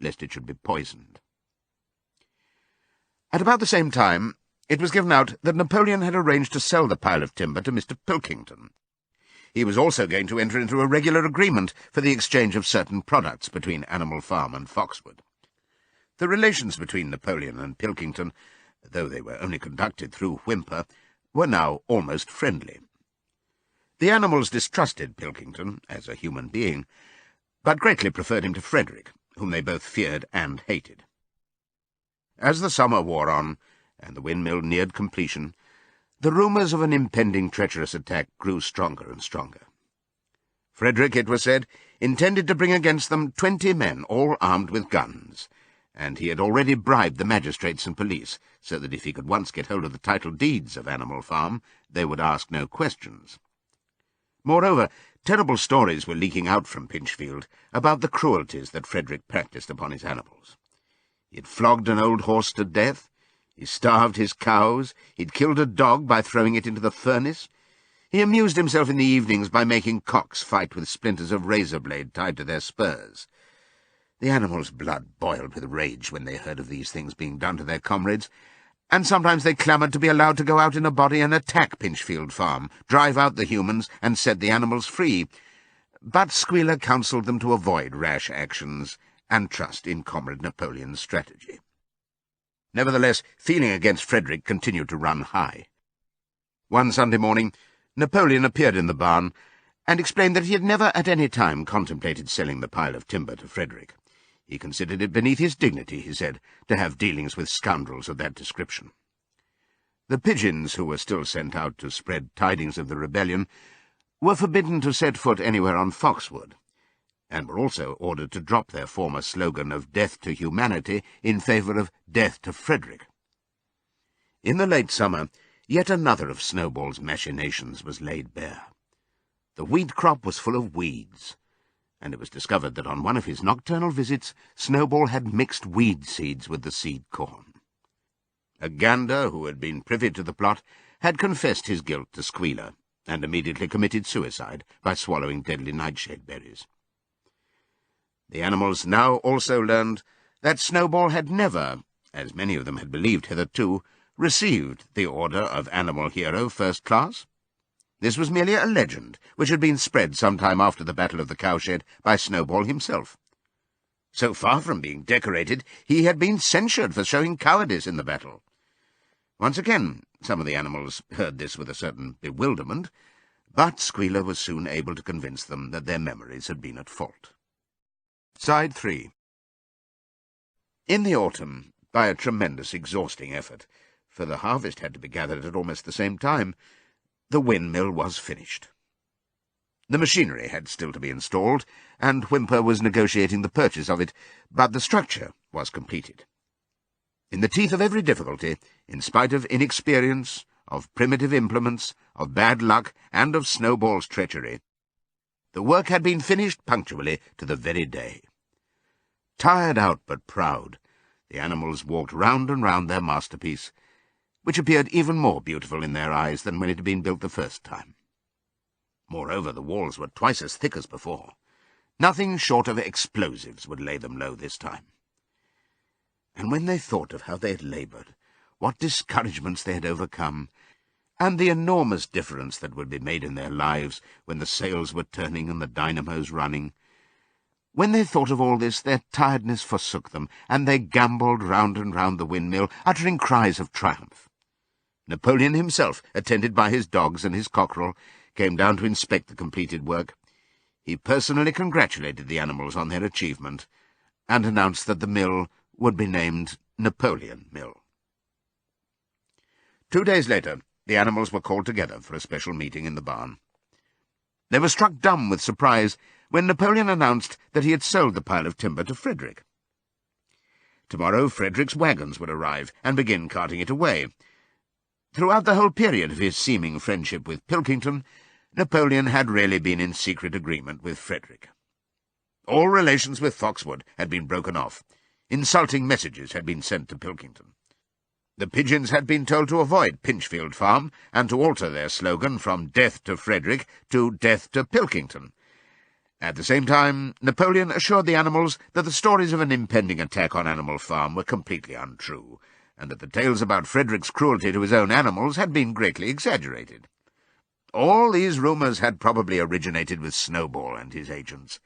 lest it should be poisoned. At about the same time, it was given out that Napoleon had arranged to sell the pile of timber to Mr. Pilkington. He was also going to enter into a regular agreement for the exchange of certain products between Animal Farm and Foxwood. The relations between Napoleon and Pilkington, though they were only conducted through Whymper, were now almost friendly. The animals distrusted Pilkington as a human being, but greatly preferred him to Frederick, whom they both feared and hated. As the summer wore on, and the windmill neared completion, the rumours of an impending treacherous attack grew stronger and stronger. Frederick, it was said, intended to bring against them 20 men, all armed with guns, and he had already bribed the magistrates and police, so that if he could once get hold of the title deeds of Animal Farm, they would ask no questions. Moreover, terrible stories were leaking out from Pinchfield about the cruelties that Frederick practised upon his animals. He had flogged an old horse to death, he starved his cows, he'd killed a dog by throwing it into the furnace. He amused himself in the evenings by making cocks fight with splinters of razor-blade tied to their spurs. The animals' blood boiled with rage when they heard of these things being done to their comrades, and sometimes they clamoured to be allowed to go out in a body and attack Pinchfield Farm, drive out the humans, and set the animals free. But Squealer counselled them to avoid rash actions and trust in Comrade Napoleon's strategy. Nevertheless, feeling against Frederick continued to run high. One Sunday morning, Napoleon appeared in the barn and explained that he had never at any time contemplated selling the pile of timber to Frederick. He considered it beneath his dignity, he said, to have dealings with scoundrels of that description. The pigeons, who were still sent out to spread tidings of the rebellion, were forbidden to set foot anywhere on Foxwood, and were also ordered to drop their former slogan of death to humanity in favour of death to Frederick. In the late summer, yet another of Snowball's machinations was laid bare. The wheat crop was full of weeds, and it was discovered that on one of his nocturnal visits Snowball had mixed weed seeds with the seed corn. A gander, who had been privy to the plot, had confessed his guilt to Squealer, and immediately committed suicide by swallowing deadly nightshade berries. The animals now also learned that Snowball had never, as many of them had believed hitherto, received the Order of Animal Hero First Class. This was merely a legend, which had been spread some time after the Battle of the Cowshed by Snowball himself. So far from being decorated, he had been censured for showing cowardice in the battle. Once again, some of the animals heard this with a certain bewilderment, but Squealer was soon able to convince them that their memories had been at fault. Side 3. In the autumn, by a tremendous exhausting effort, for the harvest had to be gathered at almost the same time, the windmill was finished. The machinery had still to be installed, and Whymper was negotiating the purchase of it, but the structure was completed. In the teeth of every difficulty, in spite of inexperience, of primitive implements, of bad luck, and of Snowball's treachery, the work had been finished punctually to the very day. Tired out but proud, the animals walked round and round their masterpiece, which appeared even more beautiful in their eyes than when it had been built the first time. Moreover, the walls were twice as thick as before. Nothing short of explosives would lay them low this time. And when they thought of how they had laboured, what discouragements they had overcome, and the enormous difference that would be made in their lives when the sails were turning and the dynamos running, when they thought of all this, their tiredness forsook them, and they gambolled round and round the windmill, uttering cries of triumph. Napoleon himself, attended by his dogs and his cockerel, came down to inspect the completed work. He personally congratulated the animals on their achievement, and announced that the mill would be named Napoleon Mill. 2 days later, the animals were called together for a special meeting in the barn. They were struck dumb with surprise when Napoleon announced that he had sold the pile of timber to Frederick. Tomorrow Frederick's wagons would arrive and begin carting it away. Throughout the whole period of his seeming friendship with Pilkington, Napoleon had really been in secret agreement with Frederick. All relations with Foxwood had been broken off. Insulting messages had been sent to Pilkington. The pigeons had been told to avoid Pinchfield Farm and to alter their slogan from "Death to Frederick" to "Death to Pilkington." At the same time, Napoleon assured the animals that the stories of an impending attack on Animal Farm were completely untrue, and that the tales about Frederick's cruelty to his own animals had been greatly exaggerated. All these rumours had probably originated with Snowball and his agents.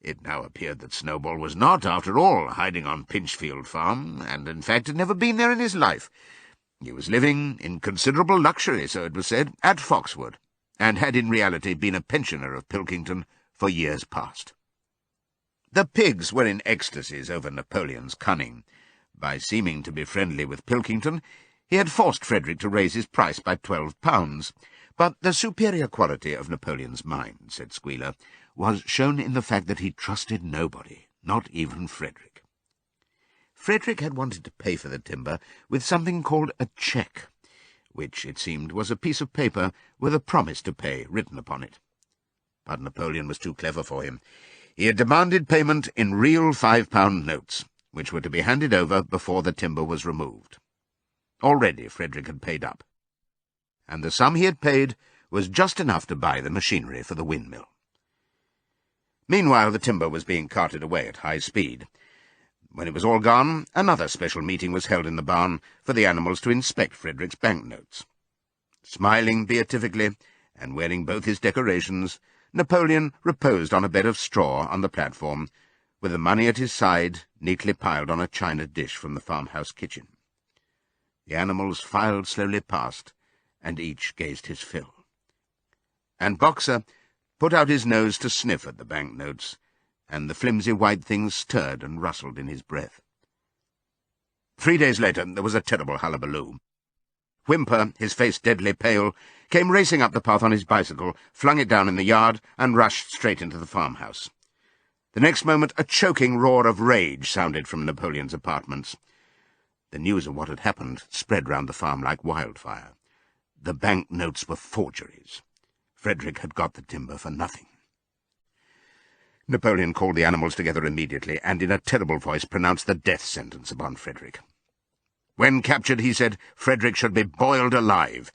It now appeared that Snowball was not, after all, hiding on Pinchfield Farm, and in fact had never been there in his life. He was living in considerable luxury, so it was said, at Foxwood, and had in reality been a pensioner of Pilkington for years past. The pigs were in ecstasies over Napoleon's cunning. By seeming to be friendly with Pilkington, he had forced Frederick to raise his price by £12. But the superior quality of Napoleon's mind, said Squealer, was shown in the fact that he trusted nobody, not even Frederick. Frederick had wanted to pay for the timber with something called a cheque, which, it seemed, was a piece of paper with a promise to pay written upon it. But Napoleon was too clever for him. He had demanded payment in real £5 notes, which were to be handed over before the timber was removed. Already Frederick had paid up, and the sum he had paid was just enough to buy the machinery for the windmill. Meanwhile the timber was being carted away at high speed. When it was all gone, another special meeting was held in the barn for the animals to inspect Frederick's banknotes. Smiling beatifically, and wearing both his decorations, Napoleon reposed on a bed of straw on the platform, with the money at his side, neatly piled on a china dish from the farmhouse kitchen. The animals filed slowly past, and each gazed his fill. And Boxer put out his nose to sniff at the banknotes, and the flimsy white things stirred and rustled in his breath. 3 days later there was a terrible hullabaloo. Whymper, his face deadly pale, came racing up the path on his bicycle, flung it down in the yard, and rushed straight into the farmhouse. The next moment a choking roar of rage sounded from Napoleon's apartments. The news of what had happened spread round the farm like wildfire. The banknotes were forgeries. Frederick had got the timber for nothing. Napoleon called the animals together immediately, and in a terrible voice pronounced the death sentence upon Frederick. When captured, he said, Frederick should be boiled alive.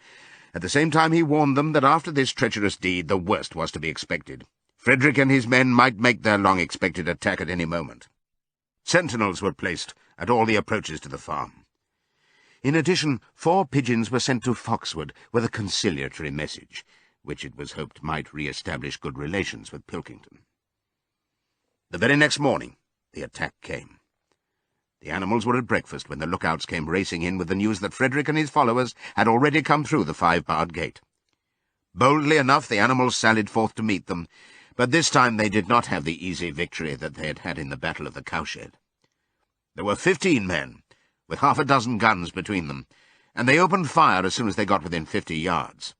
At the same time he warned them that after this treacherous deed the worst was to be expected. Frederick and his men might make their long-expected attack at any moment. Sentinels were placed at all the approaches to the farm. In addition, 4 pigeons were sent to Foxwood with a conciliatory message, which it was hoped might re-establish good relations with Pilkington. The very next morning the attack came. The animals were at breakfast when the lookouts came racing in with the news that Frederick and his followers had already come through the 5-barred gate. Boldly enough the animals sallied forth to meet them, but this time they did not have the easy victory that they had had in the Battle of the Cowshed. There were 15 men, with half a dozen guns between them, and they opened fire as soon as they got within 50 yards.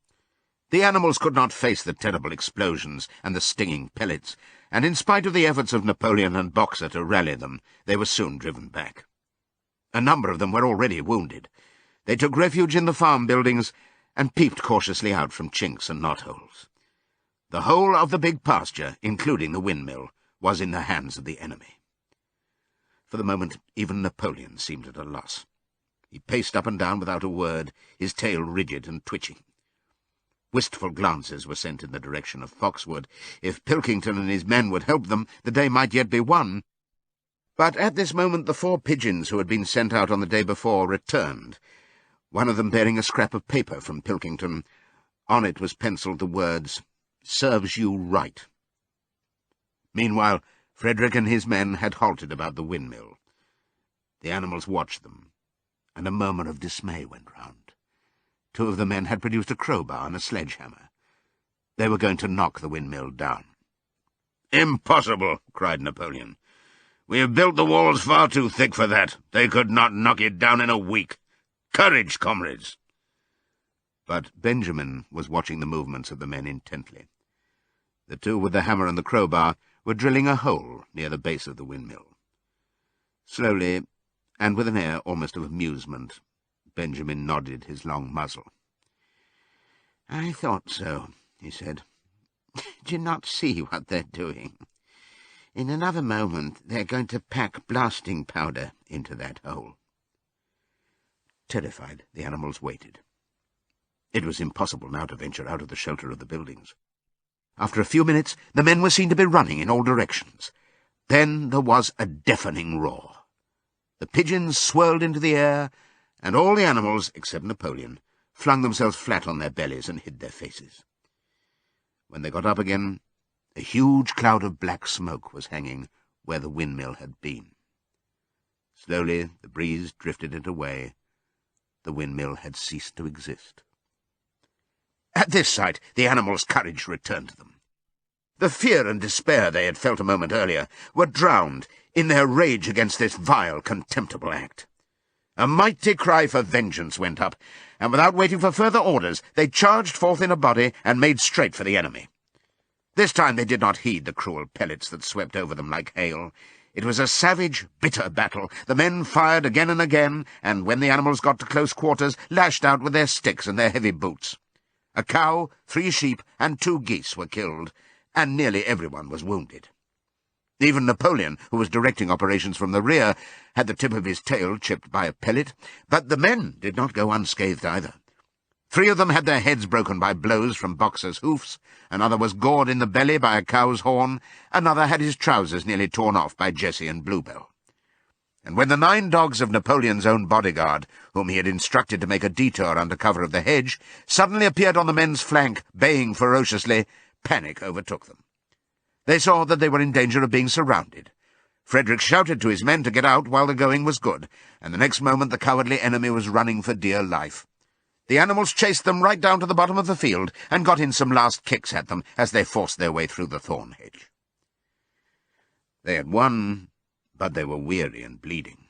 The animals could not face the terrible explosions and the stinging pellets, and in spite of the efforts of Napoleon and Boxer to rally them, they were soon driven back. A number of them were already wounded. They took refuge in the farm buildings and peeped cautiously out from chinks and knotholes. The whole of the big pasture, including the windmill, was in the hands of the enemy. For the moment, even Napoleon seemed at a loss. He paced up and down without a word, his tail rigid and twitching. Wistful glances were sent in the direction of Foxwood. If Pilkington and his men would help them, the day might yet be won. But at this moment the 4 pigeons who had been sent out on the day before returned, one of them bearing a scrap of paper from Pilkington. On it was pencilled the words, "Serves you right." Meanwhile, Frederick and his men had halted about the windmill. The animals watched them, and a murmur of dismay went round. 2 of the men had produced a crowbar and a sledgehammer. They were going to knock the windmill down. "Impossible!" cried Napoleon. "We have built the walls far too thick for that. They could not knock it down in a week. Courage, comrades!" But Benjamin was watching the movements of the men intently. The two with the hammer and the crowbar were drilling a hole near the base of the windmill. Slowly, and with an air almost of amusement, Benjamin nodded his long muzzle. "I thought so," he said. "Do you not see what they're doing? In another moment they're going to pack blasting powder into that hole." Terrified, the animals waited. It was impossible now to venture out of the shelter of the buildings. After a few minutes, the men were seen to be running in all directions. Then there was a deafening roar. The pigeons swirled into the air, and all the animals, except Napoleon, flung themselves flat on their bellies and hid their faces. When they got up again, a huge cloud of black smoke was hanging where the windmill had been. Slowly the breeze drifted it away. The windmill had ceased to exist. At this sight, the animals' courage returned to them. The fear and despair they had felt a moment earlier were drowned in their rage against this vile, contemptible act. A mighty cry for vengeance went up, and without waiting for further orders, they charged forth in a body and made straight for the enemy. This time they did not heed the cruel pellets that swept over them like hail. It was a savage, bitter battle. The men fired again and again, and when the animals got to close quarters, lashed out with their sticks and their heavy boots. A cow, 3 sheep, and 2 geese were killed, and nearly everyone was wounded. Even Napoleon, who was directing operations from the rear, had the tip of his tail chipped by a pellet, but the men did not go unscathed either. 3 of them had their heads broken by blows from Boxer's hoofs, another was gored in the belly by a cow's horn, another had his trousers nearly torn off by Jessie and Bluebell. And when the 9 dogs of Napoleon's own bodyguard, whom he had instructed to make a detour under cover of the hedge, suddenly appeared on the men's flank, baying ferociously, panic overtook them. They saw that they were in danger of being surrounded. Frederick shouted to his men to get out while the going was good, and the next moment the cowardly enemy was running for dear life. The animals chased them right down to the bottom of the field and got in some last kicks at them as they forced their way through the thorn hedge. They had won, but they were weary and bleeding.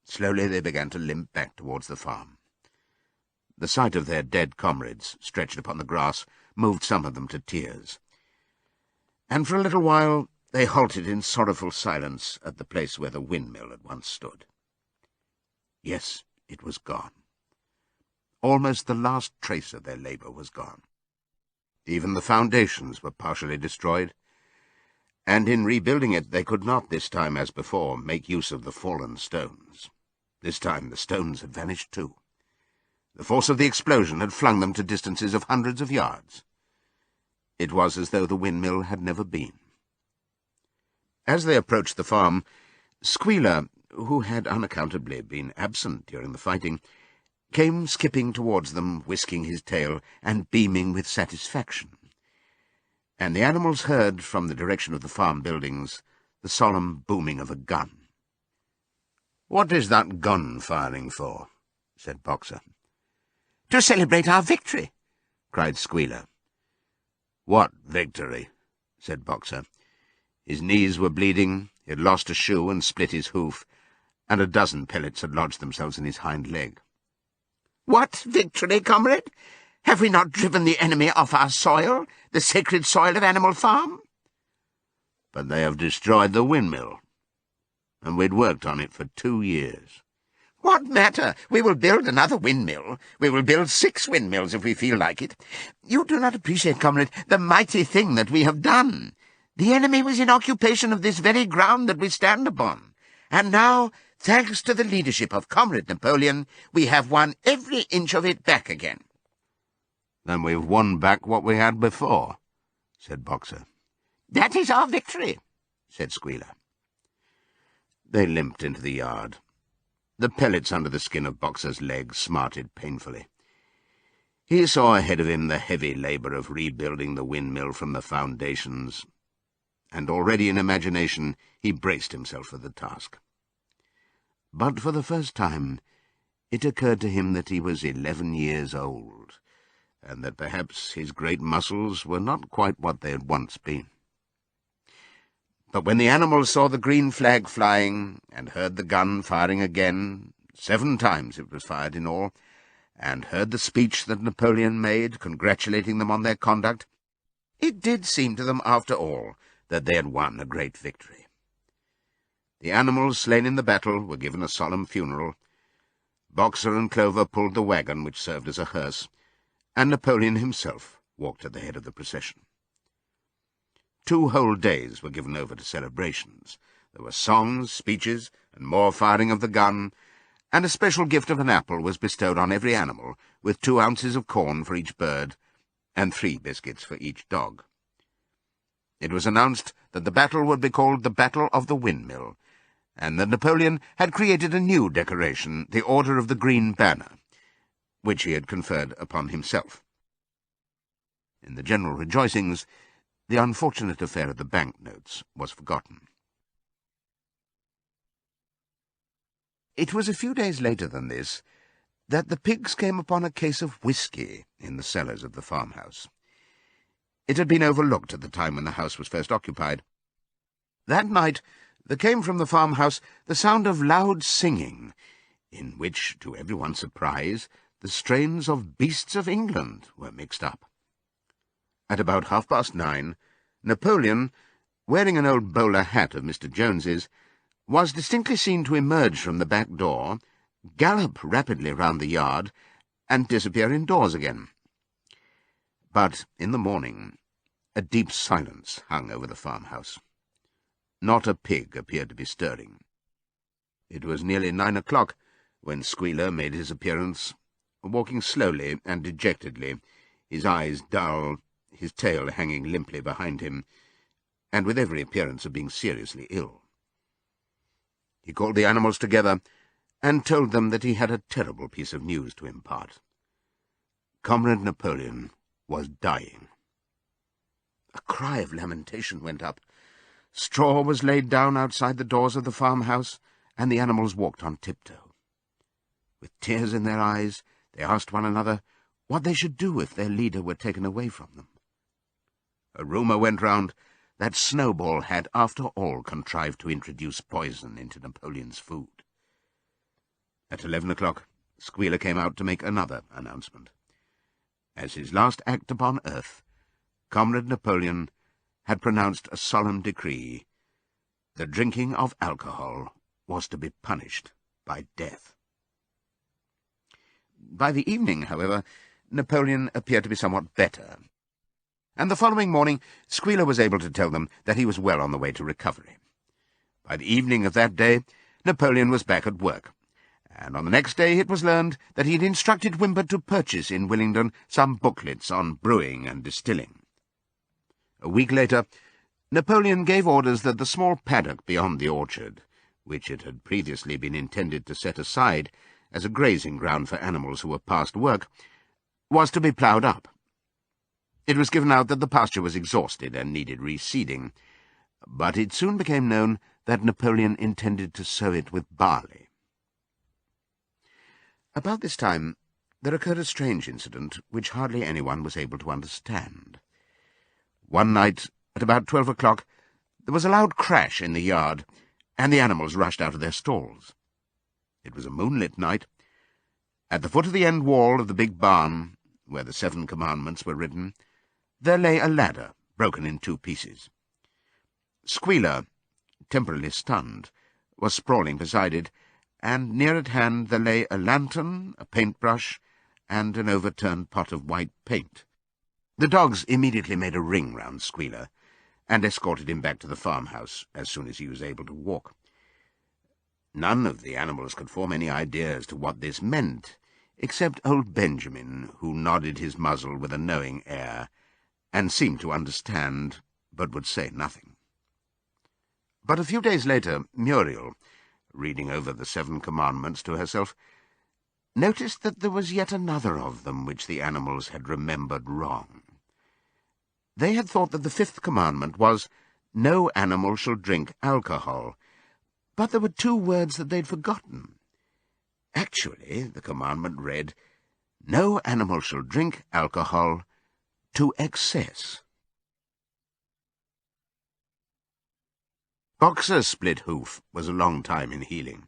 Slowly they began to limp back towards the farm. The sight of their dead comrades stretched upon the grass moved some of them to tears. And for a little while they halted in sorrowful silence at the place where the windmill had once stood. Yes, it was gone. Almost the last trace of their labour was gone. Even the foundations were partially destroyed, and in rebuilding it they could not this time, as before, make use of the fallen stones. This time the stones had vanished too. The force of the explosion had flung them to distances of hundreds of yards. It was as though the windmill had never been. As they approached the farm, Squealer, who had unaccountably been absent during the fighting, came skipping towards them, whisking his tail and beaming with satisfaction. And the animals heard, from the direction of the farm buildings, the solemn booming of a gun. "What is that gun firing for?" said Boxer. "To celebrate our victory," cried Squealer. "What victory?" said Boxer. His knees were bleeding, he had lost a shoe and split his hoof, and a dozen pellets had lodged themselves in his hind leg. "What victory, comrade? Have we not driven the enemy off our soil, the sacred soil of Animal Farm?" "But they have destroyed the windmill, and we'd worked on it for 2 years. "What matter? We will build another windmill. We will build 6 windmills if we feel like it. You do not appreciate, comrade, the mighty thing that we have done. The enemy was in occupation of this very ground that we stand upon, and now, thanks to the leadership of Comrade Napoleon, we have won every inch of it back again." "Then we've won back what we had before," said Boxer. "That is our victory," said Squealer. They limped into the yard. The pellets under the skin of Boxer's leg smarted painfully. He saw ahead of him the heavy labour of rebuilding the windmill from the foundations, and already in imagination he braced himself for the task. But for the first time it occurred to him that he was 11 years old, and that perhaps his great muscles were not quite what they had once been. But when the animals saw the green flag flying, and heard the gun firing again, 7 times it was fired in all, and heard the speech that Napoleon made, congratulating them on their conduct, it did seem to them, after all, that they had won a great victory. The animals slain in the battle were given a solemn funeral. Boxer and Clover pulled the wagon which served as a hearse, and Napoleon himself walked at the head of the procession. 2 whole days were given over to celebrations. There were songs, speeches, and more firing of the gun, and a special gift of an apple was bestowed on every animal, with 2 ounces of corn for each bird, and 3 biscuits for each dog. It was announced that the battle would be called the Battle of the Windmill, and that Napoleon had created a new decoration, the Order of the Green Banner, which he had conferred upon himself. In the general rejoicings, the unfortunate affair of the banknotes was forgotten. It was a few days later than this that the pigs came upon a case of whisky in the cellars of the farmhouse. It had been overlooked at the time when the house was first occupied. That night there came from the farmhouse the sound of loud singing, in which, to everyone's surprise, the strains of Beasts of England were mixed up. At about 9:30, Napoleon, wearing an old bowler hat of Mr. Jones's, was distinctly seen to emerge from the back door, gallop rapidly round the yard, and disappear indoors again. But in the morning a deep silence hung over the farmhouse. Not a pig appeared to be stirring. It was nearly 9 o'clock when Squealer made his appearance, walking slowly and dejectedly, his eyes dull, his tail hanging limply behind him, and with every appearance of being seriously ill. He called the animals together and told them that he had a terrible piece of news to impart. Comrade Napoleon was dying. A cry of lamentation went up. Straw was laid down outside the doors of the farmhouse, and the animals walked on tiptoe. With tears in their eyes, they asked one another what they should do if their leader were taken away from them. A rumour went round that Snowball had, after all, contrived to introduce poison into Napoleon's food. At 11 o'clock, Squealer came out to make another announcement. As his last act upon earth, Comrade Napoleon had pronounced a solemn decree. The drinking of alcohol was to be punished by death. By the evening, however, Napoleon appeared to be somewhat better, and the following morning Squealer was able to tell them that he was well on the way to recovery. By the evening of that day, Napoleon was back at work, and on the next day it was learned that he had instructed Wimber to purchase in Willingdon some booklets on brewing and distilling. A week later, Napoleon gave orders that the small paddock beyond the orchard, which it had previously been intended to set aside as a grazing ground for animals who were past work, was to be ploughed up. It was given out that the pasture was exhausted and needed reseeding, but it soon became known that Napoleon intended to sow it with barley. About this time there occurred a strange incident which hardly anyone was able to understand. One night, at about 12 o'clock, there was a loud crash in the yard, and the animals rushed out of their stalls. It was a moonlit night. At the foot of the end wall of the big barn, where the 7 commandments were written, there lay a ladder, broken in 2 pieces. Squealer, temporarily stunned, was sprawling beside it, and near at hand there lay a lantern, a paintbrush, and an overturned pot of white paint. The dogs immediately made a ring round Squealer, and escorted him back to the farmhouse as soon as he was able to walk. None of the animals could form any idea as to what this meant, except old Benjamin, who nodded his muzzle with a knowing air, and seemed to understand, but would say nothing. But a few days later, Muriel, reading over the 7 commandments to herself, noticed that there was yet another of them which the animals had remembered wrong. They had thought that the 5th commandment was, "No animal shall drink alcohol," but there were 2 words that they'd forgotten. Actually, the commandment read, "No animal shall drink alcohol to excess." Boxer's split hoof was a long time in healing.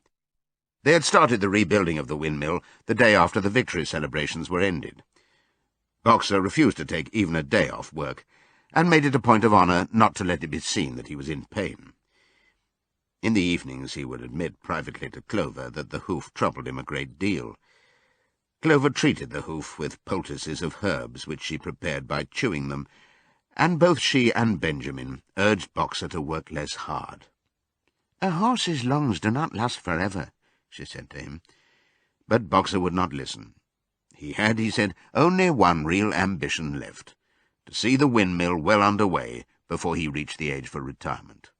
They had started the rebuilding of the windmill the day after the victory celebrations were ended. Boxer refused to take even a day off work, and made it a point of honour not to let it be seen that he was in pain. In the evenings he would admit privately to Clover that the hoof troubled him a great deal. Clover treated the hoof with poultices of herbs which she prepared by chewing them, and both she and Benjamin urged Boxer to work less hard. "A horse's lungs do not last forever," she said to him. But Boxer would not listen. He had, he said, only one real ambition left, to see the windmill well under way before he reached the age for retirement.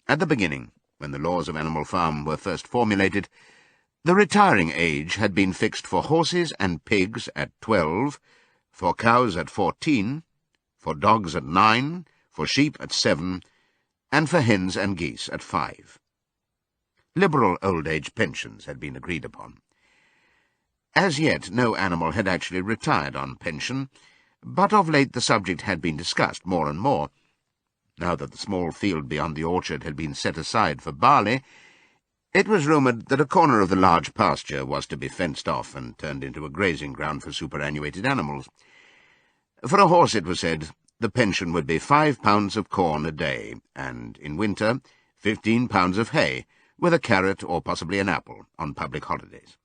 At the beginning, when the laws of Animal Farm were first formulated, the retiring age had been fixed for horses and pigs at 12, for cows at 14, for dogs at 9, for sheep at 7, and for hens and geese at 5. Liberal old-age pensions had been agreed upon. As yet no animal had actually retired on pension, but of late the subject had been discussed more and more. Now that the small field beyond the orchard had been set aside for barley, it was rumoured that a corner of the large pasture was to be fenced off and turned into a grazing ground for superannuated animals. For a horse, it was said, the pension would be 5 pounds of corn a day, and, in winter, 15 pounds of hay, with a carrot or possibly an apple, on public holidays.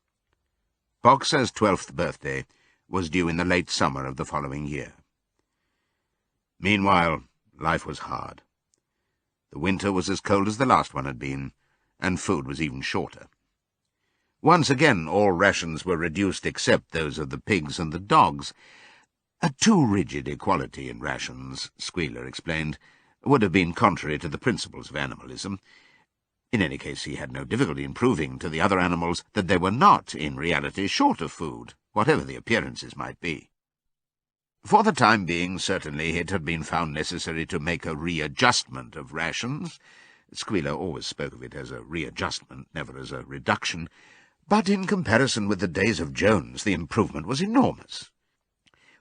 Boxer's 12th birthday was due in the late summer of the following year. Meanwhile, life was hard. The winter was as cold as the last one had been, and food was even shorter. Once again all rations were reduced except those of the pigs and the dogs. A too rigid equality in rations, Squealer explained, would have been contrary to the principles of animalism. In any case, he had no difficulty in proving to the other animals that they were not, in reality, short of food, whatever the appearances might be. For the time being, certainly, it had been found necessary to make a readjustment of rations. Squealer always spoke of it as a readjustment, never as a reduction, but in comparison with the days of Jones, the improvement was enormous.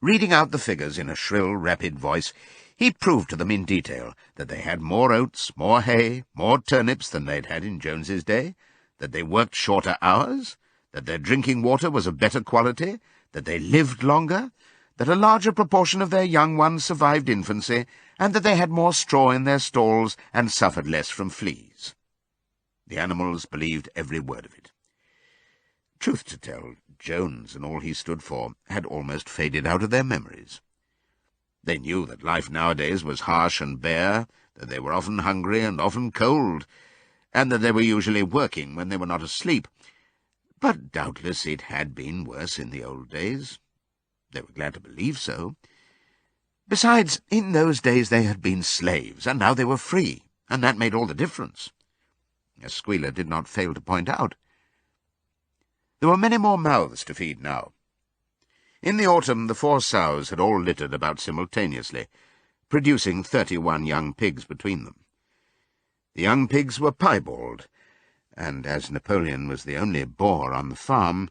Reading out the figures in a shrill, rapid voice, he proved to them in detail that they had more oats, more hay, more turnips than they'd had in Jones's day, that they worked shorter hours, that their drinking water was of better quality, that they lived longer, that a larger proportion of their young ones survived infancy, and that they had more straw in their stalls and suffered less from fleas. The animals believed every word of it. Truth to tell, Jones and all he stood for had almost faded out of their memories. They knew that life nowadays was harsh and bare, that they were often hungry and often cold, and that they were usually working when they were not asleep. But doubtless it had been worse in the old days. They were glad to believe so. Besides, in those days they had been slaves, and now they were free, and that made all the difference, as Squealer did not fail to point out. There were many more mouths to feed now. In the autumn the 4 sows had all littered about simultaneously, producing 31 young pigs between them. The young pigs were piebald, and as Napoleon was the only boar on the farm,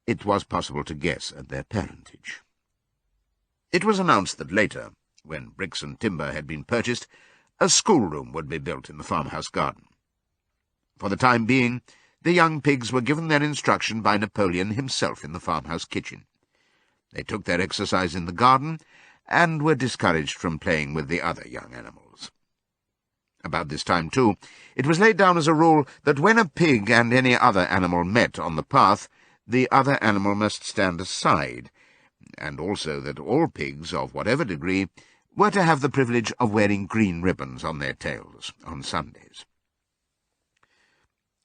it was possible to guess at their parentage. It was announced that later, when bricks and timber had been purchased, a schoolroom would be built in the farmhouse garden. For the time being, the young pigs were given their instruction by Napoleon himself in the farmhouse kitchen. They took their exercise in the garden, and were discouraged from playing with the other young animals. About this time, too, it was laid down as a rule that when a pig and any other animal met on the path, the other animal must stand aside, and also that all pigs, of whatever degree, were to have the privilege of wearing green ribbons on their tails on Sundays.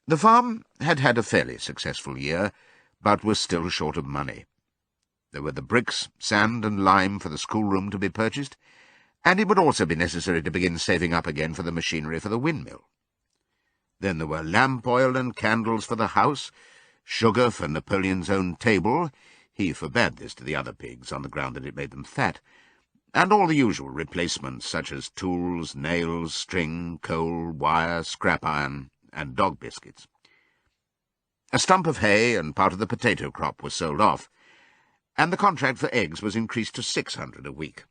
The farm had had a fairly successful year, but was still short of money. There were the bricks, sand and lime for the schoolroom to be purchased, and it would also be necessary to begin saving up again for the machinery for the windmill. Then there were lamp oil and candles for the house, sugar for Napoleon's own table — he forbade this to the other pigs on the ground that it made them fat — and all the usual replacements such as tools, nails, string, coal, wire, scrap iron, and dog biscuits. A stump of hay and part of the potato crop was sold off, and the contract for eggs was increased to 600 a week,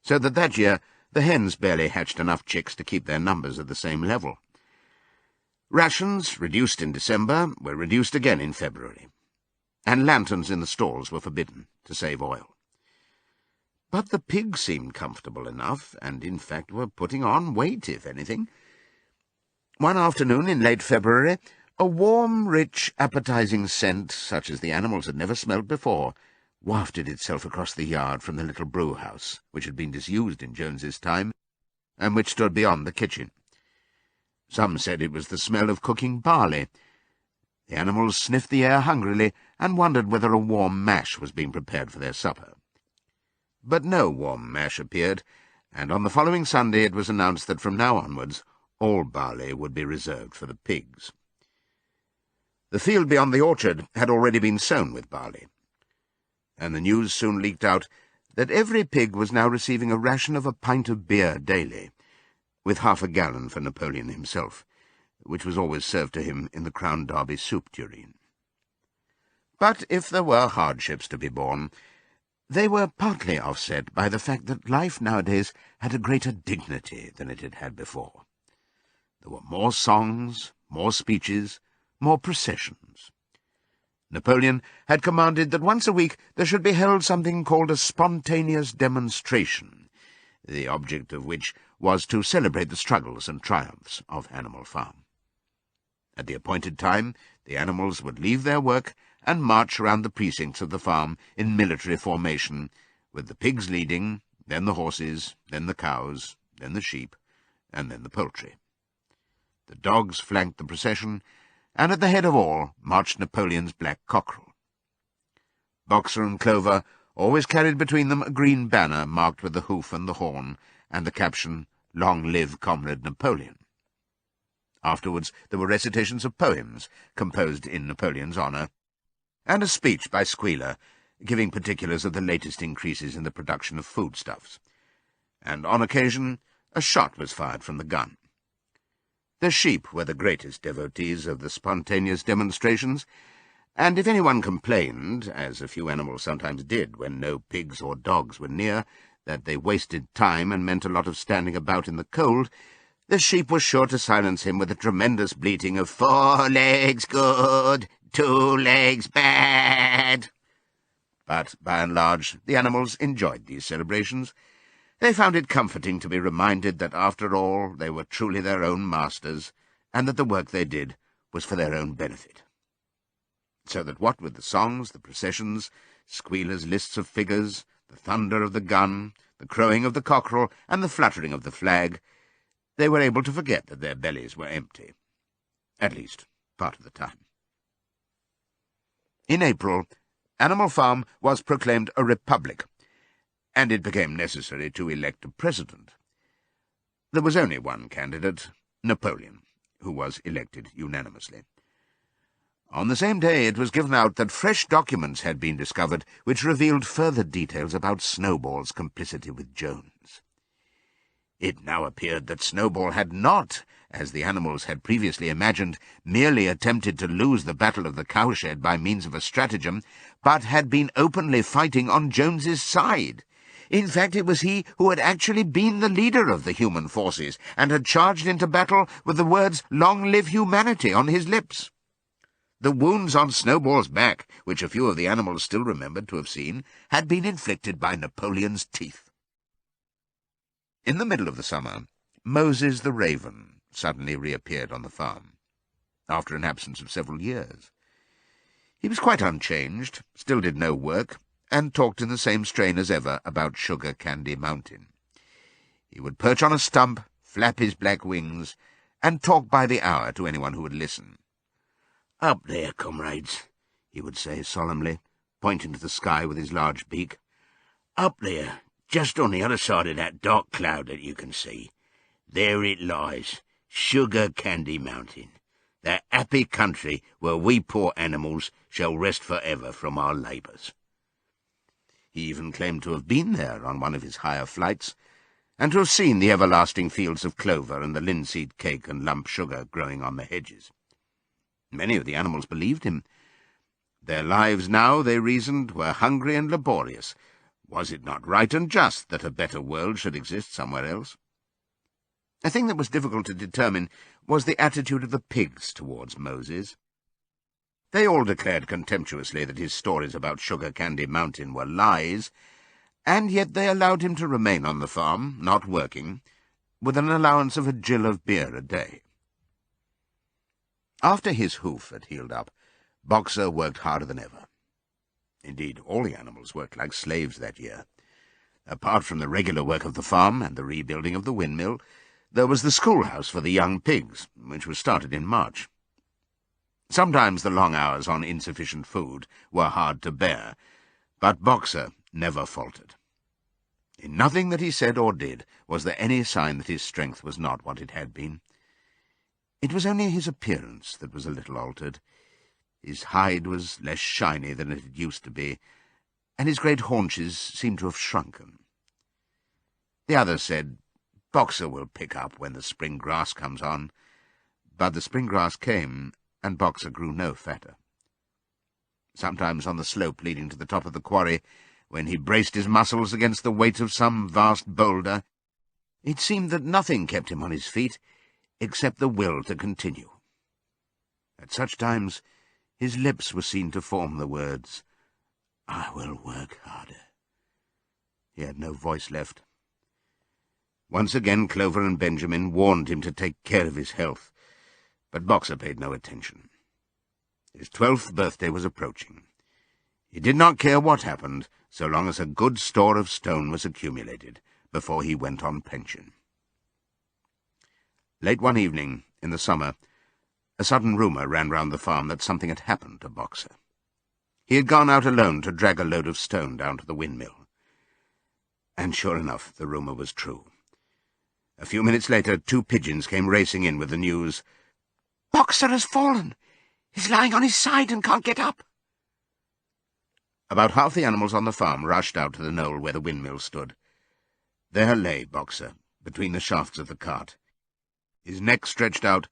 so that year the hens barely hatched enough chicks to keep their numbers at the same level. Rations, reduced in December, were reduced again in February, and lanterns in the stalls were forbidden to save oil. But the pigs seemed comfortable enough, and in fact were putting on weight, if anything. One afternoon in late February, a warm, rich, appetizing scent, such as the animals had never smelt before, wafted itself across the yard from the little brew-house, which had been disused in Jones's time, and which stood beyond the kitchen. Some said it was the smell of cooking barley. The animals sniffed the air hungrily and wondered whether a warm mash was being prepared for their supper. But no warm mash appeared, and on the following Sunday it was announced that from now onwards all barley would be reserved for the pigs. The field beyond the orchard had already been sown with barley, and the news soon leaked out that every pig was now receiving a ration of a pint of beer daily, with half a gallon for Napoleon himself, which was always served to him in the Crown Derby soup tureen. But if there were hardships to be borne, they were partly offset by the fact that life nowadays had a greater dignity than it had had before. There were more songs, more speeches, more processions. Napoleon had commanded that once a week there should be held something called a spontaneous demonstration, the object of which was to celebrate the struggles and triumphs of Animal Farm. At the appointed time, the animals would leave their work and march round the precincts of the farm in military formation, with the pigs leading, then the horses, then the cows, then the sheep, and then the poultry. The dogs flanked the procession, and at the head of all marched Napoleon's black cockerel. Boxer and Clover always carried between them a green banner marked with the hoof and the horn, and the caption, "Long live Comrade Napoleon." Afterwards there were recitations of poems composed in Napoleon's honour, and a speech by Squealer, giving particulars of the latest increases in the production of foodstuffs. And on occasion a shot was fired from the gun. The sheep were the greatest devotees of the spontaneous demonstrations, and if anyone complained, as a few animals sometimes did when no pigs or dogs were near, that they wasted time and meant a lot of standing about in the cold, the sheep was sure to silence him with a tremendous bleating of 4 legs good, 2 legs bad. But, by and large, the animals enjoyed these celebrations. They found it comforting to be reminded that, after all, they were truly their own masters, and that the work they did was for their own benefit. So that what with the songs, the processions, Squealer's lists of figures, the thunder of the gun, the crowing of the cockerel, and the fluttering of the flag, they were able to forget that their bellies were empty, at least part of the time. In April, Animal Farm was proclaimed a republic, and it became necessary to elect a president. There was only one candidate, Napoleon, who was elected unanimously. On the same day it was given out that fresh documents had been discovered which revealed further details about Snowball's complicity with Jones. It now appeared that Snowball had not, as the animals had previously imagined, merely attempted to lose the battle of the cowshed by means of a stratagem, but had been openly fighting on Jones's side. In fact, it was he who had actually been the leader of the human forces, and had charged into battle with the words "Long live humanity" on his lips. The wounds on Snowball's back, which a few of the animals still remembered to have seen, had been inflicted by Napoleon's teeth. In the middle of the summer, Moses the raven suddenly reappeared on the farm, after an absence of several years. He was quite unchanged, still did no work, and talked in the same strain as ever about Sugar Candy Mountain. He would perch on a stump, flap his black wings, and talk by the hour to anyone who would listen. "Up there, comrades," he would say solemnly, pointing to the sky with his large beak. "Up there, just on the other side of that dark cloud that you can see. There it lies, Sugar Candy Mountain, that happy country where we poor animals shall rest for ever from our labours." He even claimed to have been there on one of his higher flights, and to have seen the everlasting fields of clover and the linseed cake and lump sugar growing on the hedges. Many of the animals believed him. Their lives now, they reasoned, were hungry and laborious. Was it not right and just that a better world should exist somewhere else? A thing that was difficult to determine was the attitude of the pigs towards Moses. They all declared contemptuously that his stories about Sugar Candy Mountain were lies, and yet they allowed him to remain on the farm, not working, with an allowance of a gill of beer a day. After his hoof had healed up, Boxer worked harder than ever. Indeed, all the animals worked like slaves that year. Apart from the regular work of the farm and the rebuilding of the windmill, there was the schoolhouse for the young pigs, which was started in March. Sometimes the long hours on insufficient food were hard to bear, but Boxer never faltered. In nothing that he said or did was there any sign that his strength was not what it had been. It was only his appearance that was a little altered. His hide was less shiny than it had used to be, and his great haunches seemed to have shrunken. The others said, "Boxer will pick up when the spring grass comes on," but the spring grass came, and Boxer grew no fatter. Sometimes on the slope leading to the top of the quarry, when he braced his muscles against the weight of some vast boulder, it seemed that nothing kept him on his feet except the will to continue. At such times his lips were seen to form the words, "I will work harder." He had no voice left. Once again Clover and Benjamin warned him to take care of his health, but Boxer paid no attention. His 12th birthday was approaching. He did not care what happened, so long as a good store of stone was accumulated before he went on pension. Late one evening, in the summer, a sudden rumour ran round the farm that something had happened to Boxer. He had gone out alone to drag a load of stone down to the windmill. And sure enough, the rumour was true. A few minutes later, 2 pigeons came racing in with the news, "Boxer has fallen! He's lying on his side and can't get up." About half the animals on the farm rushed out to the knoll where the windmill stood. There lay Boxer, between the shafts of the cart, his neck stretched out,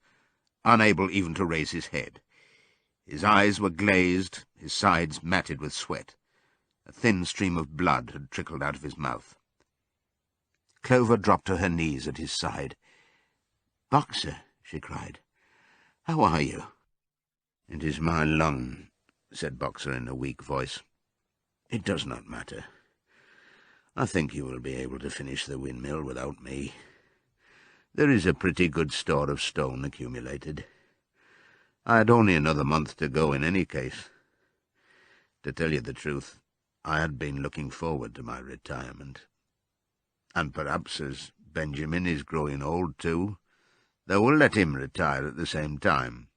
unable even to raise his head. His eyes were glazed, his sides matted with sweat. A thin stream of blood had trickled out of his mouth. Clover dropped to her knees at his side. "Boxer," she cried, "how are you?" "It is my lung," said Boxer in a weak voice. "It does not matter. I think you will be able to finish the windmill without me. There is a pretty good store of stone accumulated. I had only another month to go in any case. To tell you the truth, I had been looking forward to my retirement. And perhaps, as Benjamin is growing old too, they will let him retire at the same time,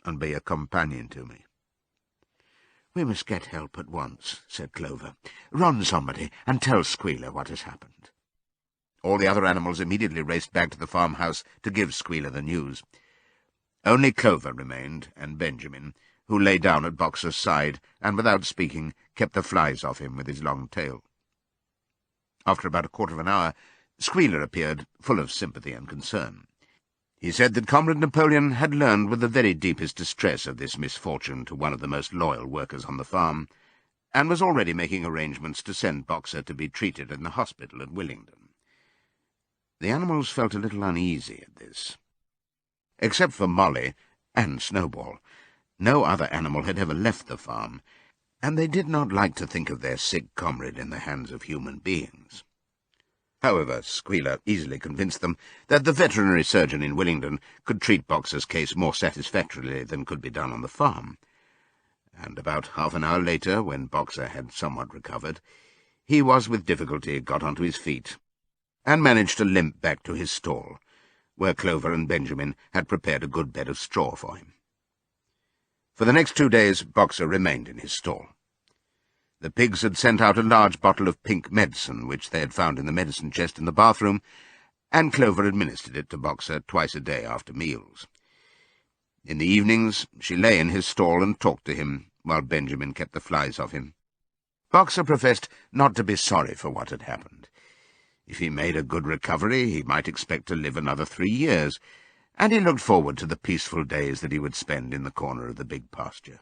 and be a companion to me." "We must get help at once," said Clover. "Run, somebody, and tell Squealer what has happened." All the other animals immediately raced back to the farmhouse to give Squealer the news. Only Clover remained, and Benjamin, who lay down at Boxer's side, and without speaking kept the flies off him with his long tail. After about a quarter of an hour, Squealer appeared, full of sympathy and concern. He said that Comrade Napoleon had learned with the very deepest distress of this misfortune to one of the most loyal workers on the farm, and was already making arrangements to send Boxer to be treated in the hospital at Willingdon. The animals felt a little uneasy at this. Except for Molly and Snowball, no other animal had ever left the farm, and they did not like to think of their sick comrade in the hands of human beings. However, Squealer easily convinced them that the veterinary surgeon in Willingdon could treat Boxer's case more satisfactorily than could be done on the farm. And about half an hour later, when Boxer had somewhat recovered, he was with difficulty got onto his feet, and managed to limp back to his stall, where Clover and Benjamin had prepared a good bed of straw for him. For the next 2 days Boxer remained in his stall. The pigs had sent out a large bottle of pink medicine, which they had found in the medicine chest in the bathroom, and Clover administered it to Boxer twice a day after meals. In the evenings she lay in his stall and talked to him, while Benjamin kept the flies off him. Boxer professed not to be sorry for what had happened. If he made a good recovery, he might expect to live another 3 years, and he looked forward to the peaceful days that he would spend in the corner of the big pasture.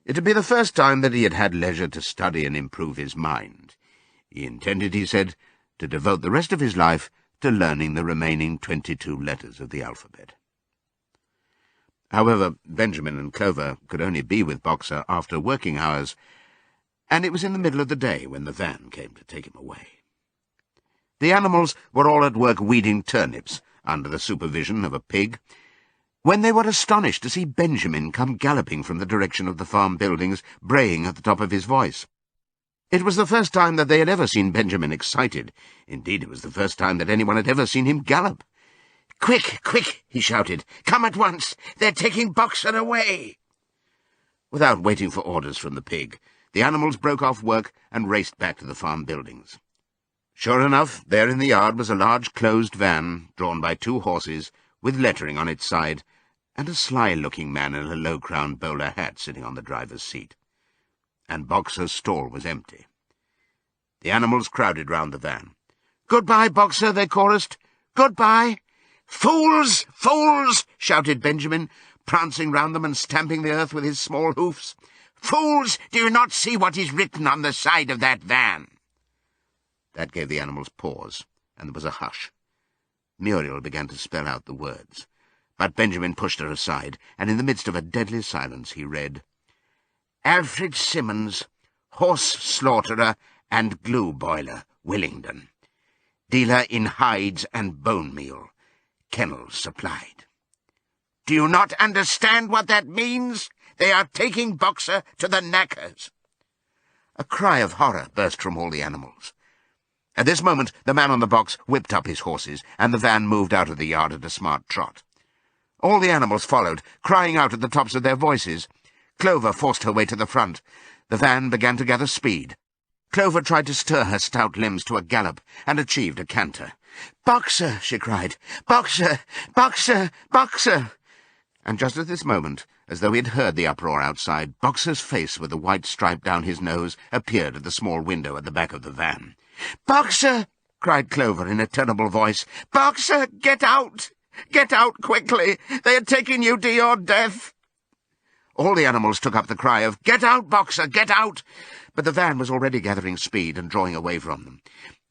It would be the first time that he had had leisure to study and improve his mind. He intended, he said, to devote the rest of his life to learning the remaining 22 letters of the alphabet. However, Benjamin and Clover could only be with Boxer after working hours, and it was in the middle of the day when the van came to take him away. The animals were all at work weeding turnips under the supervision of a pig, when they were astonished to see Benjamin come galloping from the direction of the farm buildings, braying at the top of his voice. It was the first time that they had ever seen Benjamin excited. Indeed, it was the first time that anyone had ever seen him gallop. "Quick, quick!" he shouted. "Come at once! They're taking Boxer away!" Without waiting for orders from the pig, the animals broke off work and raced back to the farm buildings. Sure enough, there in the yard was a large closed van, drawn by 2 horses, with lettering on its side, and a sly-looking man in a low-crowned bowler hat sitting on the driver's seat. And Boxer's stall was empty. The animals crowded round the van. "Goodbye, Boxer," they chorused. "Goodbye." "Fools! Fools!" shouted Benjamin, prancing round them and stamping the earth with his small hoofs. "Fools! Do you not see what is written on the side of that van?" That gave the animals pause, and there was a hush. Muriel began to spell out the words, but Benjamin pushed her aside, and in the midst of a deadly silence he read, "Alfred Simmons, horse slaughterer and glue boiler, Willingdon. Dealer in hides and bone meal. Kennels supplied." "Do you not understand what that means? They are taking Boxer to the knackers." A cry of horror burst from all the animals. At this moment the man on the box whipped up his horses, and the van moved out of the yard at a smart trot. All the animals followed, crying out at the tops of their voices. Clover forced her way to the front. The van began to gather speed. Clover tried to stir her stout limbs to a gallop, and achieved a canter. "Boxer!" she cried. "Boxer! Boxer! Boxer!" And just at this moment, as though he had heard the uproar outside, Boxer's face with a white stripe down his nose appeared at the small window at the back of the van. "Boxer!" cried Clover in a terrible voice. "Boxer, get out! Get out quickly! They are taking you to your death!" All the animals took up the cry of, "Get out, Boxer, get out!" But the van was already gathering speed and drawing away from them.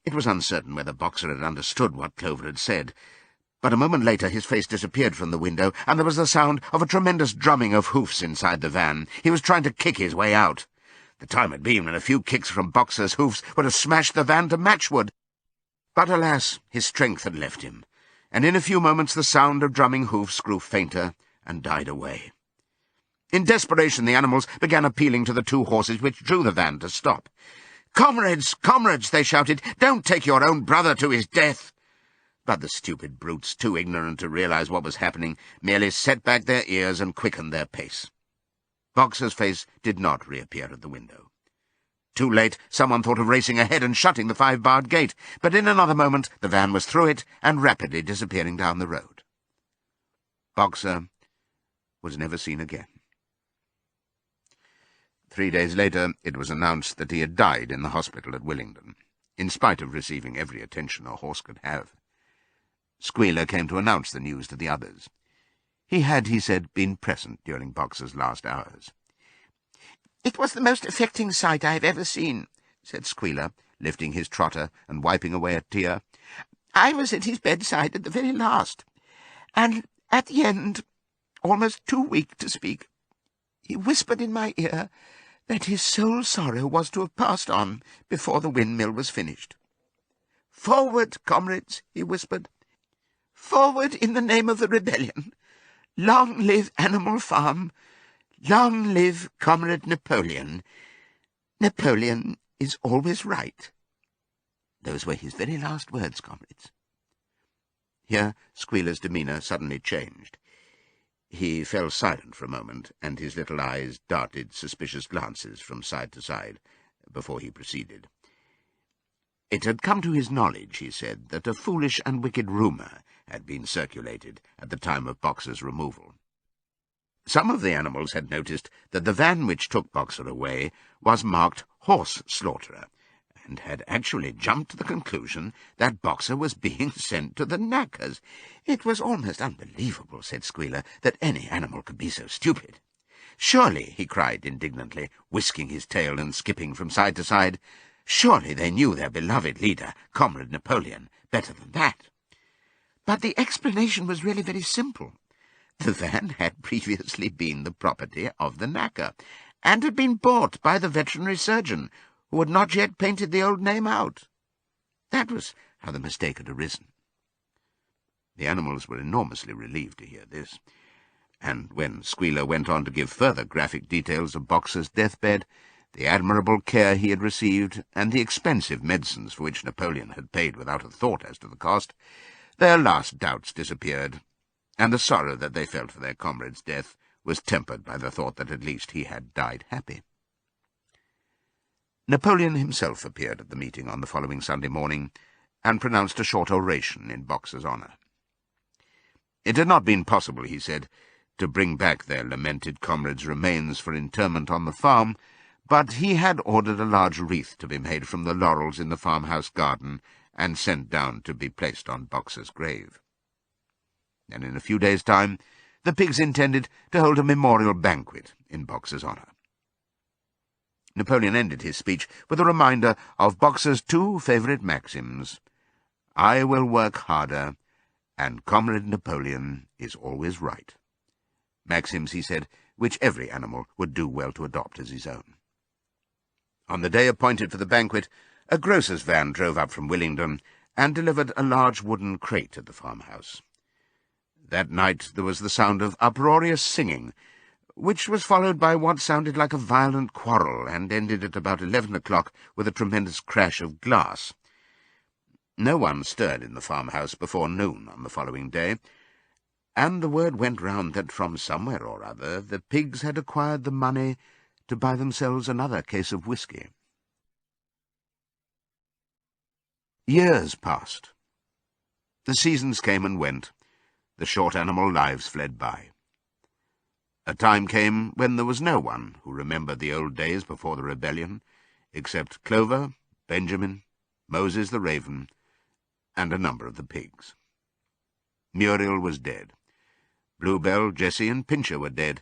It was uncertain whether Boxer had understood what Clover had said, but a moment later his face disappeared from the window, and there was the sound of a tremendous drumming of hoofs inside the van. He was trying to kick his way out. The time had been when a few kicks from Boxer's hoofs would have smashed the van to matchwood. But alas, his strength had left him, and in a few moments the sound of drumming hoofs grew fainter and died away. In desperation the animals began appealing to the 2 horses which drew the van to stop. "Comrades, comrades," they shouted, "don't take your own brother to his death." But the stupid brutes, too ignorant to realize what was happening, merely set back their ears and quickened their pace. Boxer's face did not reappear at the window. Too late, someone thought of racing ahead and shutting the 5-barred gate, but in another moment the van was through it and rapidly disappearing down the road. Boxer was never seen again. 3 days later it was announced that he had died in the hospital at Willingdon, in spite of receiving every attention a horse could have. Squealer came to announce the news to the others. He had, he said, been present during Boxer's last hours. "It was the most affecting sight I have ever seen," said Squealer, lifting his trotter and wiping away a tear. "I was at his bedside at the very last, and at the end, almost too weak to speak, he whispered in my ear that his sole sorrow was to have passed on before the windmill was finished. 'Forward, comrades,' he whispered. 'Forward in the name of the rebellion. Long live Animal Farm. Long live Comrade Napoleon. Napoleon is always right.' Those were his very last words, comrades." Here Squealer's demeanour suddenly changed. He fell silent for a moment, and his little eyes darted suspicious glances from side to side before he proceeded. It had come to his knowledge, he said, that a foolish and wicked rumour had been circulated at the time of Boxer's removal. Some of the animals had noticed that the van which took Boxer away was marked Horse Slaughterer, and had actually jumped to the conclusion that Boxer was being sent to the knackers. It was almost unbelievable, said Squealer, that any animal could be so stupid. "Surely," he cried indignantly, whisking his tail and skipping from side to side, "surely they knew their beloved leader, Comrade Napoleon, better than that." But the explanation was really very simple. The van had previously been the property of the knacker, and had been bought by the veterinary surgeon, who had not yet painted the old name out. That was how the mistake had arisen. The animals were enormously relieved to hear this, and when Squealer went on to give further graphic details of Boxer's deathbed, the admirable care he had received, and the expensive medicines for which Napoleon had paid without a thought as to the cost, their last doubts disappeared, and the sorrow that they felt for their comrade's death was tempered by the thought that at least he had died happy. Napoleon himself appeared at the meeting on the following Sunday morning, and pronounced a short oration in Boxer's honour. It had not been possible, he said, to bring back their lamented comrade's remains for interment on the farm, but he had ordered a large wreath to be made from the laurels in the farmhouse garden and sent down to be placed on Boxer's grave. And in a few days' time the pigs intended to hold a memorial banquet in Boxer's honour. Napoleon ended his speech with a reminder of Boxer's two favourite maxims: "I will work harder," and "Comrade Napoleon is always right." Maxims, he said, which every animal would do well to adopt as his own. On the day appointed for the banquet, a grocer's van drove up from Willingdon and delivered a large wooden crate at the farmhouse. That night there was the sound of uproarious singing, which was followed by what sounded like a violent quarrel, and ended at about 11 o'clock with a tremendous crash of glass. No one stirred in the farmhouse before noon on the following day, and the word went round that from somewhere or other the pigs had acquired the money to buy themselves another case of whisky. Years passed. The seasons came and went. The short animal lives fled by. A time came when there was no one who remembered the old days before the rebellion, except Clover, Benjamin, Moses the raven, and a number of the pigs. Muriel was dead. Bluebell, Jessie, and Pincher were dead.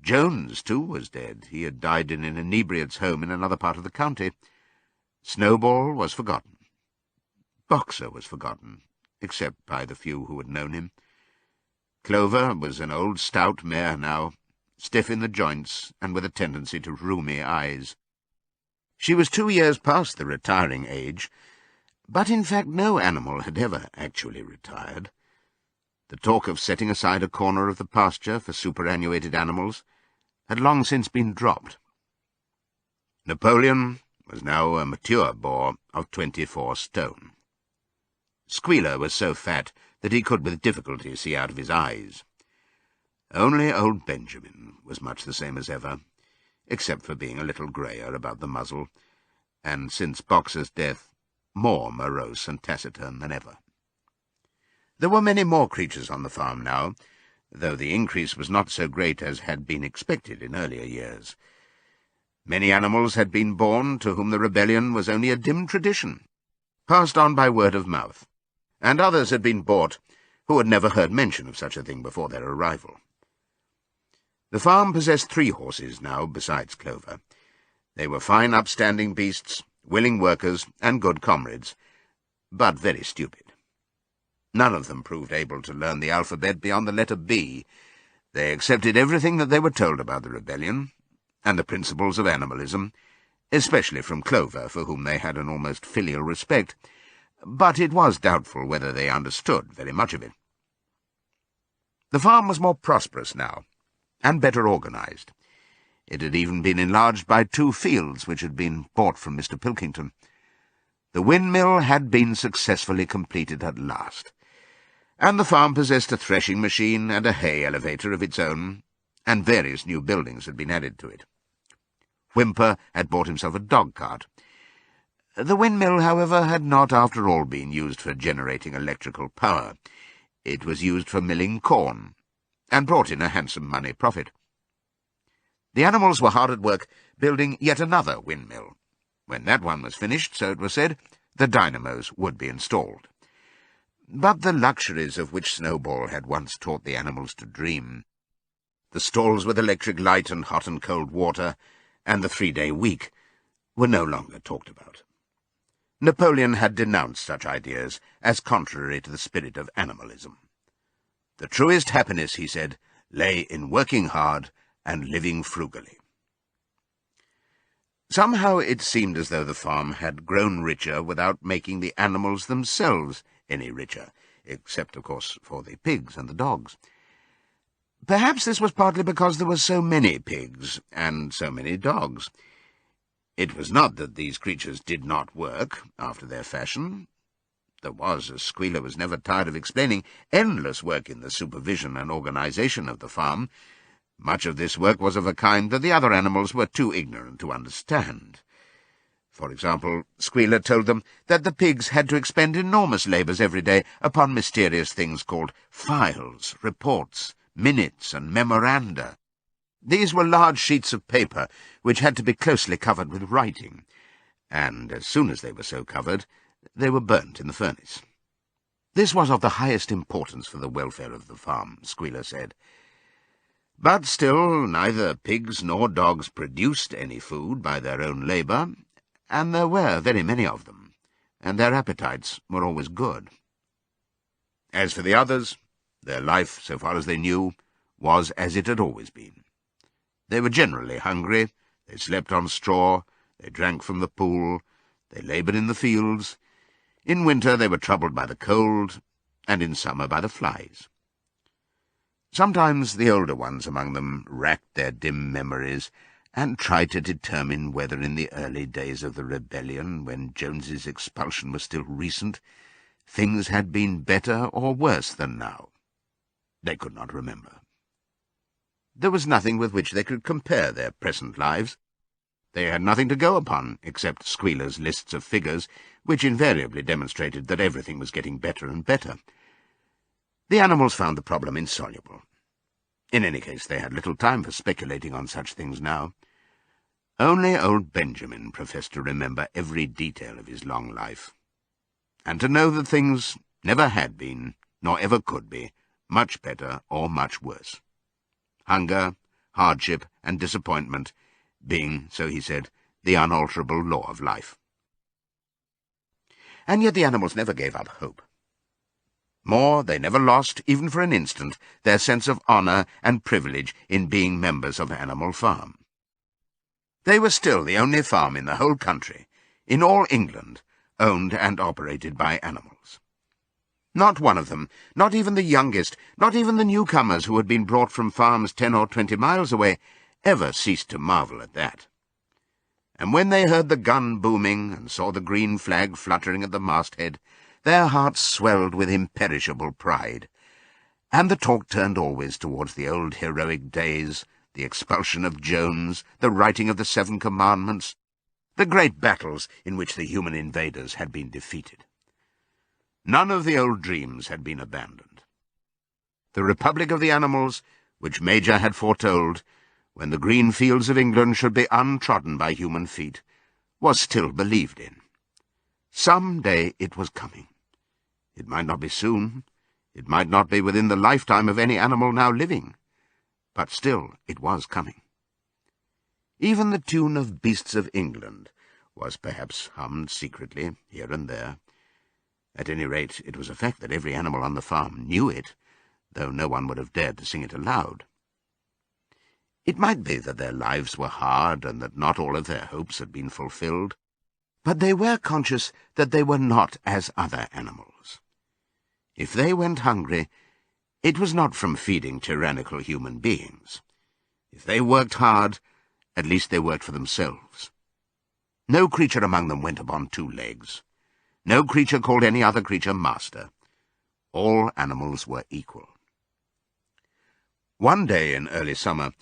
Jones, too, was dead. He had died in an inebriate's home in another part of the county. Snowball was forgotten. Boxer was forgotten, except by the few who had known him. Clover was an old stout mare now, stiff in the joints and with a tendency to rheumy eyes. She was 2 years past the retiring age, but in fact no animal had ever actually retired. The talk of setting aside a corner of the pasture for superannuated animals had long since been dropped. Napoleon was now a mature boar of 24 stone. Squealer was so fat that he could with difficulty see out of his eyes. Only old Benjamin was much the same as ever, except for being a little greyer about the muzzle, and since Boxer's death, more morose and taciturn than ever. There were many more creatures on the farm now, though the increase was not so great as had been expected in earlier years. Many animals had been born to whom the rebellion was only a dim tradition, passed on by word of mouth, and others had been bought who had never heard mention of such a thing before their arrival. The farm possessed 3 horses now, besides Clover. They were fine upstanding beasts, willing workers, and good comrades, but very stupid. None of them proved able to learn the alphabet beyond the letter B. They accepted everything that they were told about the rebellion, and the principles of animalism, especially from Clover, for whom they had an almost filial respect, but it was doubtful whether they understood very much of it. The farm was more prosperous now, and better organized. It had even been enlarged by 2 fields which had been bought from Mr. Pilkington. The windmill had been successfully completed at last, and the farm possessed a threshing machine and a hay elevator of its own, and various new buildings had been added to it. Whymper had bought himself a dog-cart. The windmill, however, had not after all been used for generating electrical power. It was used for milling corn, and brought in a handsome money profit. The animals were hard at work building yet another windmill. When that one was finished, so it was said, the dynamos would be installed. But the luxuries of which Snowball had once taught the animals to dream, the stalls with electric light and hot and cold water, and the 3-day week, were no longer talked about. Napoleon had denounced such ideas as contrary to the spirit of animalism. The truest happiness, he said, lay in working hard and living frugally. Somehow it seemed as though the farm had grown richer without making the animals themselves any richer, except, of course, for the pigs and the dogs. Perhaps this was partly because there were so many pigs and so many dogs. It was not that these creatures did not work after their fashion. There was, as Squealer was never tired of explaining, endless work in the supervision and organization of the farm. Much of this work was of a kind that the other animals were too ignorant to understand. For example, Squealer told them that the pigs had to expend enormous labours every day upon mysterious things called files, reports, minutes, and memoranda. These were large sheets of paper which had to be closely covered with writing, and as soon as they were so covered, they were burnt in the furnace. This was of the highest importance for the welfare of the farm, Squealer said. But still, neither pigs nor dogs produced any food by their own labour, and there were very many of them, and their appetites were always good. As for the others, their life, so far as they knew, was as it had always been. They were generally hungry, they slept on straw, they drank from the pool, they laboured in the fields. In winter they were troubled by the cold, and in summer by the flies. Sometimes the older ones among them racked their dim memories and tried to determine whether in the early days of the rebellion, when Jones's expulsion was still recent, things had been better or worse than now. They could not remember. There was nothing with which they could compare their present lives. They had nothing to go upon except Squealer's lists of figures, which invariably demonstrated that everything was getting better and better. The animals found the problem insoluble. In any case, they had little time for speculating on such things now. Only old Benjamin professed to remember every detail of his long life, and to know that things never had been, nor ever could be, much better or much worse. Hunger, hardship, and disappointment being, so he said, the unalterable law of life. And yet the animals never gave up hope. More, they never lost, even for an instant, their sense of honour and privilege in being members of Animal Farm. They were still the only farm in the whole country, in all England, owned and operated by animals. Not one of them, not even the youngest, not even the newcomers who had been brought from farms 10 or 20 miles away, ever ceased to marvel at that. And when they heard the gun booming and saw the green flag fluttering at the masthead, their hearts swelled with imperishable pride, and the talk turned always towards the old heroic days, the expulsion of Jones, the writing of the 7 Commandments, the great battles in which the human invaders had been defeated. None of the old dreams had been abandoned. The Republic of the Animals, which Major had foretold, when the green fields of England should be untrodden by human feet, was still believed in. Some day it was coming. It might not be soon, it might not be within the lifetime of any animal now living, but still it was coming. Even the tune of Beasts of England was perhaps hummed secretly here and there. At any rate, it was a fact that every animal on the farm knew it, though no one would have dared to sing it aloud. It might be that their lives were hard and that not all of their hopes had been fulfilled, but they were conscious that they were not as other animals. If they went hungry, it was not from feeding tyrannical human beings. If they worked hard, at least they worked for themselves. No creature among them went upon 2 legs. No creature called any other creature master. All animals were equal. One day in early summer,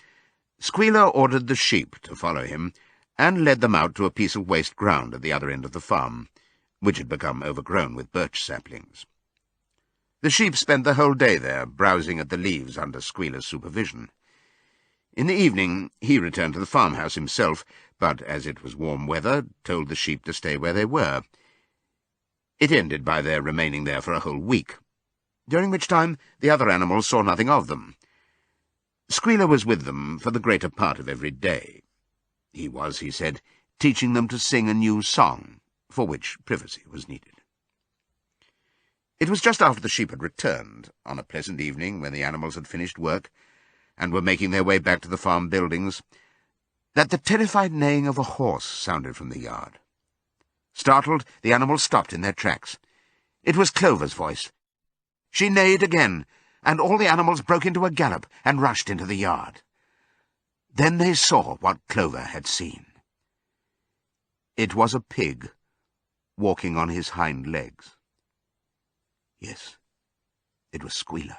Squealer ordered the sheep to follow him, and led them out to a piece of waste ground at the other end of the farm, which had become overgrown with birch saplings. The sheep spent the whole day there, browsing at the leaves under Squealer's supervision. In the evening he returned to the farmhouse himself, but, as it was warm weather, told the sheep to stay where they were. It ended by their remaining there for a whole week, during which time the other animals saw nothing of them. Squealer was with them for the greater part of every day. He was, he said, teaching them to sing a new song, for which privacy was needed. It was just after the sheep had returned, on a pleasant evening when the animals had finished work and were making their way back to the farm buildings, that the terrified neighing of a horse sounded from the yard. Startled, the animals stopped in their tracks. It was Clover's voice. She neighed again, and all the animals broke into a gallop and rushed into the yard. Then they saw what Clover had seen. It was a pig walking on his hind legs. Yes, it was Squealer.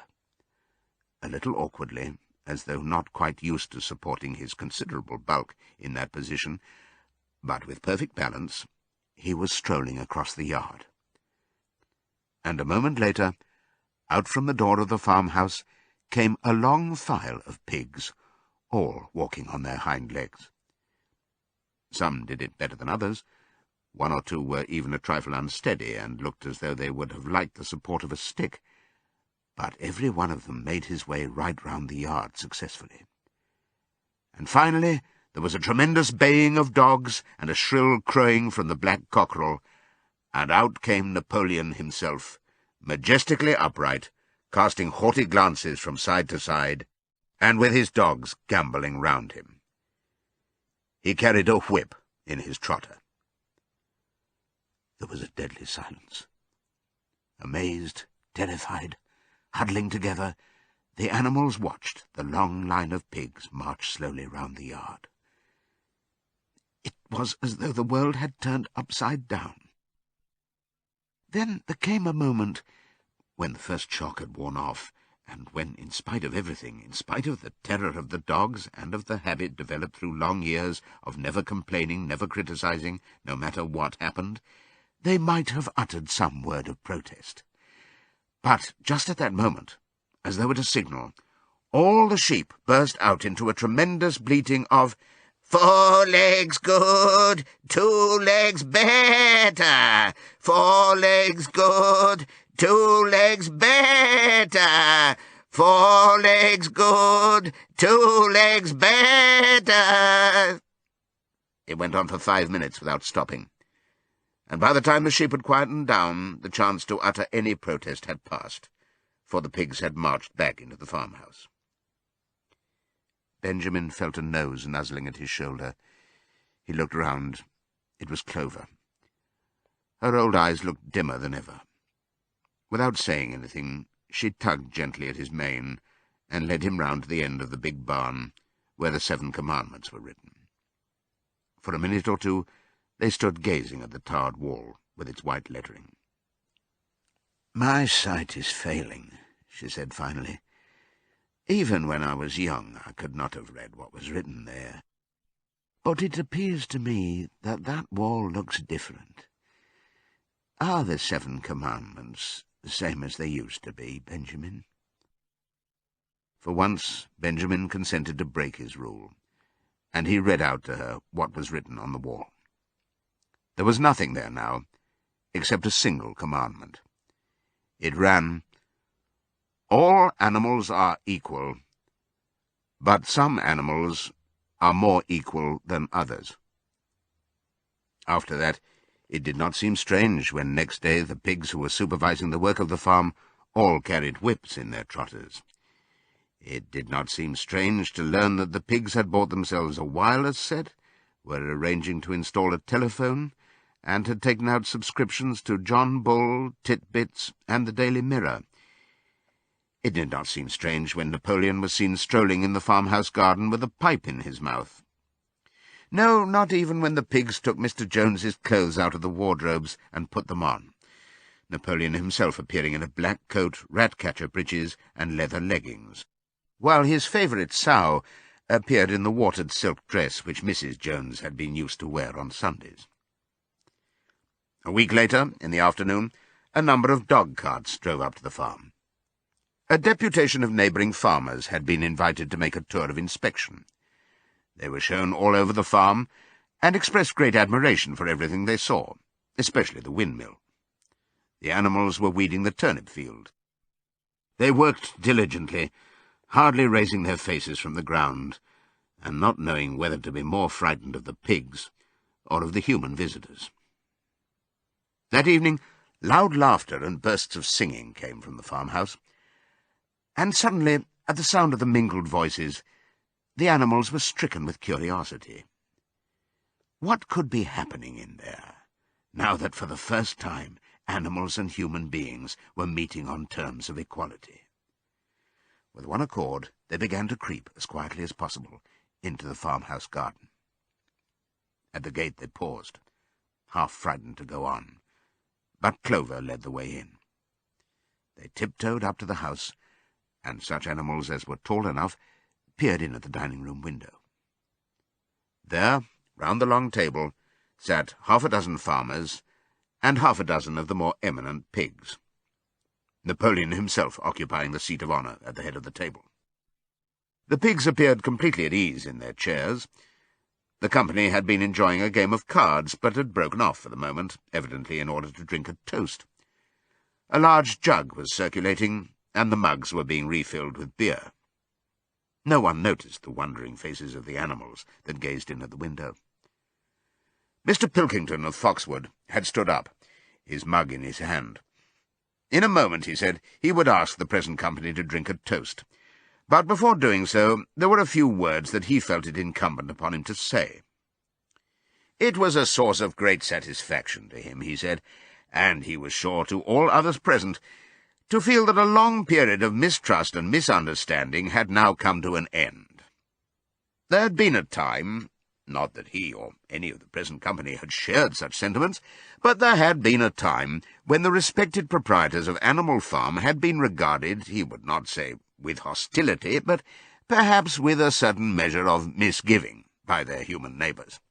A little awkwardly, as though not quite used to supporting his considerable bulk in that position, but with perfect balance, he was strolling across the yard. And a moment later, out from the door of the farmhouse came a long file of pigs, all walking on their hind legs. Some did it better than others. One or two were even a trifle unsteady and looked as though they would have liked the support of a stick, but every one of them made his way right round the yard successfully. And finally there was a tremendous baying of dogs and a shrill crowing from the black cockerel, and out came Napoleon himself, majestically upright, casting haughty glances from side to side, and with his dogs gambolling round him. He carried a whip in his trotter. There was a deadly silence. Amazed, terrified, huddling together, the animals watched the long line of pigs march slowly round the yard. It was as though the world had turned upside down. Then there came a moment when the first shock had worn off, and when, in spite of everything, in spite of the terror of the dogs and of the habit developed through long years of never complaining, never criticizing, no matter what happened, they might have uttered some word of protest. But just at that moment, as though at a signal, all the sheep burst out into a tremendous bleating of, "4 legs good, 2 legs better, 4 legs good, 2 legs better, 4 legs good, 2 legs better." It went on for 5 minutes without stopping, and by the time the sheep had quietened down, the chance to utter any protest had passed, for the pigs had marched back into the farmhouse. Benjamin felt a nose nuzzling at his shoulder. He looked round. It was Clover. Her old eyes looked dimmer than ever. Without saying anything, she tugged gently at his mane and led him round to the end of the big barn, where the 7 commandments were written. For a minute or two they stood gazing at the tarred wall with its white lettering. "My sight is failing," she said finally. "Even when I was young I could not have read what was written there. But it appears to me that that wall looks different. Are the 7 commandments the same as they used to be, Benjamin?" For once Benjamin consented to break his rule, and he read out to her what was written on the wall. There was nothing there now, except a single commandment. It ran, "All animals are equal, but some animals are more equal than others." After that, it did not seem strange when next day the pigs who were supervising the work of the farm all carried whips in their trotters. It did not seem strange to learn that the pigs had bought themselves a wireless set, were arranging to install a telephone, and had taken out subscriptions to John Bull, Titbits, and the Daily Mirror. It did not seem strange when Napoleon was seen strolling in the farmhouse garden with a pipe in his mouth. No, not even when the pigs took Mr. Jones's clothes out of the wardrobes and put them on, Napoleon himself appearing in a black coat, rat-catcher breeches, and leather leggings, while his favourite sow appeared in the watered silk dress which Mrs. Jones had been used to wear on Sundays. A week later, in the afternoon, a number of dog-carts drove up to the farm. A deputation of neighbouring farmers had been invited to make a tour of inspection. They were shown all over the farm, and expressed great admiration for everything they saw, especially the windmill. The animals were weeding the turnip field. They worked diligently, hardly raising their faces from the ground, and not knowing whether to be more frightened of the pigs or of the human visitors. That evening, loud laughter and bursts of singing came from the farmhouse, and suddenly, at the sound of the mingled voices, the animals were stricken with curiosity. What could be happening in there, now that for the first time animals and human beings were meeting on terms of equality? With one accord, they began to creep, as quietly as possible, into the farmhouse garden. At the gate they paused, half frightened to go on, but Clover led the way in. They tiptoed up to the house, and such animals as were tall enough peered in at the dining-room window. There, round the long table, sat half a dozen farmers and half a dozen of the more eminent pigs, Napoleon himself occupying the seat of honour at the head of the table. The pigs appeared completely at ease in their chairs. The company had been enjoying a game of cards, but had broken off for the moment, evidently in order to drink a toast. A large jug was circulating, and the mugs were being refilled with beer. No one noticed the wondering faces of the animals that gazed in at the window. Mr. Pilkington of Foxwood had stood up, his mug in his hand. In a moment, he said, he would ask the present company to drink a toast. But before doing so, there were a few words that he felt it incumbent upon him to say. It was a source of great satisfaction to him, he said, and he was sure to all others present, to feel that a long period of mistrust and misunderstanding had now come to an end. There had been a time, not that he or any of the present company had shared such sentiments, but there had been a time when the respected proprietors of Animal Farm had been regarded, he would not say with hostility, but perhaps with a certain measure of misgiving by their human neighbours.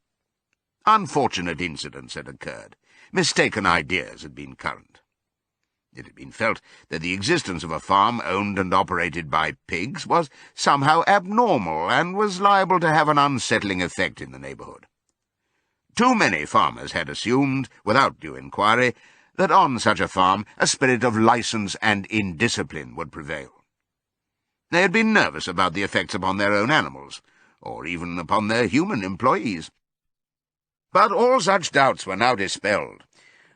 Unfortunate incidents had occurred. Mistaken ideas had been current. It had been felt that the existence of a farm owned and operated by pigs was somehow abnormal and was liable to have an unsettling effect in the neighbourhood. Too many farmers had assumed, without due inquiry, that on such a farm a spirit of licence and indiscipline would prevail. They had been nervous about the effects upon their own animals, or even upon their human employees. But all such doubts were now dispelled.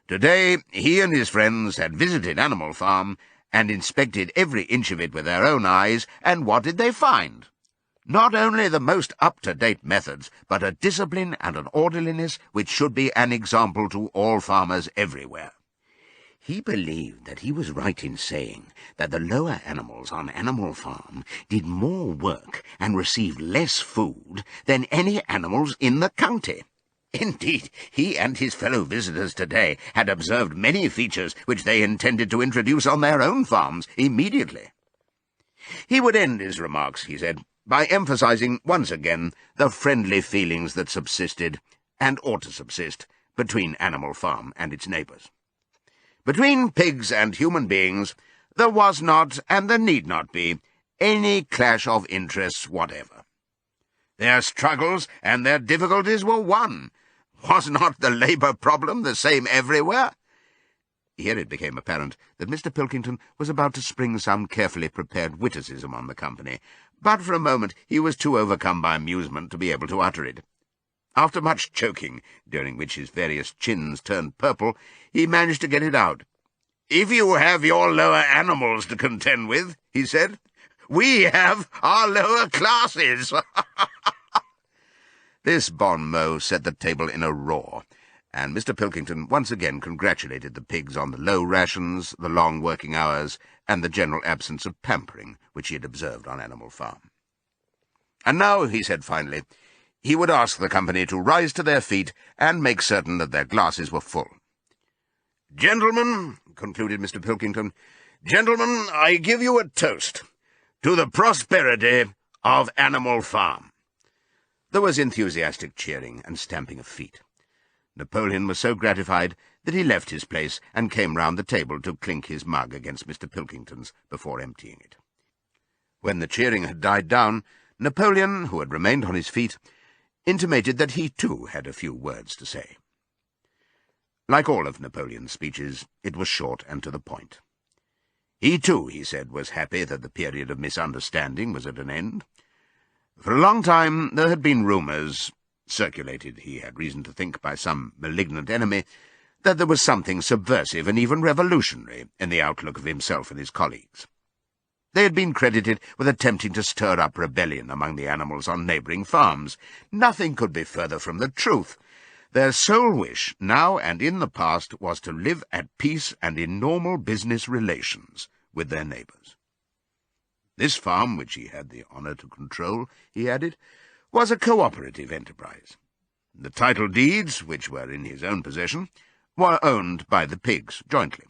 Today he and his friends had visited Animal Farm and inspected every inch of it with their own eyes, and what did they find? Not only the most up-to-date methods, but a discipline and an orderliness which should be an example to all farmers everywhere. He believed that he was right in saying that the lower animals on Animal Farm did more work and received less food than any animals in the county. Indeed, he and his fellow visitors today had observed many features which they intended to introduce on their own farms immediately. He would end his remarks, he said, by emphasizing once again the friendly feelings that subsisted, and ought to subsist, between Animal Farm and its neighbours. Between pigs and human beings there was not, and there need not be, any clash of interests whatever. Their struggles and their difficulties were one. Was not the labour problem the same everywhere? Here it became apparent that Mr. Pilkington was about to spring some carefully prepared witticism on the company, but for a moment he was too overcome by amusement to be able to utter it. After much choking, during which his various chins turned purple, he managed to get it out. "If you have your lower animals to contend with," he said, "we have our lower classes." This bon mot set the table in a roar, and Mr. Pilkington once again congratulated the pigs on the low rations, the long working hours, and the general absence of pampering which he had observed on Animal Farm. And now, he said finally, he would ask the company to rise to their feet and make certain that their glasses were full. "Gentlemen," concluded Mr. Pilkington, "gentlemen, I give you a toast to the prosperity of Animal Farm." There was enthusiastic cheering and stamping of feet. Napoleon was so gratified that he left his place and came round the table to clink his mug against Mr. Pilkington's before emptying it. When the cheering had died down, Napoleon, who had remained on his feet, intimated that he too had a few words to say. Like all of Napoleon's speeches, it was short and to the point. He too, he said, was happy that the period of misunderstanding was at an end. For a long time there had been rumours, circulated, he had reason to think, by some malignant enemy, that there was something subversive and even revolutionary in the outlook of himself and his colleagues. They had been credited with attempting to stir up rebellion among the animals on neighbouring farms. Nothing could be further from the truth. Their sole wish, now and in the past, was to live at peace and in normal business relations with their neighbours. This farm, which he had the honour to control, he added, was a cooperative enterprise. The title deeds, which were in his own possession, were owned by the pigs jointly.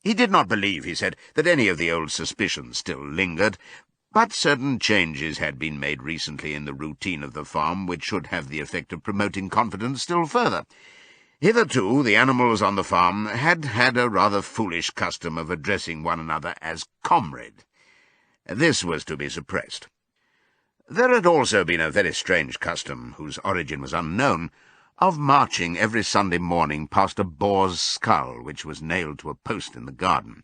He did not believe, he said, that any of the old suspicions still lingered, but certain changes had been made recently in the routine of the farm which should have the effect of promoting confidence still further. Hitherto, the animals on the farm had had a rather foolish custom of addressing one another as comrade. This was to be suppressed. There had also been a very strange custom, whose origin was unknown, of marching every Sunday morning past a boar's skull which was nailed to a post in the garden.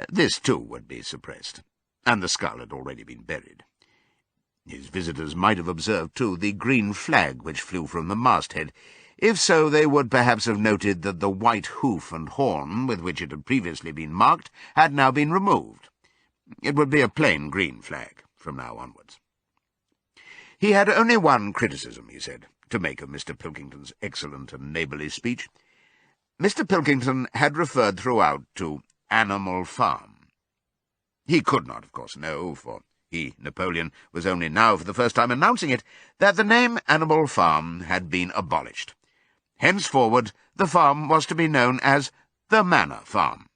This, too, would be suppressed, and the skull had already been buried. His visitors might have observed, too, the green flag which flew from the masthead. If so, they would perhaps have noted that the white hoof and horn with which it had previously been marked had now been removed. It would be a plain green flag from now onwards. He had only one criticism, he said, to make of Mr. Pilkington's excellent and neighbourly speech. Mr. Pilkington had referred throughout to Animal Farm. He could not, of course, know, for he, Napoleon, was only now for the first time announcing it, that the name Animal Farm had been abolished. Henceforward the farm was to be known as the Manor Farm,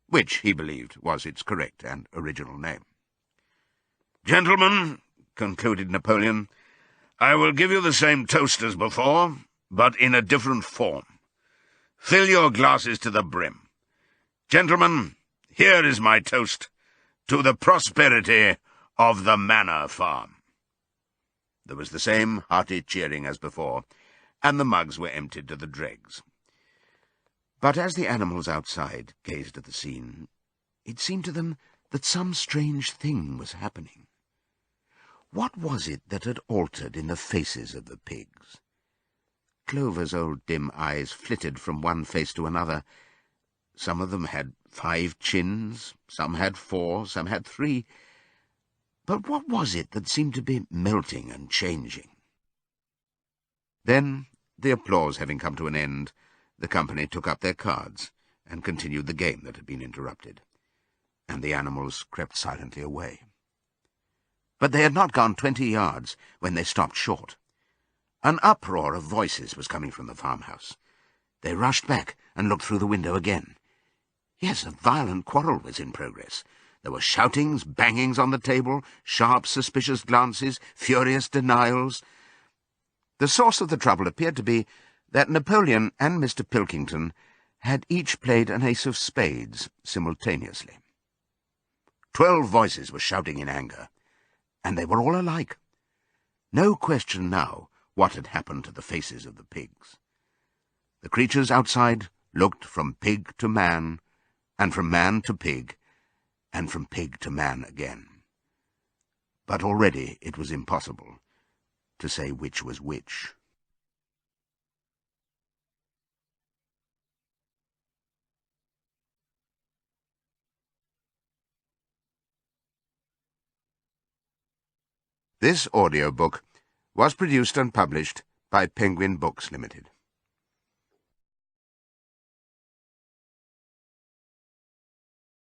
which, he believed, was its correct and original name. "Gentlemen," concluded Napoleon, "I will give you the same toast as before, but in a different form. Fill your glasses to the brim. Gentlemen, here is my toast to the prosperity of the Manor Farm." There was the same hearty cheering as before, and the mugs were emptied to the dregs. But as the animals outside gazed at the scene, it seemed to them that some strange thing was happening. What was it that had altered in the faces of the pigs? Clover's old dim eyes flitted from one face to another. Some of them had 5 chins, some had 4, some had 3. But what was it that seemed to be melting and changing? Then, the applause having come to an end, the company took up their cards and continued the game that had been interrupted, and the animals crept silently away. But they had not gone 20 yards when they stopped short. An uproar of voices was coming from the farmhouse. They rushed back and looked through the window again. Yes, a violent quarrel was in progress. There were shoutings, bangings on the table, sharp, suspicious glances, furious denials. The source of the trouble appeared to be that Napoleon and Mr. Pilkington had each played an ace of spades simultaneously. 12 voices were shouting in anger, and they were all alike. No question now what had happened to the faces of the pigs. The creatures outside looked from pig to man, and from man to pig, and from pig to man again. But already it was impossible to say which was which. This audiobook was produced and published by Penguin Books Limited.